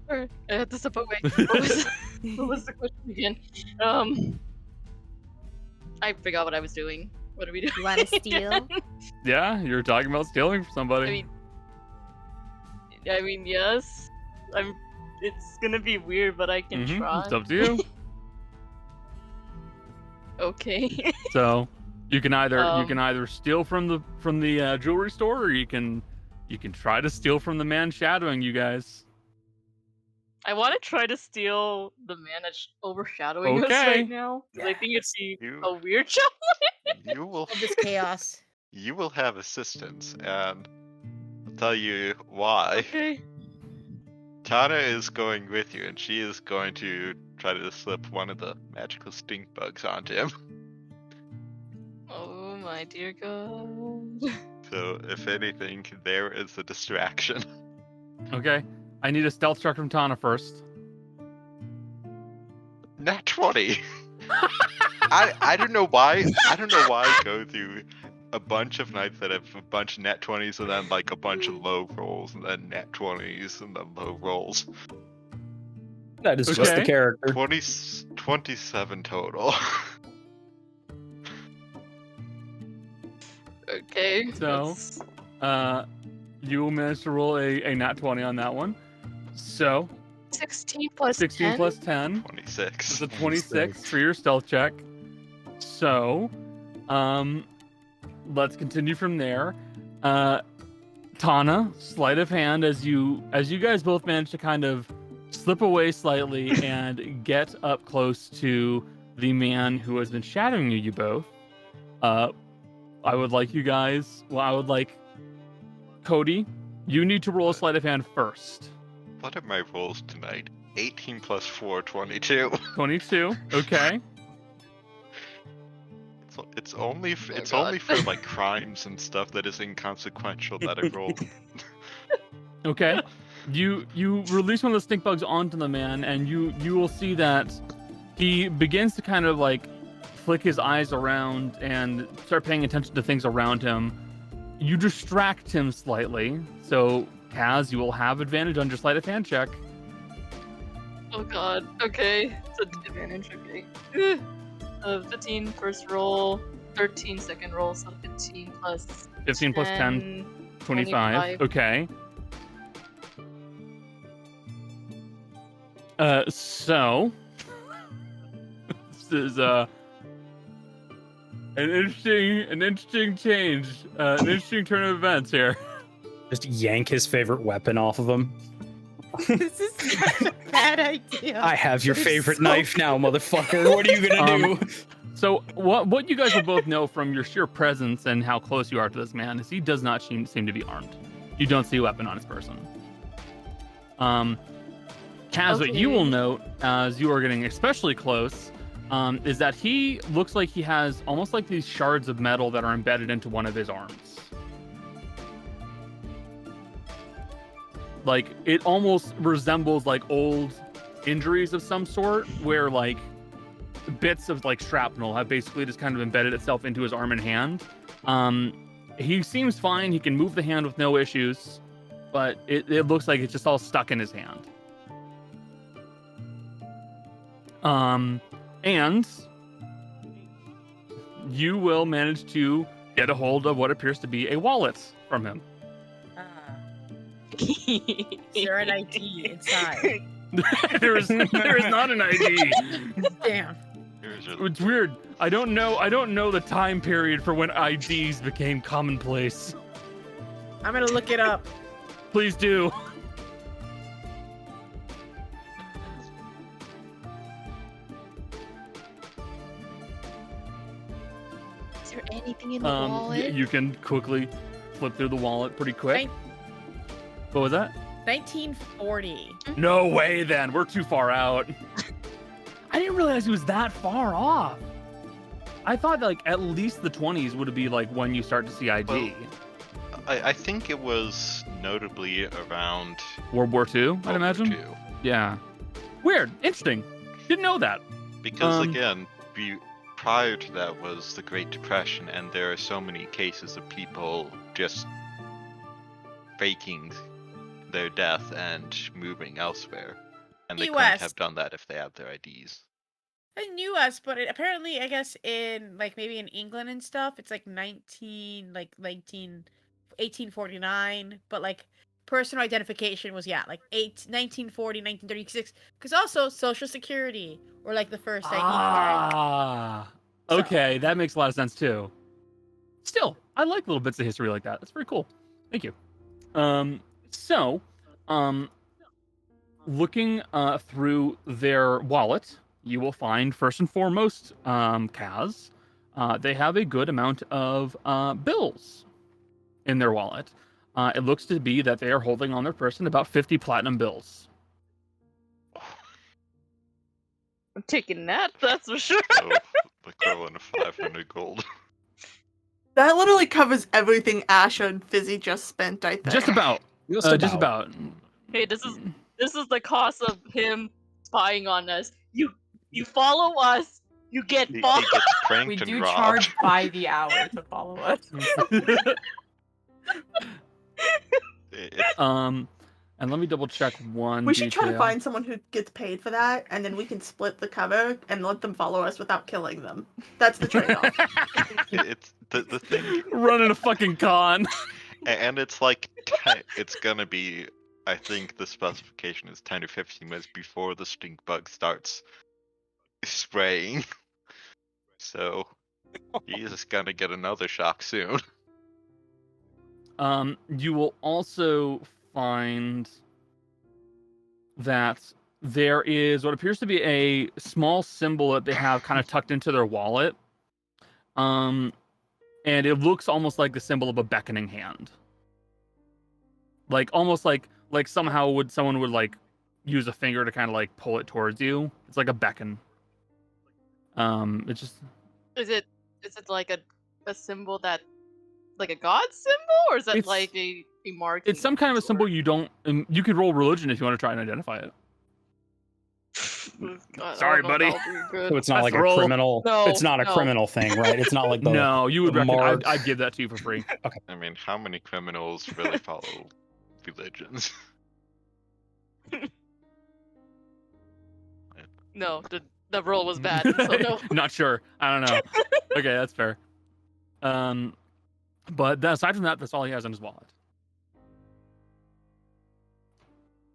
I had to step away. What was the question again? I forgot what I was doing. What are we doing? You want to steal? Yeah, you're talking about stealing from somebody. I mean, yes. It's gonna be weird, but I can try. It's up to you. Okay. So you can either steal from the jewelry store, or you can try to steal from the man shadowing you guys. I want to try to steal the man that's overshadowing us right now. Because I think it's a weird challenge. You will Of this chaos. you will have assistance, and I'll tell you why. Okay. Tana is going with you, and she is going to try to slip one of the magical stink bugs onto him. Oh my dear God. So, if anything, there is a distraction. Okay. I need a stealth check from Tana first. Nat 20. I don't know why. I don't know why I go through a bunch of nights that have a bunch of nat 20s and then like a bunch of low rolls and then nat 20s and then low rolls. That is just the character. 27 total. Okay. So, you will manage to roll a nat 20 on that one. So, 16 plus 16 10? plus 10. 26. It's a 26 for your stealth check. So, let's continue from there. Tana, sleight of hand, as you guys both manage to kind of slip away slightly and get up close to the man who has been shadowing you both. I would like Cody, you need to roll a sleight of hand first. What are my rolls tonight? 18 plus 4, 22. 22, okay. It's only for like crimes and stuff that is inconsequential that I roll. Okay. You release one of the stink bugs onto the man, and you will see that he begins to kind of like flick his eyes around and start paying attention to things around him. You distract him slightly, so Kaz, you will have advantage on your sleight of hand check. Oh God. Okay. It's an advantage. Okay. 15 first roll, 13 second roll, so 15 plus 15 plus 10, 25. Okay. So this is an interesting change, an interesting turn of events here. Just yank his favorite weapon off of him. This is such a bad idea. I have your favorite knife now, motherfucker. What are you gonna do? So what you guys will both know from your sheer presence and how close you are to this man is he does not seem to be armed. You don't see a weapon on his person. Kaz, what you will note as you are getting especially close is that he looks like he has almost like these shards of metal that are embedded into one of his arms. Like, it almost resembles like old injuries of some sort where like bits of like shrapnel have basically just kind of embedded itself into his arm and hand. He seems fine. He can move the hand with no issues, but it looks like it's just all stuck in his hand. And you will manage to get a hold of what appears to be a wallet from him. Is there an ID inside? there is not an ID. Damn. It's weird. I don't know the time period for when IDs became commonplace. I'm gonna look it up. Please do. Is there anything in the wallet? You can quickly flip through the wallet pretty quick. What was that? 1940. No way then. We're too far out. I didn't realize he was that far off. I thought like at least the 20s would be like when you start to see ID. Well, I think it was notably around World War II, I'd imagine. II. Yeah. Weird. Interesting. Didn't know that. Because again, prior to that was the Great Depression, and there are so many cases of people just faking their death and moving elsewhere, and they couldn't have done that if they had their IDs. in U.S., but apparently, I guess in like maybe in England and stuff, it's like 1849, but like personal identification was like 1940, 1936, because also Social Security or like the first ID card. Ah, okay, that makes a lot of sense too. Still, I like little bits of history like that. That's very cool. Thank you. Looking through their wallet, you will find first and foremost, Kaz. They have a good amount of bills in their wallet. It looks to be that they are holding on their person about 50 platinum bills. I'm taking that, that's for sure. So, equivalent of 500 gold. That literally covers everything Asher and Fizzy just spent, I think. Just about. Just about. Hey, this is the cost of him spying on us. You follow us, you get He fucked. gets pranked We and do robbed. charge by the hour to follow us. And let me double check one. We should try to detail. find someone who gets paid for that, and then we can split the cover and let them follow us without killing them. That's the trade-off. It's the thing, Running a fucking con. and it's like it's gonna be. I think the specification is 10 to 15 minutes before the stink bug starts spraying. So he's just gonna get another shock soon. You will also find that there is what appears to be a small symbol that they have kind of tucked into their wallet. And it looks almost like the symbol of a beckoning hand. Like almost like somehow someone would like use a finger to kind of like pull it towards you. It's like a beckon. It's just Is it like a symbol that like a god symbol, or is that It's- like a mark? it's some kind of a symbol you don't. You could roll religion if you want to try and identify it. Sorry, buddy. So it's not like a roll. criminal. No, it's not a no. criminal thing, right? It's not like the. No, you would the reckon mark. I'd give that to you for free. I mean, how many criminals really follow religions? No, the roll was bad. So no. Not sure. I don't know. Okay, that's fair. But aside from that, that's all he has in his wallet.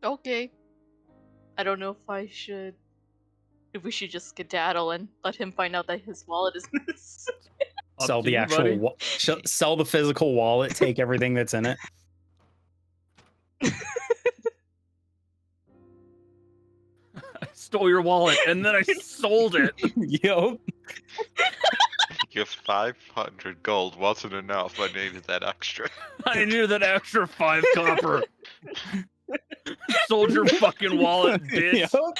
Okay. I don't know if we should just skedaddle and let him find out that his wallet is missing. Up Sell to the you, actual. buddy. Sell the physical wallet. Take everything that's in it. I stole your wallet and then I sold it. Yo. Your 500 gold wasn't enough. I needed that extra. I knew that extra 5 copper. Sold your fucking wallet, bitch. Yup.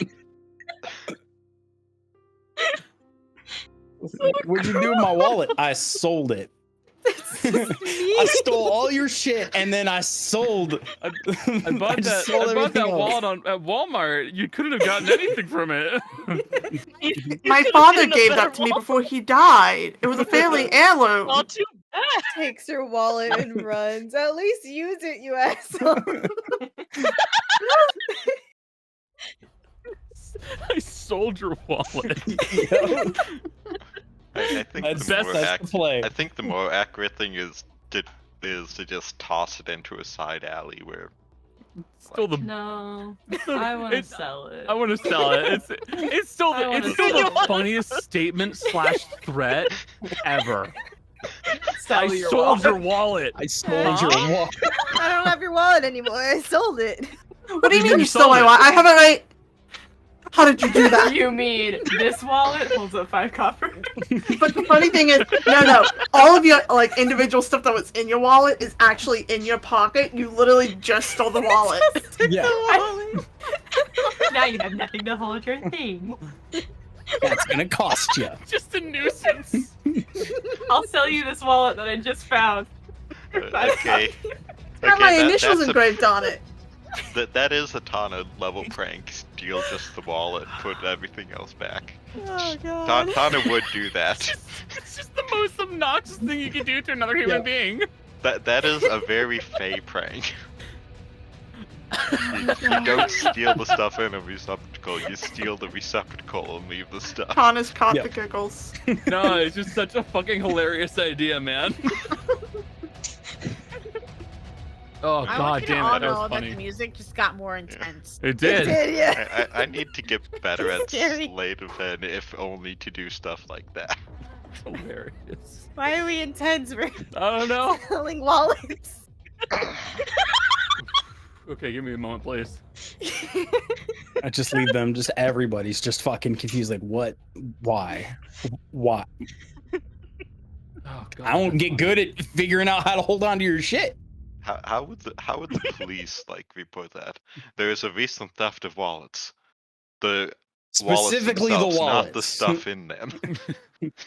What'd you do with my wallet? I sold it. I stole all your shit and then I sold. I bought that wallet at Walmart. You couldn't have gotten anything from it. My father gave that to me before he died. It was a family heirloom. Not too bad. Takes her wallet and runs. At least use it, you asshole. I sold your wallet. I think That's the more the play. I think the more accurate thing is to just toss it into a side alley where. Still the No, I want to it's- sell it. I want to sell it. It's still I wanna it's still sell the it. funniest statement / threat ever. Sell I your sold wallet. your wallet. I sold your wallet. I don't have your wallet anymore. I sold it. What do you mean You you stole sold my it. wallet? I have it right. How did you do that? You mean this wallet holds up 5 copper? But the funny thing is, no, all of your like individual stuff that was in your wallet is actually in your pocket. You literally just stole the wallet. Yeah. Now you have nothing to hold your thing. That's gonna cost you. Just a nuisance. I'll sell you this wallet that I just found. Okay. Have my that- initials that's a- engraved on it. That is a Tana level prank. Steal just the wallet, put everything else back. Oh god. Tana would do that. It's just the most obnoxious thing you can do to another human Yeah. being. That is a very Fey prank. You don't steal the stuff in a receptacle, you steal the receptacle and leave the stuff. Connor's caught Yep. the giggles. No, it's just such a fucking hilarious idea, man. Oh I god want you to damn all it, that know was that funny. the music just got more intense. It did. Yeah. I need to get better at Scary. sleight of hand, if only to do stuff like that. It's hilarious. Why are we intense? We're I don't know. selling wallets. Okay, give me a moment, please. I just leave them. Just everybody's just fucking confused. Like, what? Why? Why? Oh god. I don't get good at figuring out how to hold on to your shit. How would the police like report that? There is a recent theft of wallets. The Specifically the wallets themselves, not the wallets. stuff in them.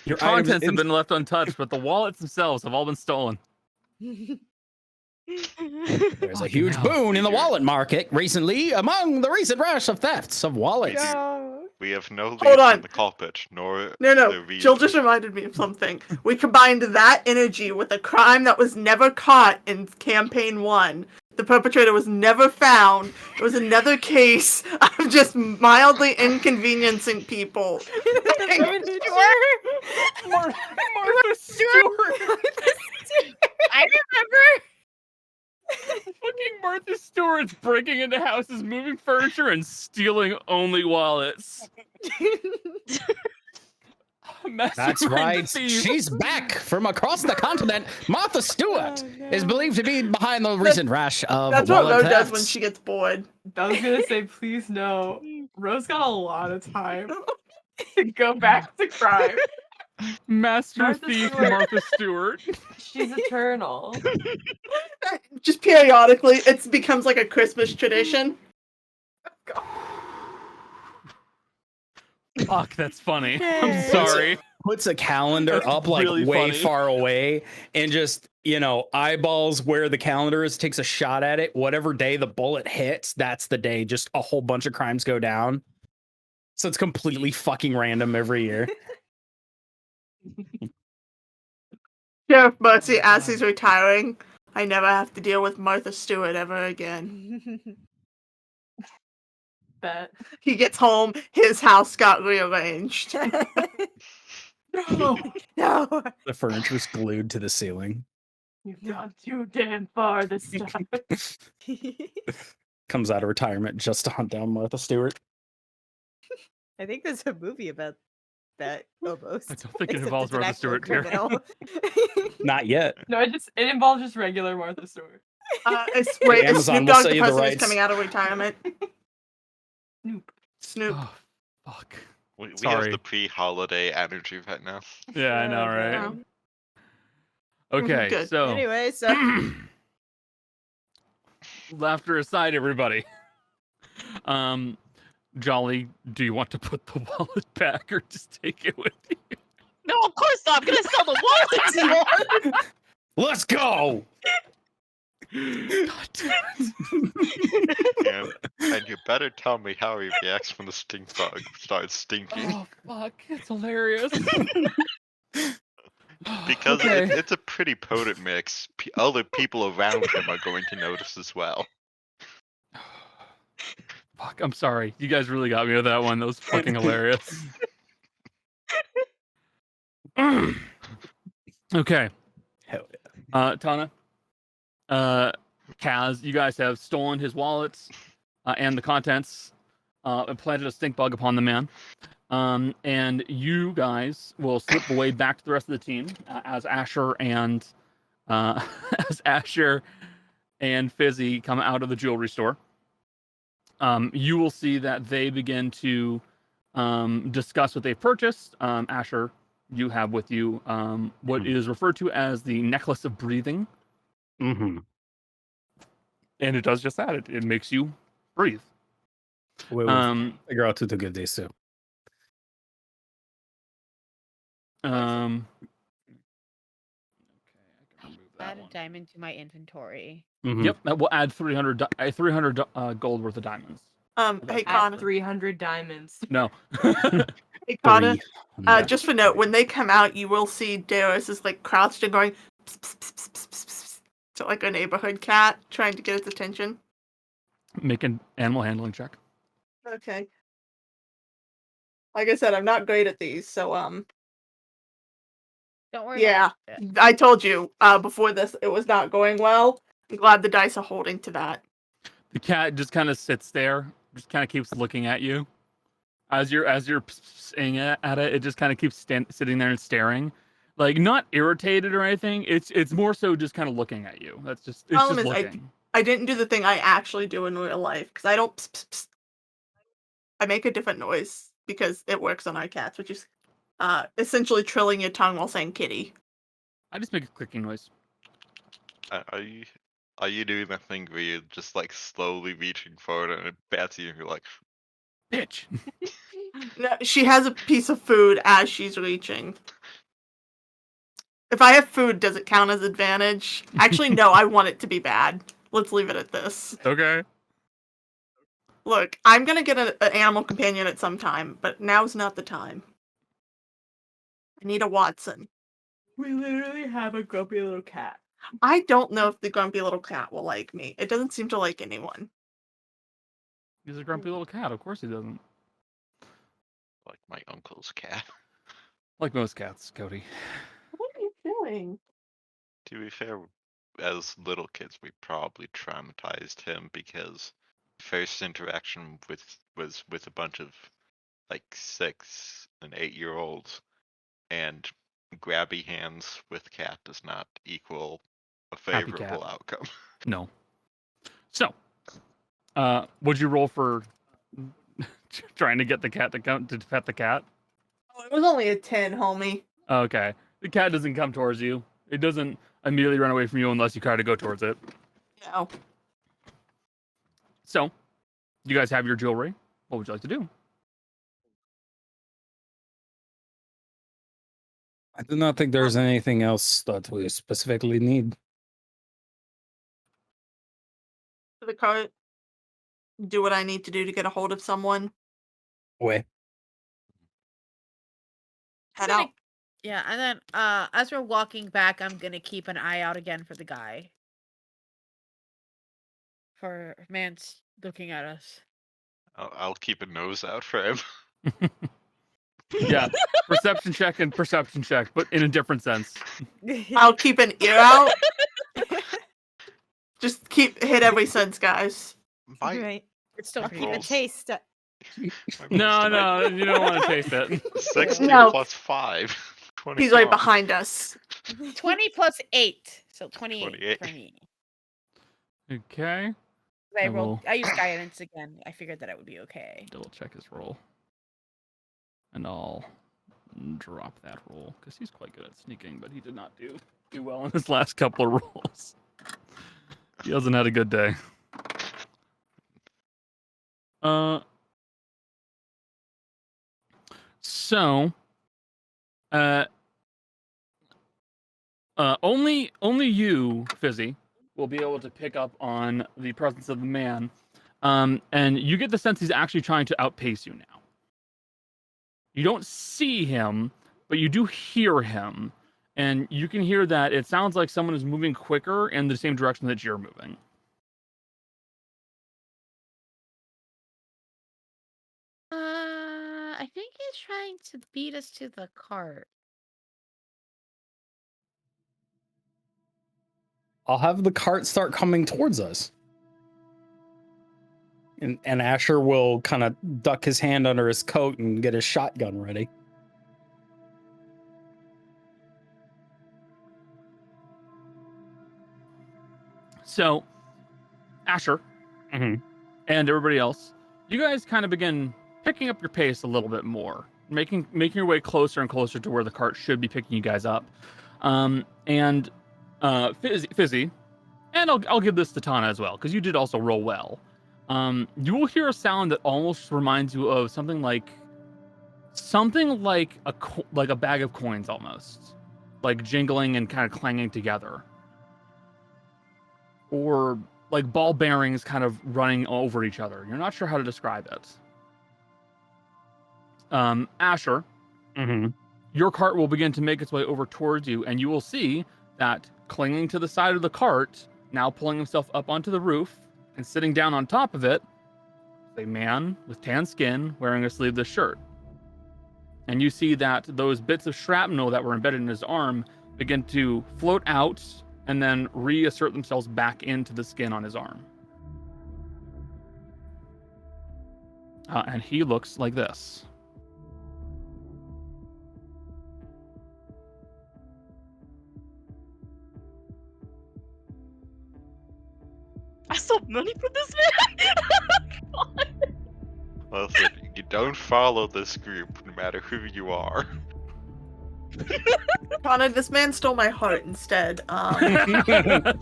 Your Contents items have been left untouched, but the wallets themselves have all been stolen. There's a Fucking huge hell. boon in the wallet market recently among the recent rush of thefts of wallets. We have no lead Hold on. from the culprit, nor No, the no. reason. Jill just reminded me of something. We combined that energy with a crime that was never caught in campaign 1. The perpetrator was never found. It was another case of just mildly inconveniencing people. Martha Stewart. I remember. Fucking Martha Stewart's breaking into houses, moving furniture, and stealing only wallets. That's right. She's back from across the continent. Martha Stewart is believed to be behind the recent rash of That's what wallet Ro does when thefts. she gets bored. I was gonna say, please no. Rose got a lot of time to go back to crime. Master Martha thief Stewart. Martha Stewart. She's eternal. Just periodically, it becomes like a Christmas tradition. Fuck, that's funny. I'm sorry. Puts a calendar That's up like really way funny. far away and just, eyeballs where the calendar is, takes a shot at it. Whatever day the bullet hits, that's the day just a whole bunch of crimes go down. So it's completely fucking random every year. Sheriff Mercy, as he's retiring, I never have to deal with Martha Stewart ever again. Bet. He gets home, his house got rearranged. No, No. The furniture's glued to the ceiling. you've gone too damn far this time. Comes out of retirement just to hunt down Martha Stewart. I think there's a movie about that almost. I don't think it Except involves it's an Martha actual Stewart here. criminal. Not yet. No, it involves just regular Martha Stewart. Wait, is Amazon Snoop will Dogg sell the you the person who's rights. coming out of retirement? Snoop. Snoop. Oh, fuck. We have Sorry. the pre-holiday energy right now. Yeah, I know, right? Yeah. Okay, Good. so Anyway, so laughter aside, everybody. Jolly, do you want to put the wallet back or just take it with you? No, of course not. I'm gonna sell the wallets. Let's go! God damn it. And you better tell me how he reacts when the stink bug starts stinking. Oh, fuck. It's hilarious. Because Okay. it's a pretty potent mix. Other people around him are going to notice as well. Fuck, I'm sorry. You guys really got me with that one. That was fucking hilarious. Okay. Hell yeah. Tana, Kaz, you guys have stolen his wallets and the contents and planted a stink bug upon the man. And you guys will slip away back to the rest of the team as Asher and Fizzy come out of the jewelry store. You will see that they begin to discuss what they've purchased. Asher, you have with you what is referred to as the necklace of breathing. Mm-hmm. And it does just that. It makes you breathe. We'll figure out who to give this to. Add a diamond to my inventory. Mhm. Yep, that will add 300 gold worth of diamonds. Hey, At Connor. 300 diamonds. No. Hey, Connor. 300. Just for note, when they come out, you will see Darius is like crouched and going pss, pss, pss, pss, pss, pss, pss, to like a neighborhood cat trying to get its attention. Make an animal handling check. Okay. Like I said, I'm not great at these, so Don't worry. yeah. About it. I told you before this it was not going well. I'm glad the dice are holding to that. The cat just kind of sits there, just kind of keeps looking at you. As you're saying at it, it just kind of keeps sitting there and staring, like not irritated or anything. It's more so just kind of looking at you. That's just it's Problem just is, looking. I didn't do the thing I actually do in real life because I don't. I make a different noise because it works on our cats, which is essentially trilling your tongue while saying kitty. I just make a clicking noise. Are you doing that thing where you're just like slowly reaching forward and it bats you and you're like, Bitch. No, she has a piece of food as she's reaching. If I have food, does it count as advantage? Actually, no, I want it to be bad. Let's leave it at this. Okay. Look, I'm gonna get an animal companion at some time, but now's not the time. I need a Watson. We literally have a grumpy little cat. I don't know if the grumpy little cat will like me. It doesn't seem to like anyone. He's a grumpy little cat. Of course he doesn't. like my uncle's cat. Like most cats, Cody. What are you doing? To be fair, as little kids, we probably traumatized him because first interaction was with a bunch of like 6 and 8-year-olds, and grabby hands with cat does not equal a Happy favorable cat. outcome. No. So, what'd you roll for trying to get the cat to come to pet the cat? Oh, it was only a 10, homie. Okay. The cat doesn't come towards you. It doesn't immediately run away from you unless you try to go towards it. No. So, you guys have your jewelry. What would you like to do? I do not think there's anything else that we specifically need. For the cart, do what I need to do to get a hold of someone. Wait. Head out. Yeah, and then as we're walking back, I'm gonna keep an eye out again for the guy. For man's looking at us. I'll keep a nose out for him. Yeah, perception check and perception check, but in a different sense. I'll keep an ear out. Just hit every sense, guys. Right. It's still pretty Keep a good. taste. No, you don't want to taste it. 16 No. plus 5. He's right 24. behind us. 20 plus 8, so 28 28. for me. Okay. I I rolled. will- I used guidance again. I figured that it would be okay. Double check his roll. And I'll drop that roll because he's quite good at sneaking, but he did not do well in his last couple of rolls. He hasn't had a good day. So, only you, Fizzy, will be able to pick up on the presence of the man, and you get the sense he's actually trying to outpace you now. You don't see him, but you do hear him, and you can hear that it sounds like someone is moving quicker in the same direction that you're moving. I think he's trying to beat us to the cart. I'll have the cart start coming towards us. And Asher will kind of duck his hand under his coat and get his shotgun ready. So, Asher and everybody else, you guys kind of begin picking up your pace a little bit more, making your way closer and closer to where the cart should be picking you guys up. Fizzy, and I'll give this to Tana as well because you did also roll well. You will hear a sound that almost reminds you of something like a bag of coins, almost like jingling and kind of clanging together, or like ball bearings kind of running over each other. You're not sure how to describe it. Asher, your cart will begin to make its way over towards you, and you will see that clinging to the side of the cart, now pulling himself up onto the roof, And sitting down on top of it is a man with tan skin wearing a sleeveless shirt. And you see that those bits of shrapnel that were embedded in his arm begin to float out and then reassert themselves back into the skin on his arm. And he looks like this. I still have money for this man? Listen, you don't follow this group, no matter who you are. Connor, this man stole my heart instead. I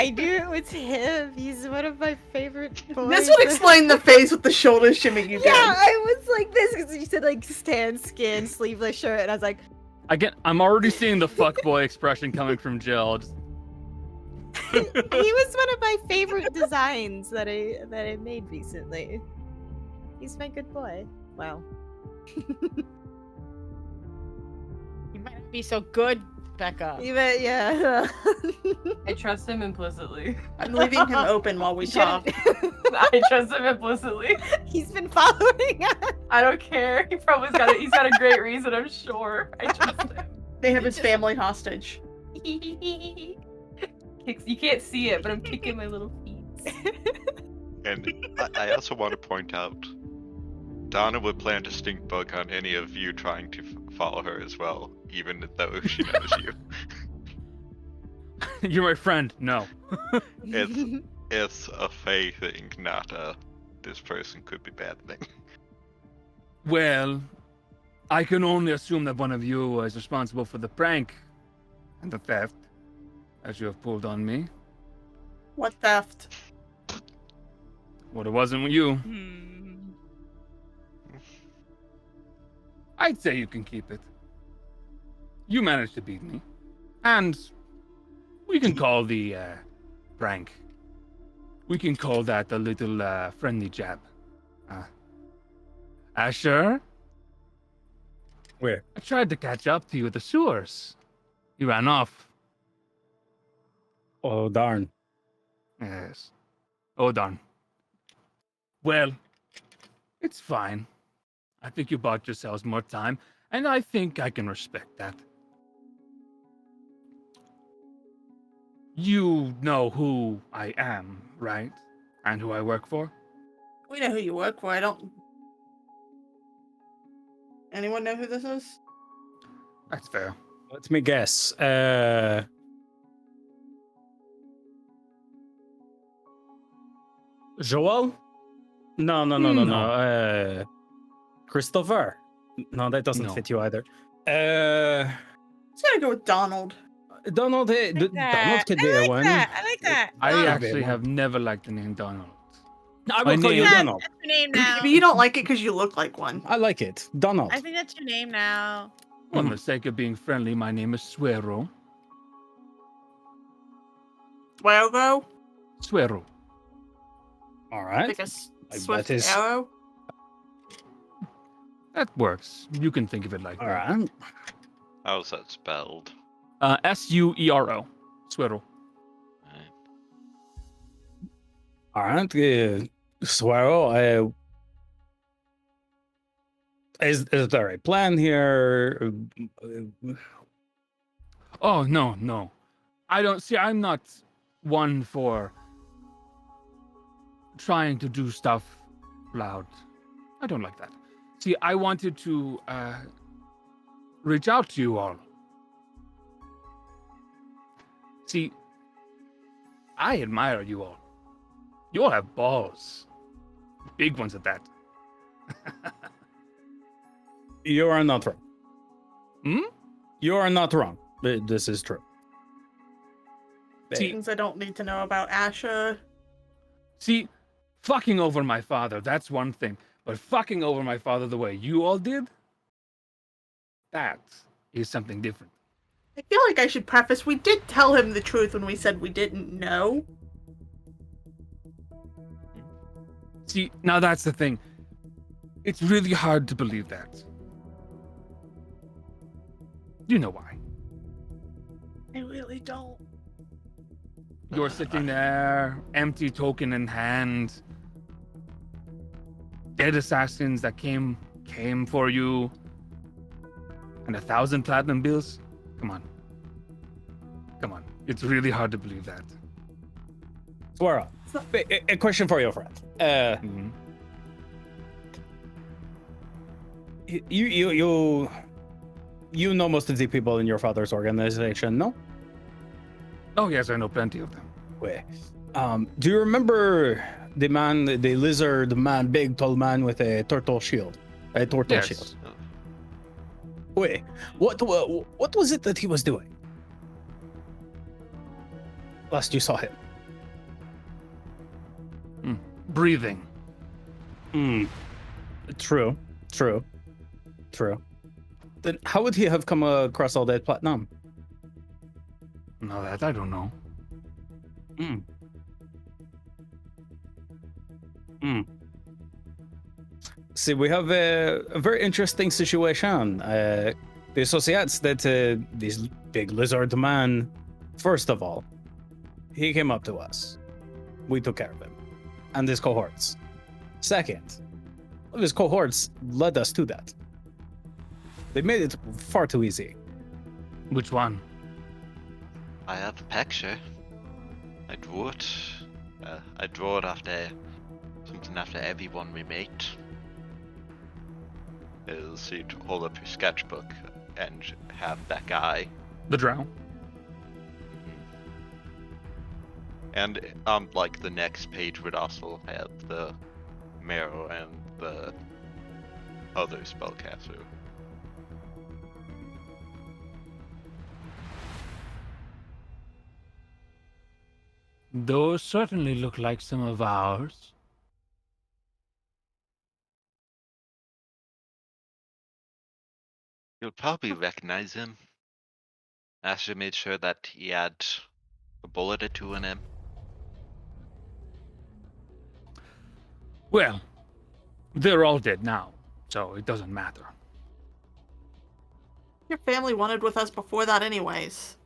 knew it was him. He's one of my favorite boys. This would explain the face with the shoulder shimmy you Yeah, did. I was like this because you said like tan skin, sleeveless shirt, and I was like, I'm already seeing the fuckboy expression coming from Jill. he was one of my favorite designs that I made recently. He's my good boy. Wow. You might not be so good, Becca. Yeah. I trust him implicitly. I'm leaving him open while we talk. I trust him implicitly. He's been following us. I don't care. He's got a great reason, I'm sure. I trust him. They have his family hostage. You can't see it, but I'm kicking my little feet. And I also want to point out, Donna would plant a stink bug on any of you trying to follow her as well, even though she knows you. You're my friend. No. It's a Faye thing, not a this person could be bad thing. Well, I can only assume that one of you is responsible for the prank and the theft that you have pulled on me. What theft? Well, it wasn't you. I'd say you can keep it. You managed to beat me. And we can call the prank. We can call that a little friendly jab. Asher? Where? I tried to catch up to you at the sewers. You ran off. Oh, darn. Yes. Oh, darn. Well, it's fine. I think you bought yourselves more time, and I think I can respect that. You know who I am, right? And who I work for? We know who you work for. I don't. Anyone know who this is? That's fair. Let me guess. Joel? No. Christopher? No, that doesn't No. fit you either. Let's gotta go with Donald. Donald. Donald could be one. I like that. I Donald. actually have never liked the name Donald. I My will call you name- Donald. That's your name now. Maybe you don't like it because you look like one. I like it. Donald. I think that's your name now. For the sake of being friendly, my name is Suero. Suero? Suero. All right. Like a Like swift that is- arrow? That works. You can think of it like All that. right. How's that spelled? Suero. Suero. All right. Suero. Is there a plan here? Oh, no. I don't see. I'm not one for trying to do stuff loud. I don't like that. See, I wanted to reach out to you all. See, I admire you all. You all have balls. Big ones at that. You are not wrong. Hmm? You are not wrong. This is true. See- Things I don't need to know about Asher. See, fucking over my father, that's one thing. But fucking over my father the way you all did, that is something different. I feel like I should preface, we did tell him the truth when we said we didn't know. See, now that's the thing. It's really hard to believe that. You know why. I really don't. You're sitting there, empty token in hand. Dead assassins that came for you. And 1,000 platinum bills? Come on. Come on. It's really hard to believe that. Swara, a question for you, friend. You know most of the people in your father's organization, no? Oh yes, I know plenty of them. Wait. Do you remember the man, the lizard man, big tall man with a turtle shield? A turtle Yes. shield. Wait, what was it that he was doing? Last you saw him. Breathing. True. Then how would he have come across all that platinum? No, that I don't know. See, we have a very interesting situation. The associates that this big lizard man, first of all, he came up to us. We took care of him. And his cohorts. Second, one of his cohorts led us to that. They made it far too easy. Which one? I have a picture. I drew it. I draw it after something after everyone we meet. Is you'd hold up your sketchbook and have that guy. The drow. And like the next page would also have the marrow and the other spellcaster. Those certainly look like some of ours. You'll probably recognize him. Asher made sure that he had a bullet or two in him. Well, they're all dead now, so it doesn't matter. Your family wanted with us before that anyways.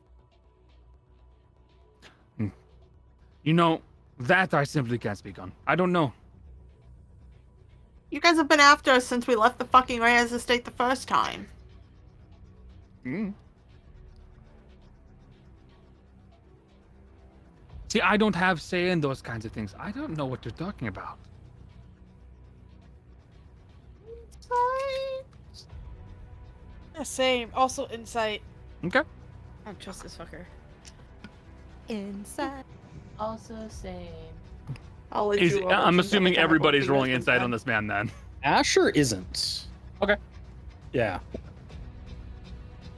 You know, that I simply can't speak on. I don't know. You guys have been after us since we left the fucking Reyes estate the first time. See, I don't have say in those kinds of things. I don't know what you're talking about. Yeah, same. Also, insight. Okay. I don't trust this fucker. Inside. Also same. I'll let you roll I'm since assuming I have everybody's both rolling fingers insight inside. on this man then. Asher isn't. Okay. Yeah.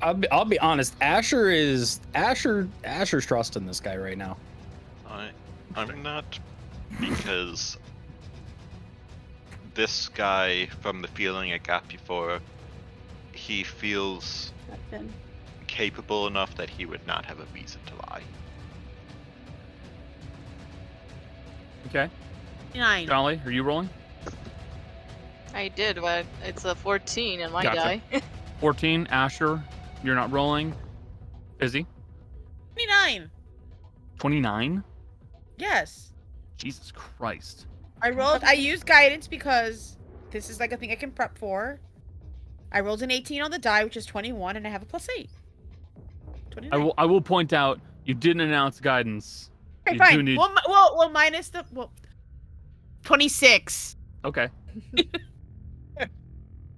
I'll be honest. Asher's trusting this guy right now. I'm not, because this guy, from the feeling I got before, he feels capable enough that he would not have a reason to lie. Okay. 9. Dolly, are you rolling? I did, but it's a 14 in my Gotcha. die. 14, Asher, you're not rolling. Izzy, 29. 29? Yes. Jesus Christ. I rolled. I used guidance because this is like a thing I can prep for. I rolled an 18 on the die, which is 21, and I have a +8. 29. I will point out, you didn't announce guidance. Okay, You fine. do need- Well, minus the 26. Okay.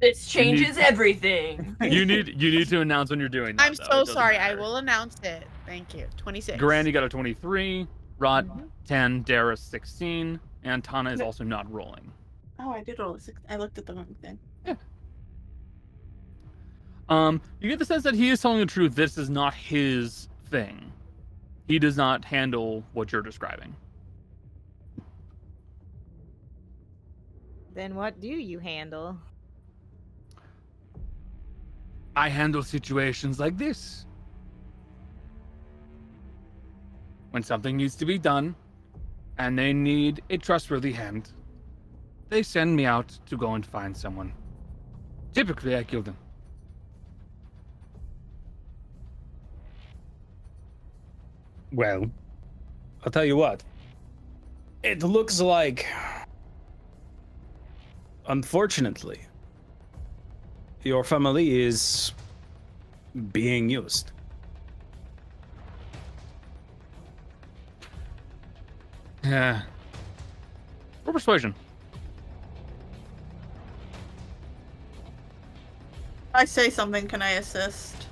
This changes everything. You need to announce when you're doing that. I'm though. so It doesn't sorry. I matter. will announce it. Thank you. 26. Granny got a 23, Rot 10, Darius 16, and Tana is also not rolling. Oh, I did roll a 6. I looked at the wrong thing. You get the sense that he is telling the truth. This is not his thing. He does not handle what you're describing. Then what do you handle? I handle situations like this. When something needs to be done, and they need a trustworthy hand, they send me out to go and find someone. Typically, I kill them. Well, I'll tell you what. It looks like, unfortunately, your family is being used. Yeah. Or persuasion. If I say something, can I assist?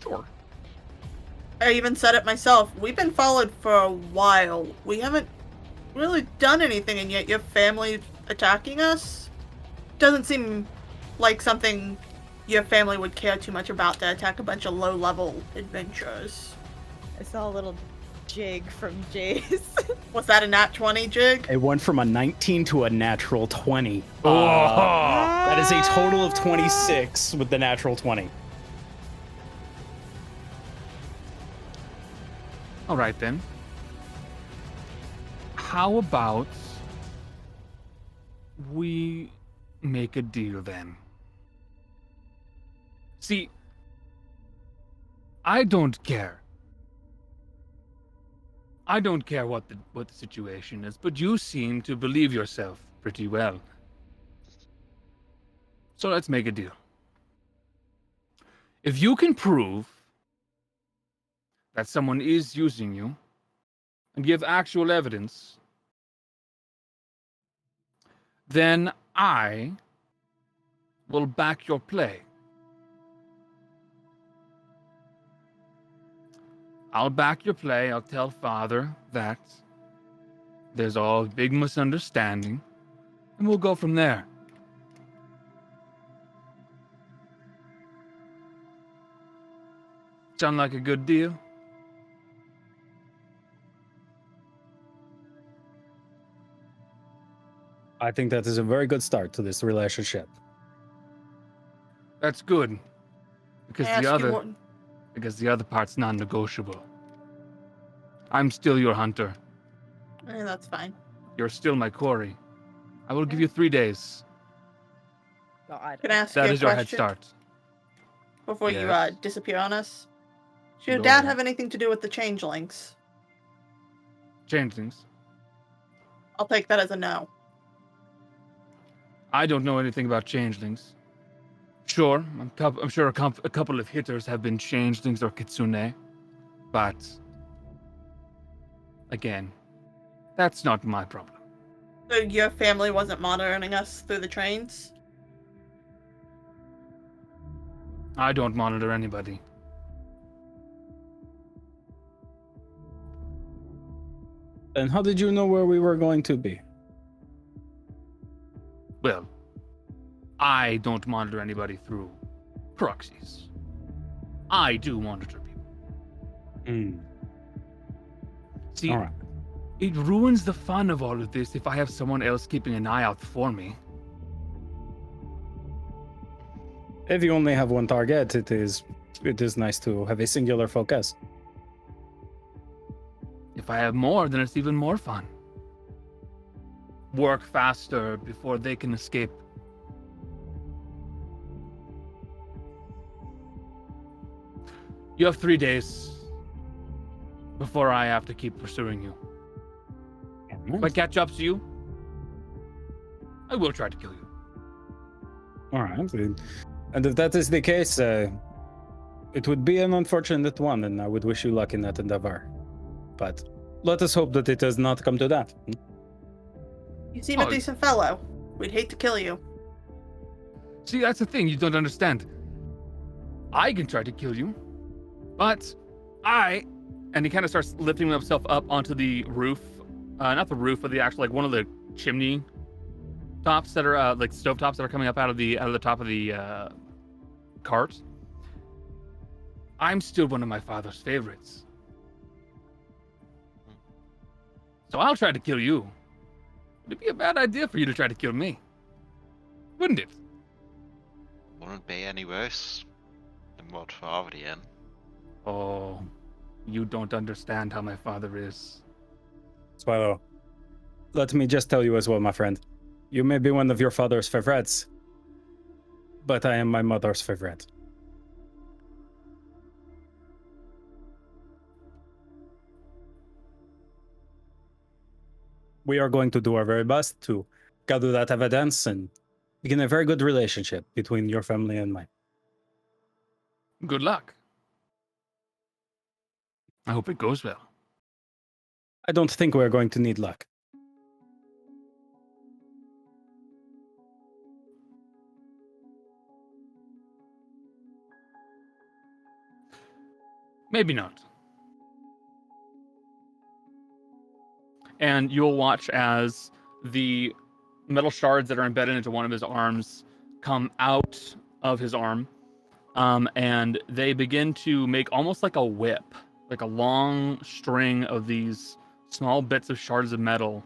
Sure. I even said it myself. We've been followed for a while. We haven't really done anything, and yet your family's attacking us? Doesn't seem like something your family would care too much about to attack a bunch of low-level adventurers. I saw a little jig from Jace. Was that a nat 20 jig? It went from a 19 to a natural 20. Oh. That is a total of 26 with the natural 20. All right, then. How about we make a deal, then? See, I don't care. I don't care what the situation is, but you seem to believe yourself pretty well. So let's make a deal. If you can prove that someone is using you and give actual evidence, then I will back your play. I'll back your play. I'll tell Father that there's all big misunderstanding, and we'll go from there. Sound like a good deal? I think that is a very good start to this relationship. That's good. Because I ask the you other what- because the other part's non-negotiable. I'm still your hunter. that's fine. You're still my quarry. I will give you 3 days. God. Can I ask That you a is your head question start. before you Yes. disappear on us? Does your Go dad ahead. have anything to do with the changelings? Changelings. I'll take that as a no. I don't know anything about changelings. Sure, I'm sure a couple of hitters have been changelings or kitsune, but again, that's not my problem. So your family wasn't monitoring us through the trains? I don't monitor anybody. And how did you know where we were going to be? Well, I don't monitor anybody through proxies. I do monitor people. See, All right. it ruins the fun of all of this if I have someone else keeping an eye out for me. If you only have one target, it is nice to have a singular focus. If I have more, then it's even more fun. Work faster before they can escape. You have 3 days before I have to keep pursuing you. If I catch up to you, I will try to kill you. All right. And if that is the case, it would be an unfortunate one, and I would wish you luck in that endeavor. But let us hope that it does not come to that. You seem a decent fellow. We'd hate to kill you. See, that's the thing you don't understand. I can try to kill you, but and he kind of starts lifting himself up onto the roof, not the roof, but the actual, like, one of the chimney tops that are like stove tops that are coming up out of the top of the cart. I'm still one of my father's favorites, so I'll try to kill you. It'd be a bad idea for you to try to kill me, wouldn't it? Wouldn't be any worse than what we're already in. Oh, you don't understand how my father is. Swallow, let me just tell you as well, my friend. You may be one of your father's favorites, but I am my mother's favorite. We are going to do our very best to gather that evidence and begin a very good relationship between your family and mine. Good luck. I hope it goes well. I don't think we're going to need luck. Maybe not. And you'll watch as the metal shards that are embedded into one of his arms come out of his arm, and they begin to make almost like a whip, like a long string of these small bits of shards of metal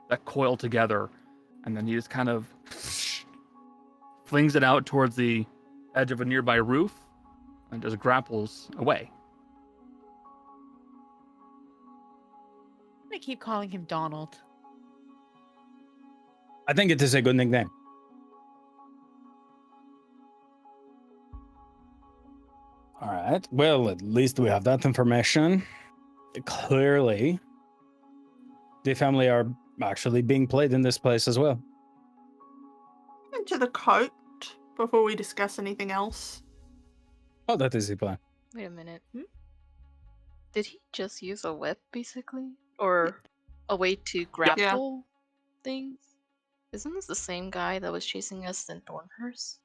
that coil together, and then he just kind of flings it out towards the edge of a nearby roof and just grapples away. I keep calling him Donald. I think it is a good nickname. All right. Well, at least we have that information. Clearly, the family are actually being played in this place as well. Into the cart before we discuss anything else. Oh, that is the plan. Wait a minute. Did he just use a whip, basically? Or a way to grapple things? Isn't this the same guy that was chasing us in Thornhurst?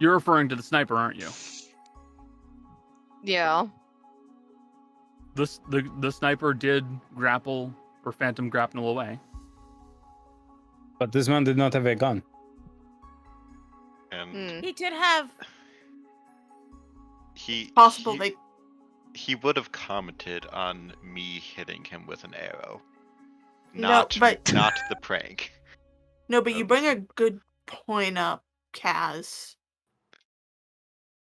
You're referring to the sniper, aren't you? Yeah. The sniper did grapple or phantom grapple away. But this man did not have a gun. And He did have. Possible he would have commented on me hitting him with an arrow. No, Not but- not the prank. No, but you bring a good point up, Kaz.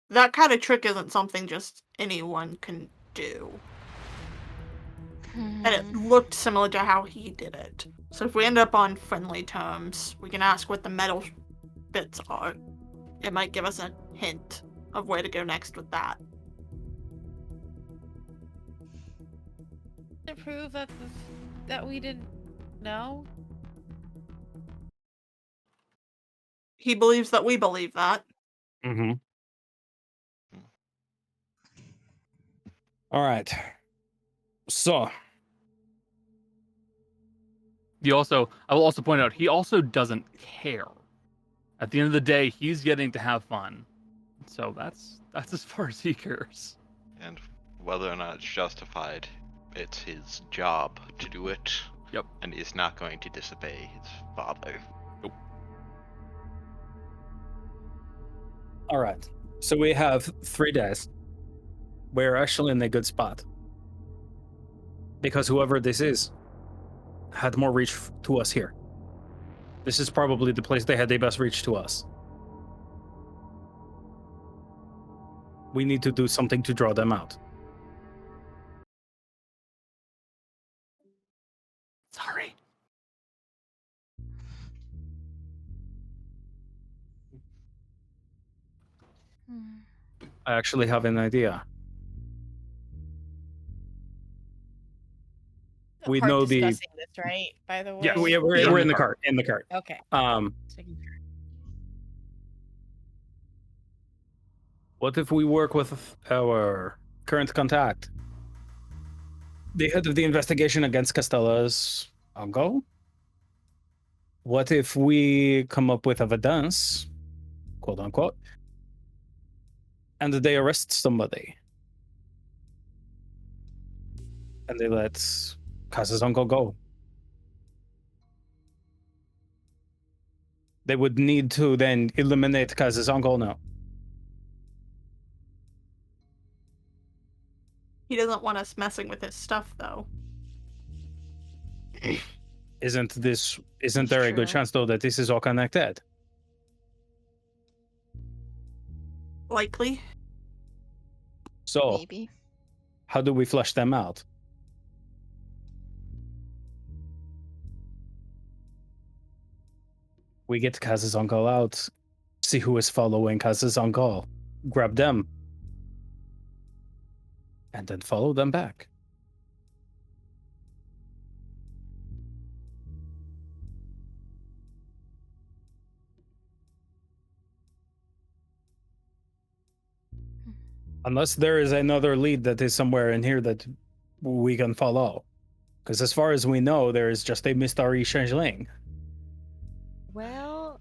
That kind of trick isn't something just anyone can do. And it looked similar to how he did it. So if we end up on friendly terms, we can ask what the metal bits are. It might give us a hint of where to go next with that. To prove that that we didn't know. He believes that we believe that. Mm-hmm. All right. So, I will also point out, he also doesn't care. At the end of the day, he's getting to have fun. So that's as far as he cares. And whether or not it's justified, it's his job to do it. Yep. And he's not going to disobey his father. Nope. all right. So we have 3 days. We're actually in a good spot. Because whoever this is had more reach to us here. This is probably the place they had the best reach to us. We need to do something to draw them out. Sorry. I actually have an idea. We Part know the- discussing this, right? By the way. Yeah, we're in the cart. In the cart. Okay. What if we work with our current contact? The head of the investigation against Castella's uncle? What if we come up with evidence, quote unquote, and they arrest somebody? And they let Kaz's uncle go. They would need to then eliminate Kaz's uncle now. He doesn't want us messing with his stuff, though. Isn't there a good chance though that this is all connected? Likely. So Maybe. how do we flush them out? We get Kaz's uncle out, see who is following Kaz's uncle, grab them. and then follow them back. Unless there is another lead that is somewhere in here that we can follow. Because as far as we know, there is just a mystery changeling. Well,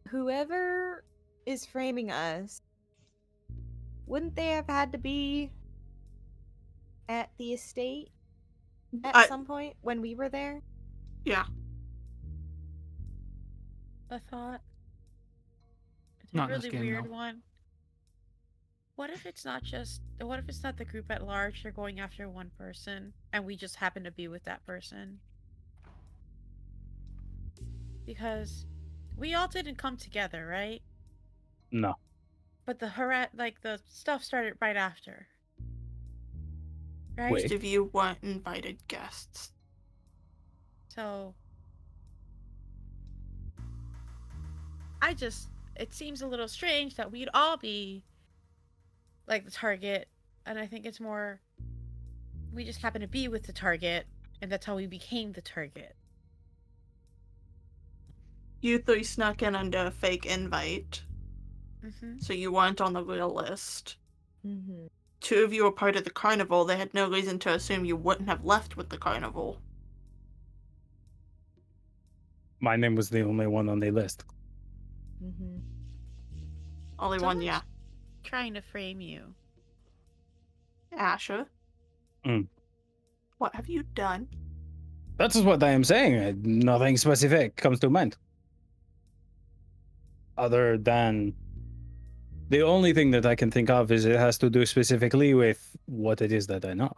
whoever is framing us, wouldn't they have had to be at the estate at some point when we were there? Yeah. A thought. It's Not a in this really game, weird no. one. What if it's not the group at large? They're going after one person, and we just happen to be with that person? Because we all didn't come together, right? No. But the stuff started right after. Right? Wait. Most of you weren't invited guests. So it seems a little strange that we'd all be like the target, and I think it's more we just happen to be with the target, and that's how we became the target. You three snuck in under a fake invite, so you weren't on the real list. Mm-hmm. 2 of you were part of the carnival. They had no reason to assume you wouldn't have left with the carnival. My name was the only one on the list. Mm-hmm. Only one, yeah. Trying to frame you. Asher? What have you done? That is what I am saying. Nothing specific comes to mind. Other than the only thing that I can think of is it has to do specifically with what it is that I know.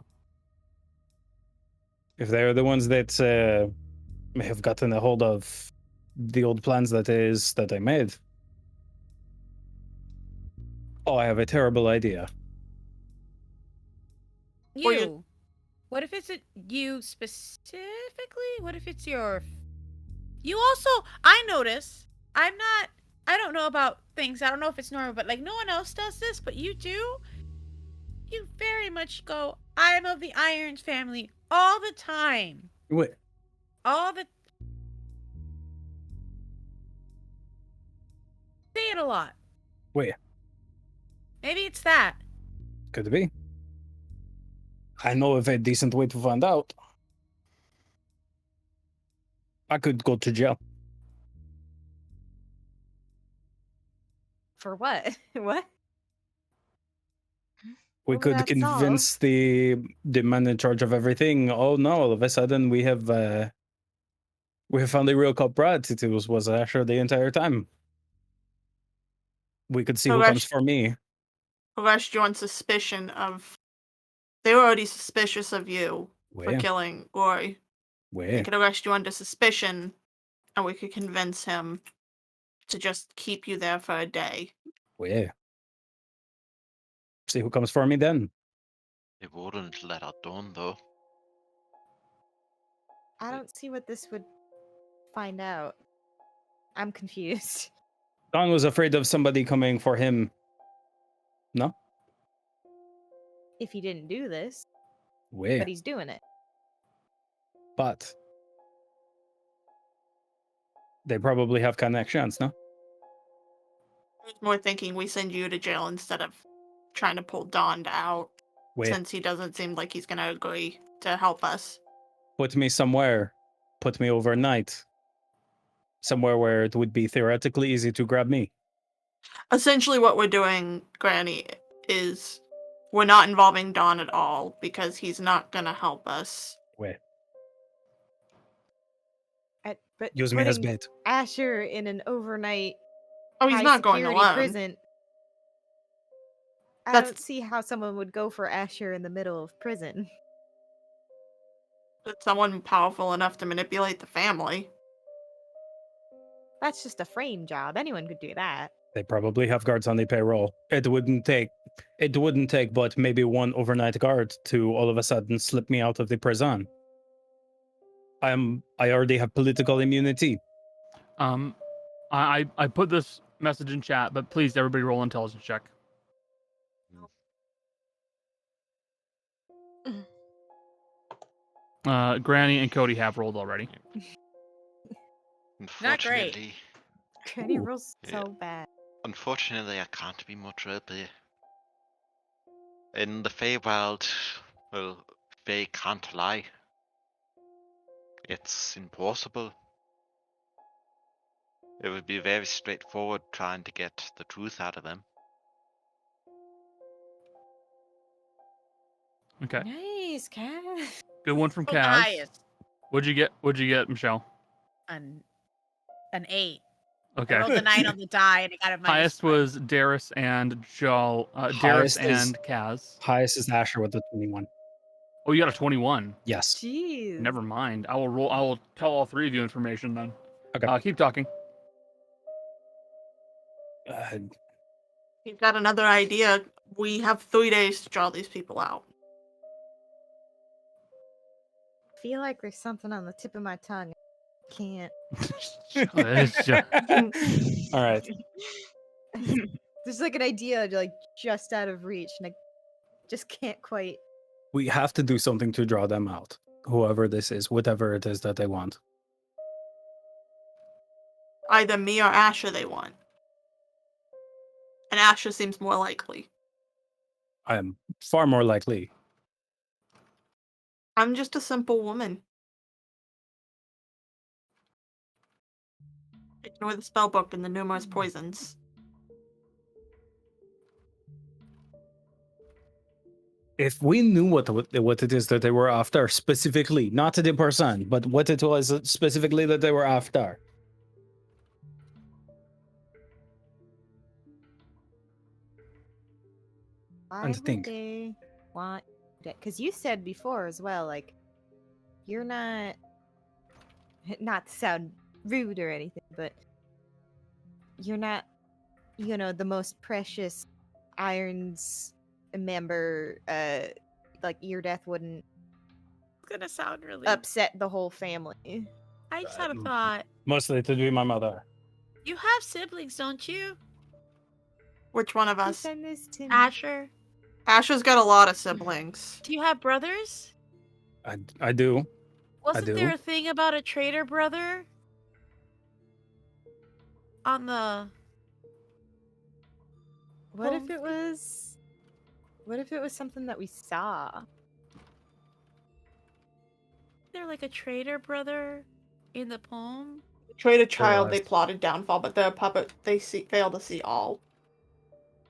If they're the ones that may have gotten a hold of the old plans that I made. Oh, I have a terrible idea. You. What if it's you specifically? What if it's your... You also... I notice. I don't know about things. I don't know if it's normal, but like no one else does this, but you do. You very much go, I'm of the Irons family all the time. Wait. All the... Say it a lot. Wait. Maybe it's that. Could be. I know of a decent way to find out. I could go to jail. For what? What? We What would could that convince the man in charge of everything. Oh no! All of a sudden, we have found the real culprit. It was Asher the entire time. We could see who comes for me. Arrest you on suspicion of... They were already suspicious of you for Where? killing Roy. Where? They could arrest you under suspicion, and we could convince him to just keep you there for a day. Where? See who comes for me then. It wouldn't let her down, though. I don't see what this would find out. I'm confused. Don was afraid of somebody coming for him. No? If he didn't do this, Where? but he's doing it. But they probably have connections, no? I was more thinking we send you to jail instead of trying to pull Don out, Where? since he doesn't seem like he's going to agree to help us. Put me somewhere. Put me overnight. Somewhere where it would be theoretically easy to grab me. Essentially what we're doing, Granny, is we're not involving Don at all, because he's not going to help us. Where? But Use me as putting bait. Asher in an overnight Oh, he's not going high-security alone. prison. I don't see how someone would go for Asher in the middle of prison. But someone powerful enough to manipulate the family. That's just a frame job. Anyone could do that. They probably have guards on the payroll. It wouldn't take but maybe one overnight guard to all of a sudden slip me out of the prison. I already have political immunity. I put this message in chat, but please everybody roll intelligence check. Granny and Cody have rolled already. Not great. Unfortunately, Granny Ooh. rolls so bad. unfortunately, I can't be much help here. In the Feywild, well, Fey can't lie. It's impossible. It would be very straightforward trying to get the truth out of them. Okay. Nice, Cat. Good one from Oh, the Kaz. highest. What'd you get? What'd you get, Michelle? An 8. Okay. I rolled a 9 on the die and it got a minus Highest 1. was Darius and Darius Highest is- and Kaz. Highest is Asher with the 21. Oh, you got a 21. Yes. Jeez. Never mind. I will tell all three of you information then. Okay. Keep talking. You've got another idea. We have 3 days to draw these people out. I feel like there's something on the tip of my tongue. Can't. All right. There's like an idea like just out of reach, and I just can't quite. We have to do something to draw them out. Whoever this is, whatever it is that they want. Either me or Asher they want. And Asher seems more likely. I am far more likely. I'm just a simple woman. Ignore the spellbook and the numerous poisons. If we knew what it is that they were after specifically, not the person, but what it was specifically that they were after. Why And would think. they want that? Because you said before as well, like you're not to sound rude or anything, but you're not, the most precious irons member. Like your death wouldn't It's gonna sound really. upset the whole family. I just had a thought. Mostly to be my mother. You have siblings, don't you? Which one of Who us? sent this to me? Asher. Asher's got a lot of siblings. Do you have brothers? I do. Wasn't there do. a thing about a traitor brother? On the. What if home it was? What if it was something that we saw? There like a traitor brother in the poem? Trade a child, they Realized. plotted downfall, but the puppet they fail to see all.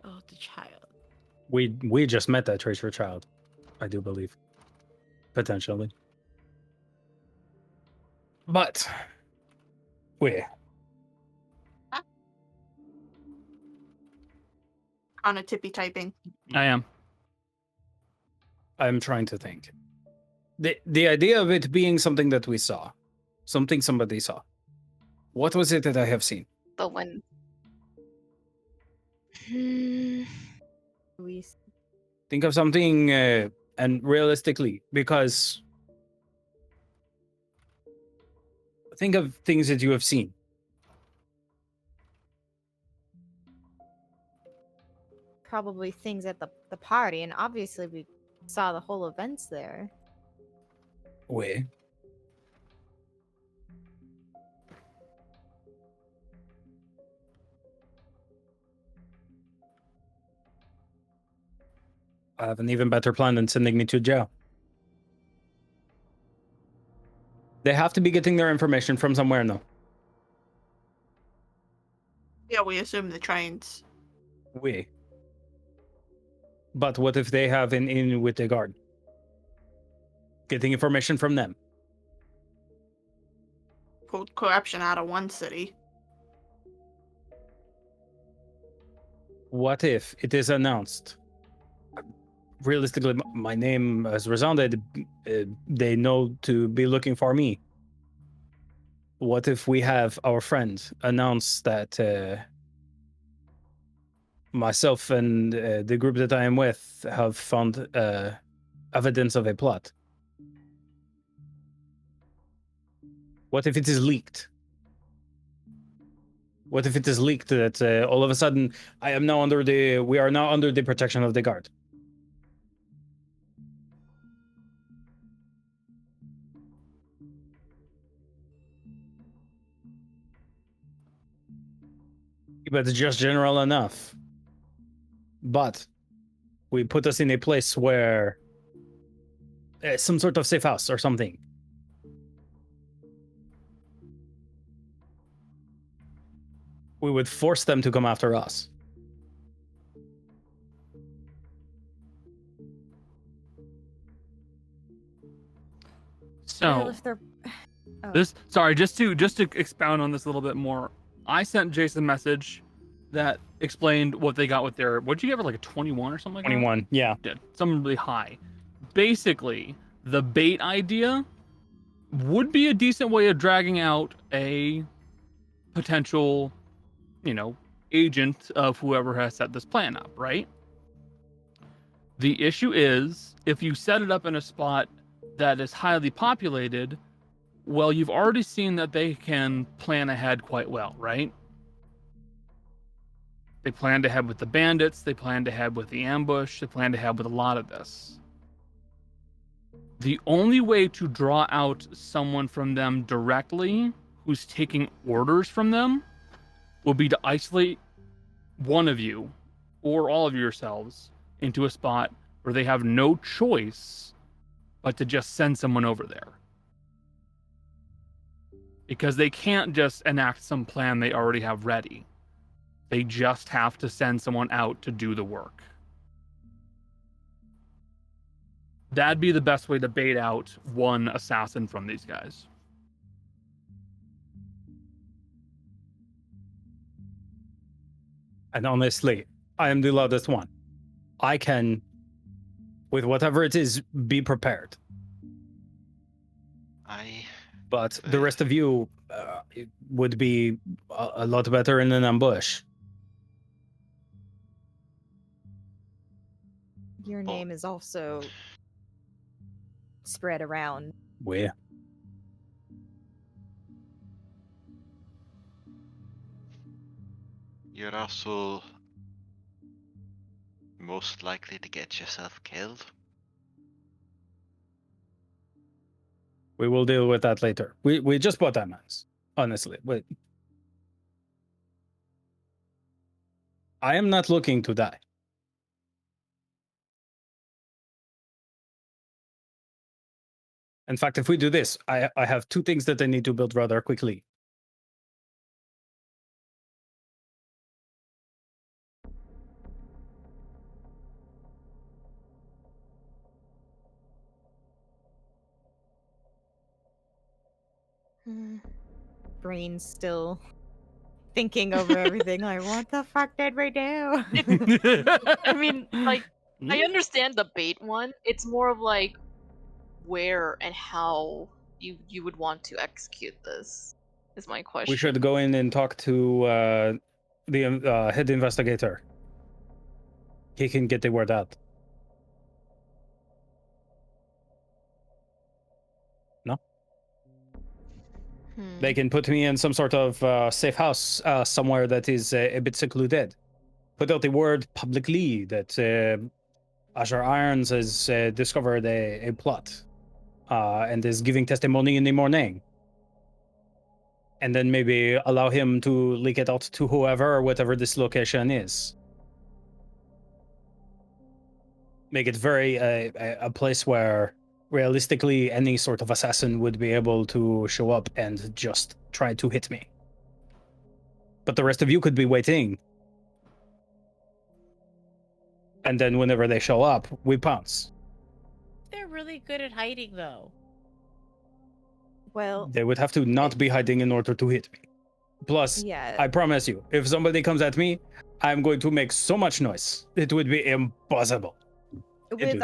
Oh, the child. We just met that traitor child, I do believe. Potentially. But On a tippy typing. I am. I'm trying to think. The idea of it being something that we saw, something somebody saw. What was it that I have seen? The one. We Think of something, and realistically, because think of things that you have seen. probably things at the party, and obviously we saw the whole events there. Way. I have an even better plan than sending me to jail. They have to be getting their information from somewhere now. Yeah, we assume the trains. We. But what if they have an in with the guard? Getting information from them. Pulled corruption out of one city. What if it is announced? Realistically, my name has resounded. They know to be looking for me. What if we have our friend announce that myself and the group that I am with have found evidence of a plot? What if it is leaked? What if it is leaked that all of a sudden we are now under the protection of the guard? But it's just general enough. But we put us in a place where some sort of safe house or something. We would force them to come after us. So if they're... Oh. just to expound on this a little bit more, I sent Jason a message that explained what they got with their, what'd you give her, like a 21 or something like 21, that? yeah. Did something really high. Basically, the bait idea would be a decent way of dragging out a potential, agent of whoever has set this plan up, right? The issue is, if you set it up in a spot that is highly populated, well, you've already seen that they can plan ahead quite well, right? They planned ahead with the bandits, they planned ahead with the ambush, they planned ahead with a lot of this. The only way to draw out someone from them directly who's taking orders from them will be to isolate one of you or all of yourselves into a spot where they have no choice but to just send someone over there. Because they can't just enact some plan they already have ready. They just have to send someone out to do the work. That'd be the best way to bait out one assassin from these guys. And honestly, I am the loudest one. I can, with whatever it is, be prepared. But the rest of you it would be a lot better in an ambush. Your name is also spread around. Where? You're also most likely to get yourself killed. We will deal with that later. We just bought diamonds, honestly. Wait. I am not looking to die. In fact, if we do this, I have two things that I need to build rather quickly. Brain's still thinking over everything. Like, what the fuck did we do? I mean, like, I understand the bait one. It's more of like where and how you would want to execute this is my question. We should go in and talk to the head investigator. He can get the word out. No? They can put me in some sort of safe house somewhere that is a bit secluded. Put out the word publicly that Azure Irons has discovered a plot and is giving testimony in the morning. And then maybe allow him to leak it out to whoever or whatever this location is. Make it very a place where realistically any sort of assassin would be able to show up and just try to hit me. But the rest of you could be waiting. And then whenever they show up, we pounce. They're really good at hiding, though. Well, they would have to not be hiding in order to hit me. Plus, yeah. I promise you, if somebody comes at me, I'm going to make so much noise. It would be impossible. With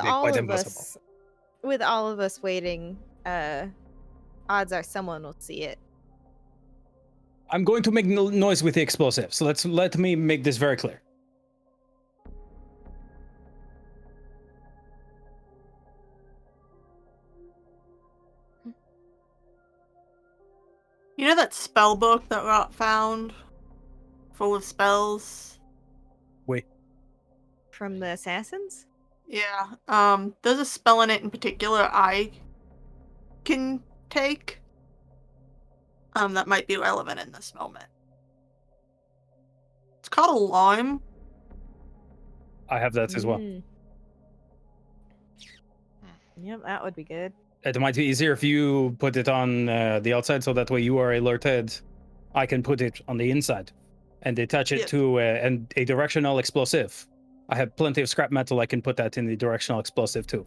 all of us waiting, odds are someone will see it. I'm going to make noise with the explosives. So let me make this very clear. You know that spell book that got found? Full of spells? Wait. From the assassins? Yeah. There's a spell in it in particular I can take. That might be relevant in this moment. called a lime. I have that as well. Yep, that would be good. It might be easier if you put it on the outside, so that way you are alerted. I can put it on the inside and attach it to a directional explosive. I have plenty of scrap metal. I can put that in the directional explosive too.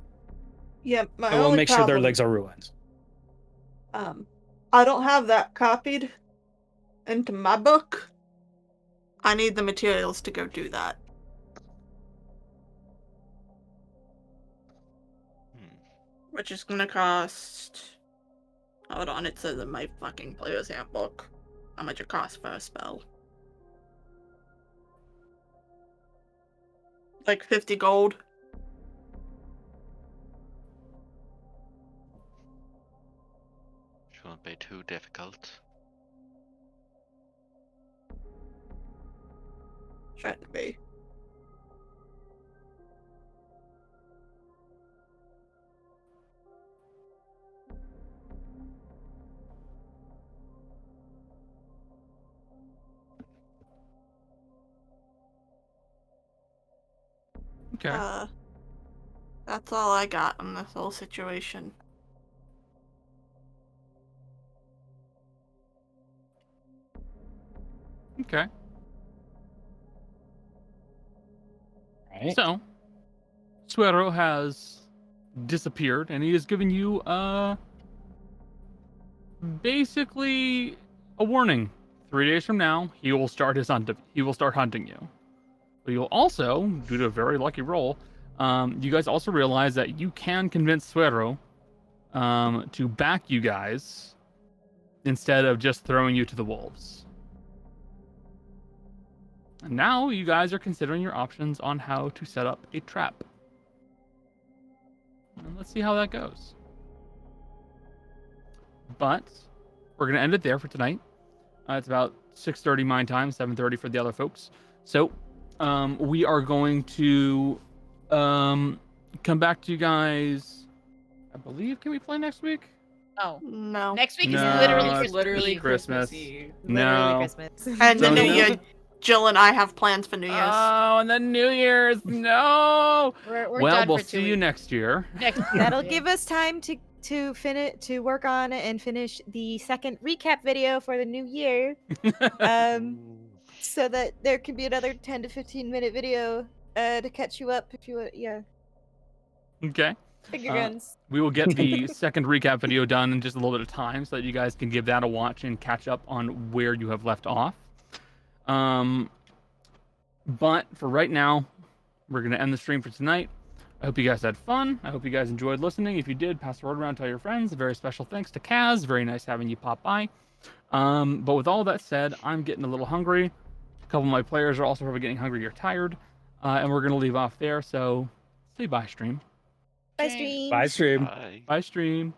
Yeah, my I will only make sure their problem- legs are ruined. I don't have that copied into my book. I need the materials to go do that. Which is gonna cost... Hold on, it says in my fucking player's handbook how much it costs for a spell. Like 50 gold. Shouldn't be too difficult. Shouldn't be. Okay. That's all I got on this whole situation. Okay. Right. So, Suero has disappeared, and he has given you basically a warning. 3 days from now, he will start hunting you. But you'll also, due to a very lucky roll, you guys also realize that you can convince Suero to back you guys instead of just throwing you to the wolves. And now you guys are considering your options on how to set up a trap. And let's see how that goes. But we're going to end it there for tonight. It's about 6:30 my time, 7:30 for the other folks. So we are going to come back to you guys. I believe, can we play next week? Oh. No. Next week is No, literally it's Christmas literally Eve. Christmas. Eve. No. Christmas. And the No, New no. Year, Jill and I have plans for New Year's. Oh, and then New Year's. No. We're Well, done we'll for 2 see you weeks. next year. Next year, That'll yeah. give us time to work on and finish the second recap video for the new year. So that there can be another 10 to 15 minute video to catch you up if you Okay. finger guns. We will get the second recap video done in just a little bit of time so that you guys can give that a watch and catch up on where you have left off. But for right now, we're going to end the stream for tonight. I hope you guys had fun. I hope you guys enjoyed listening. If you did, pass the word around, tell your friends. A very special thanks to Kaz. Very nice having you pop by. But with all that said, I'm getting a little hungry. A couple of my players are also probably getting hungry or tired. And we're going to leave off there. So say bye, stream. Bye, stream. Bye, stream. Bye. Bye, stream.